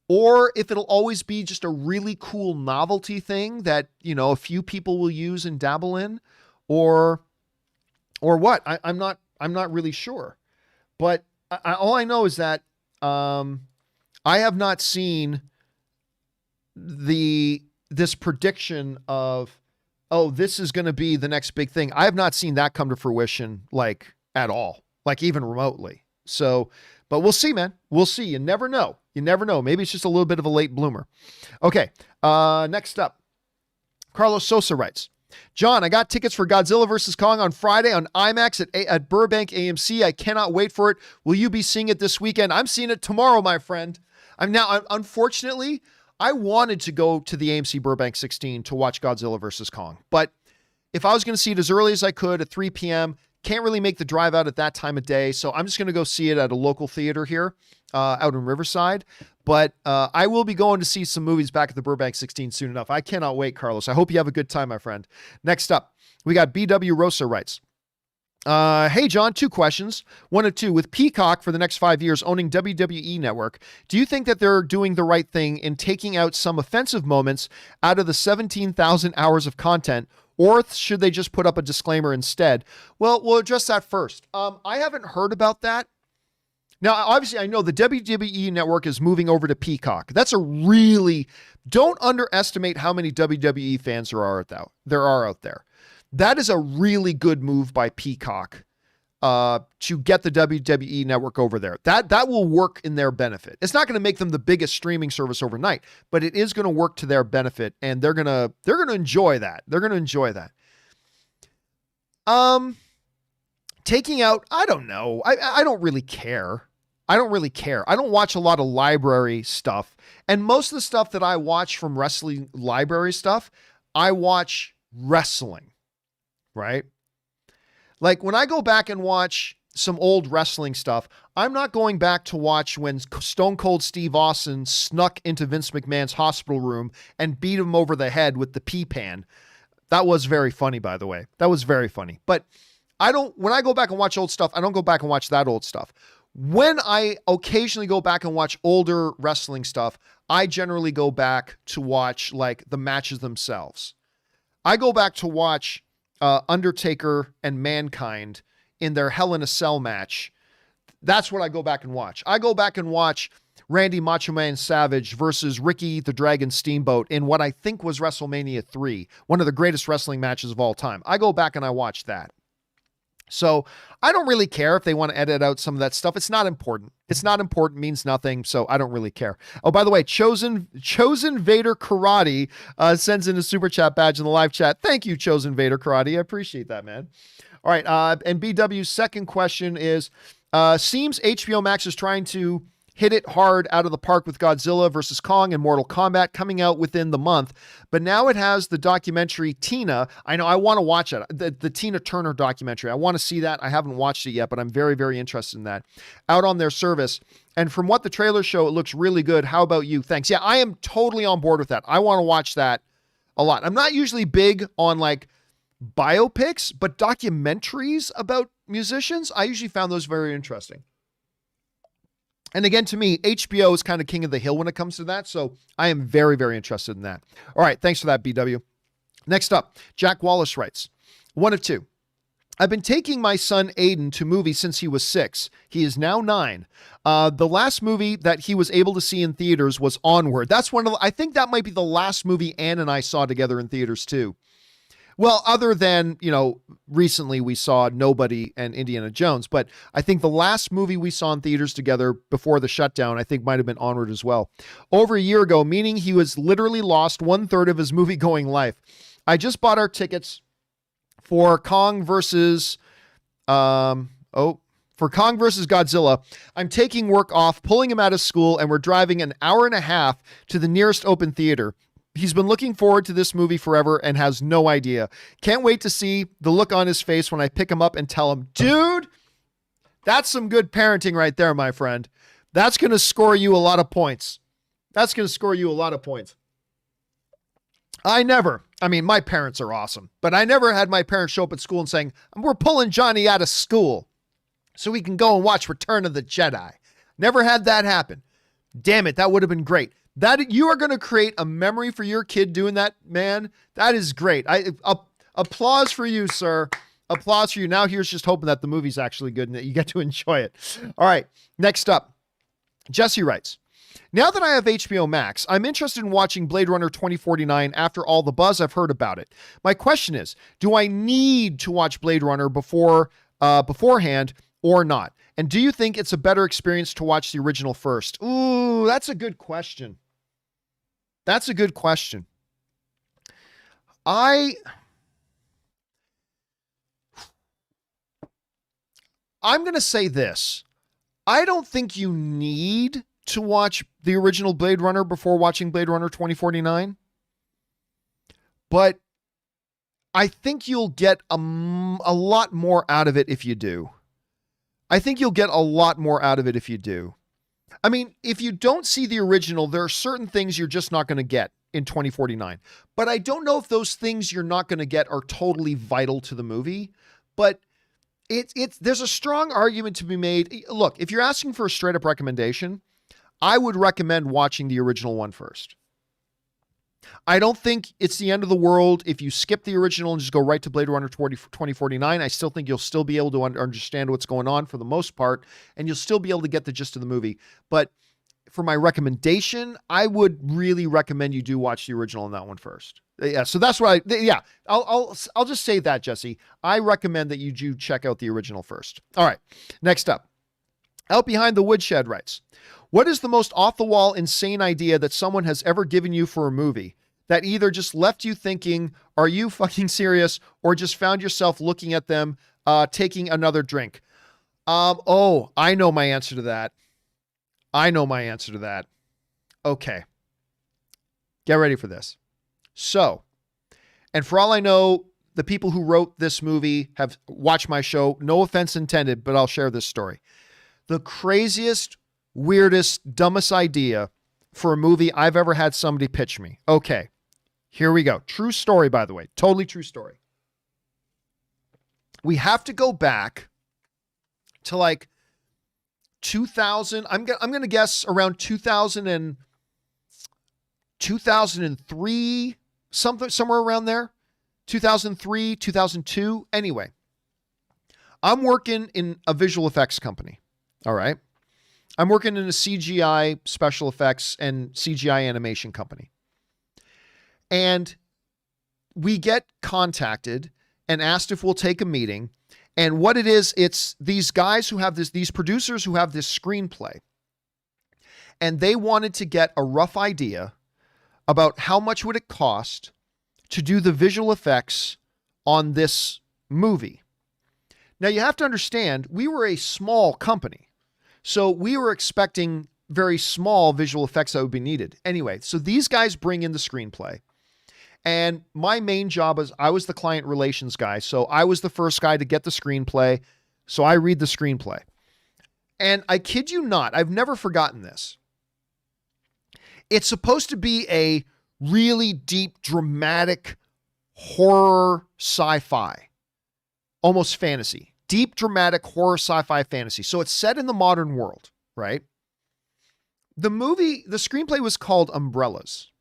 or if it'll always be just a really cool novelty thing that, a few people will use and dabble in, or what. I'm not really sure. But all I know is that I have not seen this prediction of, oh, this is going to be the next big thing. I have not seen that come to fruition, like, at all, like even remotely. So, but we'll see, man. We'll see. You never know. You never know. Maybe it's just a little bit of a late bloomer. Okay. Next up, Carlos Sosa writes, John, I got tickets for Godzilla vs. Kong on Friday on IMAX at Burbank AMC. I cannot wait for it. Will you be seeing it this weekend? I'm seeing it tomorrow, my friend. Unfortunately, I wanted to go to the AMC Burbank 16 to watch Godzilla vs. Kong. But if I was going to see it as early as I could at 3 p.m., can't really make the drive out at that time of day. So I'm just going to go see it at a local theater here out in Riverside. But I will be going to see some movies back at the Burbank 16 soon enough. I cannot wait, Carlos. I hope you have a good time, my friend. Next up, we got BW Rosa writes, hey, John, 2 questions. 1 of 2. With Peacock for the next 5 years owning WWE Network, do you think that they're doing the right thing in taking out some offensive moments out of the 17,000 hours of content, or should they just put up a disclaimer instead? Well, we'll address that first. I haven't heard about that. Now, obviously, I know the WWE Network is moving over to Peacock. Don't underestimate how many WWE fans there are out there. That is a really good move by Peacock to get the WWE Network over there. That will work in their benefit. It's not going to make them the biggest streaming service overnight, but it is going to work to their benefit, and they're going to enjoy that. They're going to enjoy that. Taking out, I don't know. I don't really care. I don't watch a lot of library stuff, and most of the stuff that I watch from wrestling library stuff, I watch wrestling, right? Like when I go back and watch some old wrestling stuff, I'm not going back to watch when Stone Cold Steve Austin snuck into Vince McMahon's hospital room and beat him over the head with the pea pan. That was very funny, by the way. That was very funny. But when I go back and watch old stuff, I don't go back and watch that old stuff. When I occasionally go back and watch older wrestling stuff, I generally go back to watch like the matches themselves. I go back to watch Undertaker and Mankind in their Hell in a Cell match. That's what I go back and watch. I go back and watch Randy Macho Man Savage versus Ricky the Dragon Steamboat in what I think was WrestleMania 3, one of the greatest wrestling matches of all time. I go back and I watch that. So I don't really care if they want to edit out some of that stuff. It's not important. It's not important, means nothing. So I don't really care. Oh, by the way, Chosen Vader Karate sends in a super chat badge in the live chat. Thank you, Chosen Vader Karate. I appreciate that, man. All right. And BW's second question is, seems HBO Max is trying to hit it hard out of the park with Godzilla vs. Kong and Mortal Kombat coming out within the month. But now it has the documentary Tina. I know I want to watch it. The Tina Turner documentary. I want to see that. I haven't watched it yet, but I'm very, very interested in that. Out on their service. And from what the trailers show, it looks really good. How about you? Thanks. Yeah, I am totally on board with that. I want to watch that a lot. I'm not usually big on like biopics, but documentaries about musicians, I usually found those very interesting. And again, to me, HBO is kind of king of the hill when it comes to that. So I am very, very interested in that. All right. Thanks for that, BW. Next up, Jack Wallace writes, 1 of 2. I've been taking my son Aiden to movies since he was 6. He is now 9. The last movie that he was able to see in theaters was Onward. I think that might be the last movie Ann and I saw together in theaters too. Well, other than, recently we saw Nobody and Indiana Jones, but I think the last movie we saw in theaters together before the shutdown, I think might have been Onward as well. Over a year ago, meaning he was literally lost 1/3 of his movie-going life. I just bought our tickets for Kong versus, For Kong versus Godzilla, I'm taking work off, pulling him out of school, and we're driving an hour and a half to the nearest open theater. He's been looking forward to this movie forever and has no idea. Can't wait to see the look on his face when I pick him up and tell him, dude, that's some good parenting right there, my friend. That's going to score you a lot of points. That's going to score you a lot of points. My parents are awesome, but I never had my parents show up at school and saying, we're pulling Johnny out of school so we can go and watch Return of the Jedi. Never had that happen. Damn it, that would have been great. That you are going to create a memory for your kid doing that, man. That is great. Applause for you, sir. Applause for you. Now here's just hoping that the movie's actually good and that you get to enjoy it. All right, next up. Jesse writes, now that I have HBO Max, I'm interested in watching Blade Runner 2049 after all the buzz I've heard about it. My question is, do I need to watch Blade Runner beforehand or not? And do you think it's a better experience to watch the original first? Ooh, that's a good question. That's a good question. I'm going to say this. I don't think you need to watch the original Blade Runner before watching Blade Runner 2049. But I think you'll get a lot more out of it if you do. I think you'll get a lot more out of it if you do. I mean, if you don't see the original, there are certain things you're just not going to get in 2049. But I don't know if those things you're not going to get are totally vital to the movie. But there's a strong argument to be made. Look, if you're asking for a straight up recommendation, I would recommend watching the original one first. I don't think it's the end of the world if you skip the original and just go right to Blade Runner 2049. I still think you'll still be able to understand what's going on for the most part, and you'll still be able to get the gist of the movie. But for my recommendation, I would really recommend you do watch the original on that one first. Yeah, so that's what I'll just say that, Jesse. I recommend that you do check out the original first. All right, next up. Out Behind the Woodshed writes, what is the most off-the-wall, insane idea that someone has ever given you for a movie that either just left you thinking, are you fucking serious, or just found yourself looking at them, taking another drink? I know my answer to that. Okay. Get ready for this. So, and for all I know, the people who wrote this movie have watched my show. No offense intended, but I'll share this story. The craziest, weirdest, dumbest idea for a movie I've ever had somebody pitch me. Okay, here we go. True story, by the way. Totally true story. We have to go back to like 2000. I'm going to guess around 2003, somewhere around there. 2003, 2002. Anyway, I'm working in a visual effects company. All right. I'm working in a CGI special effects and CGI animation company. And we get contacted and asked if we'll take a meeting. And what it is, it's these guys who have these producers who have this screenplay. And they wanted to get a rough idea about how much would it cost to do the visual effects on this movie. Now you have to understand, we were a small company. So we were expecting very small visual effects that would be needed. Anyway, so these guys bring in the screenplay. And my main job is I was the client relations guy. So I was the first guy to get the screenplay. So I read the screenplay. And I kid you not, I've never forgotten this. It's supposed to be a really deep, dramatic horror sci-fi, almost fantasy. Deep, dramatic horror sci-fi fantasy. So it's set in the modern world, right? The screenplay was called Umbrellas.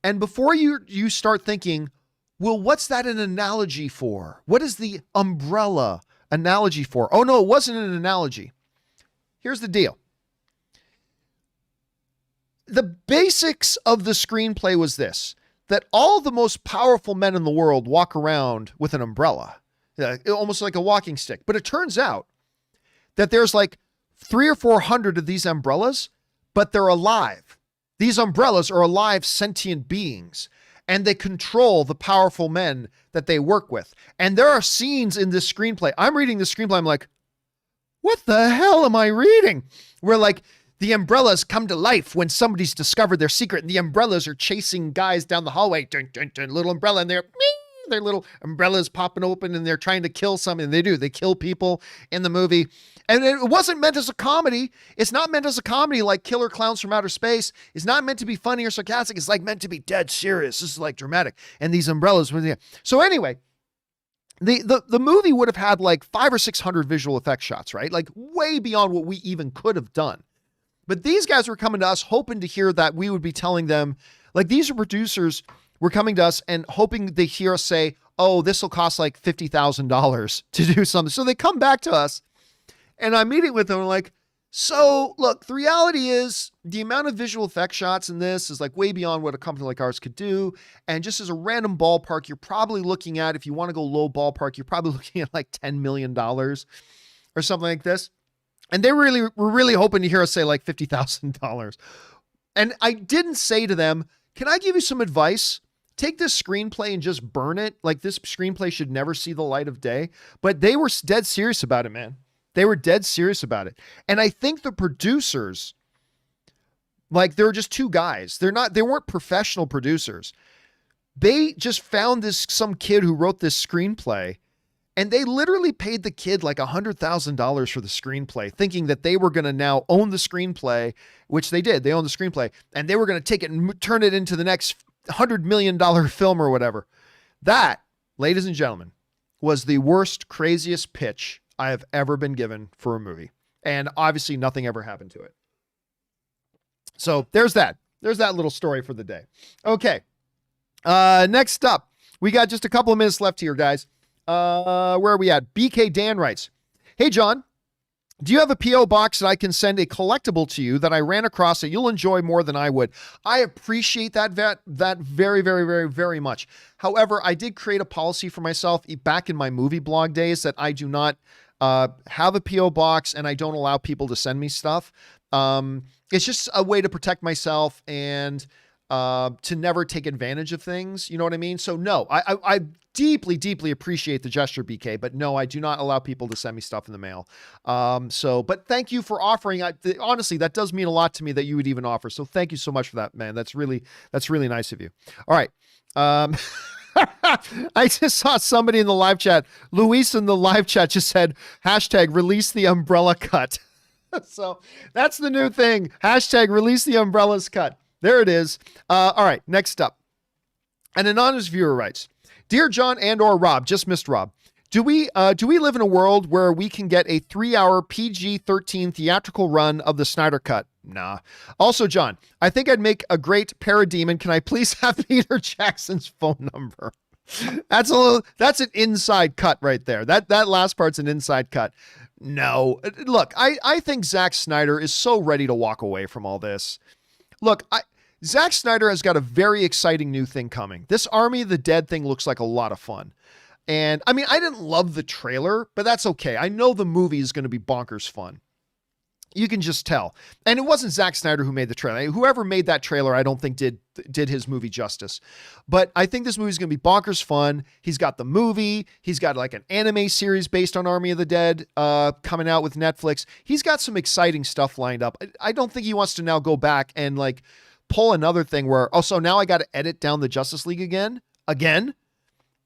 And before you start thinking, well, what's that an analogy for? What is the umbrella analogy for? Oh, no, it wasn't an analogy. Here's the deal. The basics of the screenplay was this, that all the most powerful men in the world walk around with an umbrella. Almost like a walking stick. But it turns out that there's like 300 or 400 of these umbrellas, but they're alive. These umbrellas are alive sentient beings. and they control the powerful men that they work with. And there are scenes in this screenplay. I'm reading the screenplay. I'm like, what the hell am I reading? Where like the umbrellas come to life when somebody's discovered their secret, and the umbrellas are chasing guys down the hallway. Dun, dun, dun, little umbrella, and their little umbrellas popping open, and they're trying to kill something. They do. They kill people in the movie. And it wasn't meant as a comedy. It's not meant as a comedy like Killer Clowns from Outer Space. It's not meant to be funny or sarcastic. It's like meant to be dead serious. This is like dramatic. And these umbrellas. So anyway, the movie would have had like 500 or 600 visual effects shots, right? Like way beyond what we even could have done. But these guys were coming to us hoping to hear that we would be telling them, like these producers were coming to us and hoping they hear us say, oh, this will cost like $50,000 to do something. So they come back to us and I'm meeting with them and like, so look, the reality is the amount of visual effects shots in this is like way beyond what a company like ours could do. And just as a random ballpark, you're probably looking at, if you want to go low ballpark, you're probably looking at like $10 million or something like this. And they were really hoping to hear us say like $50,000. And I didn't say to them, can I give you some advice? Take this screenplay and just burn it. Like this screenplay should never see the light of day. But they were dead serious about it, man. They were dead serious about it. And I think the producers, like they were just two guys. They weren't professional producers. They just found some kid who wrote this screenplay. And they literally paid the kid like $100,000 for the screenplay, thinking that they were going to now own the screenplay, which they did. They owned the screenplay, and they were going to take it and turn it into the next $100 million film or whatever. That, ladies and gentlemen, was the worst, craziest pitch I have ever been given for a movie. And obviously nothing ever happened to it. So there's that. There's that little story for the day. Okay. Next up, we got just a couple of minutes left here, guys. Where are we at? BK Dan writes, hey, John, do you have a P.O. box that I can send a collectible to you that I ran across that you'll enjoy more than I would? I appreciate that very, very, very, very much. However, I did create a policy for myself back in my movie blog days that I do not have a P.O. box and I don't allow people to send me stuff. It's just a way to protect myself and to never take advantage of things. You know what I mean? So no, I deeply, deeply appreciate the gesture, BK, but no, I do not allow people to send me stuff in the mail. But thank you for offering. Honestly, that does mean a lot to me that you would even offer. So thank you so much for that, man. That's really nice of you. All right. I just saw somebody in the live chat. Luis in the live chat just said, hashtag release the umbrella cut. So that's the new thing. Hashtag release the umbrellas cut. There it is. All right, next up. An anonymous viewer writes, Dear John and or Rob, just missed Rob. Do we live in a world where we can get a 3-hour PG-13 theatrical run of the Snyder Cut? Nah. Also, John, I think I'd make a great parademon. Can I please have Peter Jackson's phone number? That's an inside cut right there. That last part's an inside cut. No, look, I think Zack Snyder is so ready to walk away from all this. Look, Zack Snyder has got a very exciting new thing coming. This Army of the Dead thing looks like a lot of fun. And I mean, I didn't love the trailer, but that's okay. I know the movie is going to be bonkers fun. You can just tell. And it wasn't Zack Snyder who made the trailer. Whoever made that trailer, I don't think did his movie justice. But I think this movie is going to be bonkers fun. He's got the movie. He's got like an anime series based on Army of the Dead coming out with Netflix. He's got some exciting stuff lined up. I don't think he wants to now go back and like pull another thing where, oh, so now I got to edit down the Justice League again.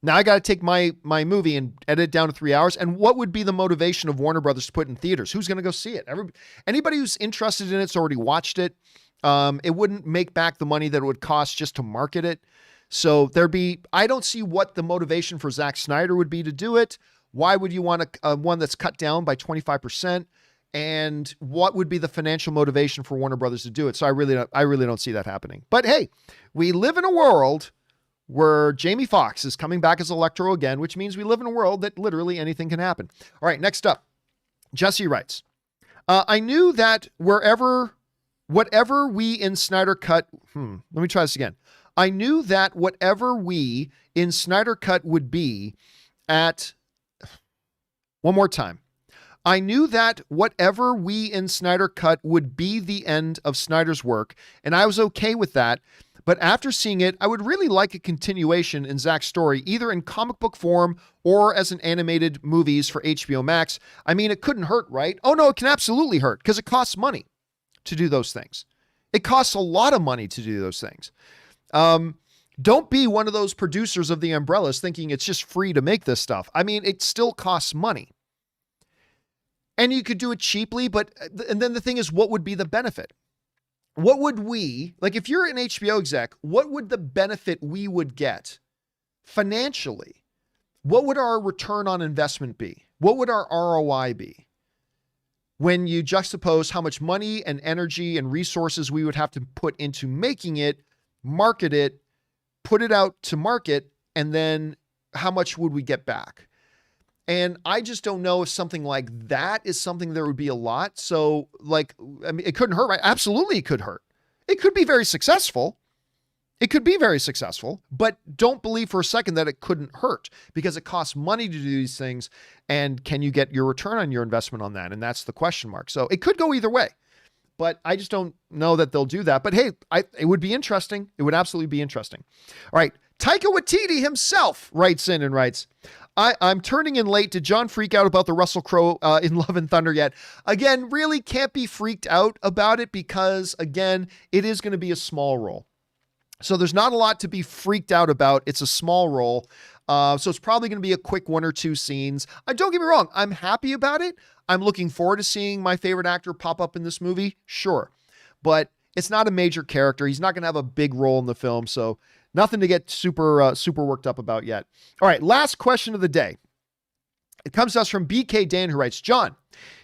Now I got to take my movie and edit it down to 3 hours. And what would be the motivation of Warner Brothers to put in theaters? Who's going to go see it? Anybody who's interested in it's already watched it. It wouldn't make back the money that it would cost just to market it. So I don't see what the motivation for Zack Snyder would be to do it. Why would you want one that's cut down by 25%? And what would be the financial motivation for Warner Brothers to do it? So I really don't see that happening. But hey, we live in a world where Jamie Foxx is coming back as Electro again, which means we live in a world that literally anything can happen. All right, next up, Jesse writes, I knew that whatever we in Snyder Cut, let me try this again. I knew that whatever we in Snyder Cut would be at, one more time. I knew that whatever we in Snyder cut would be the end of Snyder's work, and I was okay with that. But after seeing it, I would really like a continuation in Zack's story, either in comic book form or as an animated movies for HBO Max. I mean, it couldn't hurt, right? Oh no, it can absolutely hurt because it costs money to do those things. It costs a lot of money to do those things. Don't be one of those producers of the umbrellas thinking it's just free to make this stuff. I mean, it still costs money. And you could do it cheaply, and then the thing is, what would be the benefit? What would we, like if you're an HBO exec, what would the benefit we would get financially? What would our return on investment be? What would our ROI be? When you juxtapose how much money and energy and resources we would have to put into making it, market it, put it out to market, and then how much would we get back? And I just don't know if something like that is something there would be a lot. So like, I mean, it couldn't hurt, right? Absolutely it could hurt. It could be very successful. It could be very successful, but don't believe for a second that it couldn't hurt because it costs money to do these things. And can you get your return on your investment on that? And that's the question mark. So it could go either way, but I just don't know that they'll do that. But hey, it would be interesting. It would absolutely be interesting. All right. Taika Waititi himself writes in and writes, I'm turning in late. Did John freak out about the Russell Crowe in Love and Thunder yet? Again, really can't be freaked out about it because, again, it is going to be a small role. So there's not a lot to be freaked out about. It's a small role. So it's probably going to be a quick 1 or 2 scenes. Don't get me wrong. I'm happy about it. I'm looking forward to seeing my favorite actor pop up in this movie. Sure. But it's not a major character. He's not going to have a big role in the film. So nothing to get super worked up about yet. All right, last question of the day. It comes to us from BK Dan, who writes, John,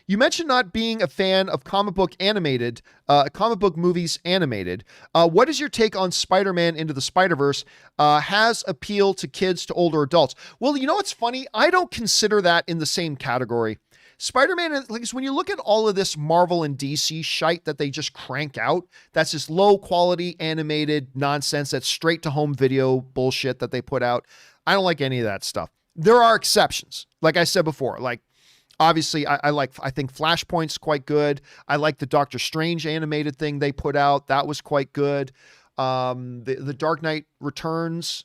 you mentioned not being a fan of comic book movies animated. What is your take on Spider-Man Into the Spider-Verse? Has appeal to kids to older adults? Well, you know what's funny? I don't consider that in the same category. Spider-Man, like when you look at all of this Marvel and DC shite that they just crank out, that's just low quality animated nonsense, that's straight to home video bullshit that they put out. I don't like any of that stuff. There are exceptions. Like I said before, like obviously I think Flashpoint's quite good. I like the Doctor Strange animated thing they put out. That was quite good. The Dark Knight Returns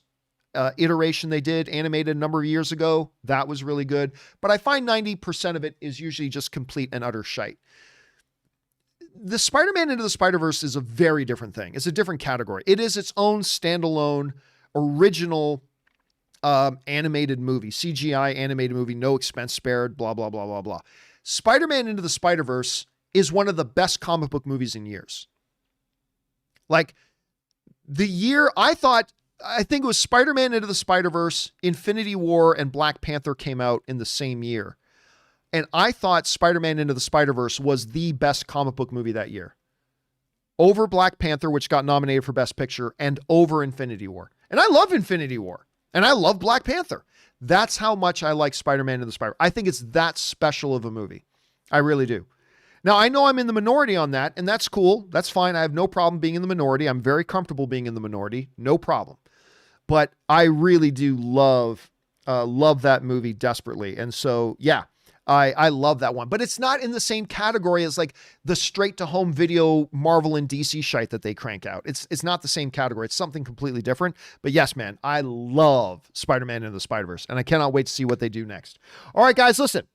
iteration they did animated a number of years ago. That was really good. But I find 90% of it is usually just complete and utter shite. The Spider-Man Into the Spider-Verse is a very different thing. It's a different category. It is its own standalone, original animated movie, CGI animated movie, no expense spared, blah, blah, blah, blah, blah. Spider-Man Into the Spider-Verse is one of the best comic book movies in years. Like the year I think it was Spider-Man Into the Spider-Verse, Infinity War, and Black Panther came out in the same year. And I thought Spider-Man Into the Spider-Verse was the best comic book movie that year. Over Black Panther, which got nominated for Best Picture, and over Infinity War. And I love Infinity War. And I love Black Panther. That's how much I like Spider-Man Into the Spider-Verse. I think it's that special of a movie. I really do. Now, I know I'm in the minority on that, and that's cool. That's fine. I have no problem being in the minority. I'm very comfortable being in the minority. No problem. But I really do love that movie desperately. And so, yeah, I love that one. But it's not in the same category as like the straight to home video Marvel and DC shite that they crank out. It's not the same category. It's something completely different. But yes, man, I love Spider-Man Into the Spider-Verse, and I cannot wait to see what they do next. All right, guys, listen.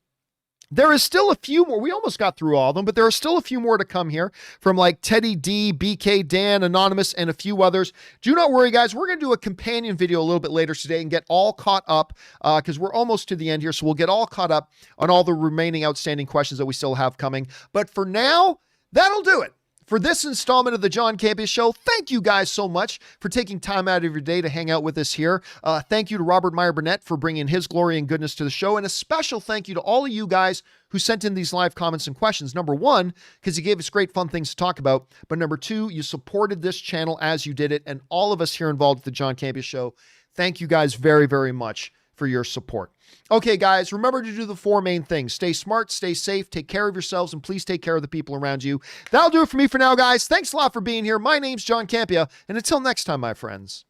There is still a few more. We almost got through all of them, but there are still a few more to come here from like Teddy D, BK Dan, Anonymous, and a few others. Do not worry, guys. We're going to do a companion video a little bit later today and get all caught up because we're almost to the end here. So we'll get all caught up on all the remaining outstanding questions that we still have coming. But for now, that'll do it. For this installment of the John Campea Show, thank you guys so much for taking time out of your day to hang out with us here. Thank you to Robert Meyer Burnett for bringing his glory and goodness to the show. And a special thank you to all of you guys who sent in these live comments and questions. Number one, because you gave us great fun things to talk about. But number two, you supported this channel as you did it. And all of us here involved with the John Campea Show, thank you guys very, very much for your support. Okay, guys, remember to do the 4 main things. Stay smart, stay safe, take care of yourselves, and please take care of the people around you. That'll do it for me for now, guys. Thanks a lot for being here. My name's John Campea, and until next time, my friends,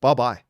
bye-bye.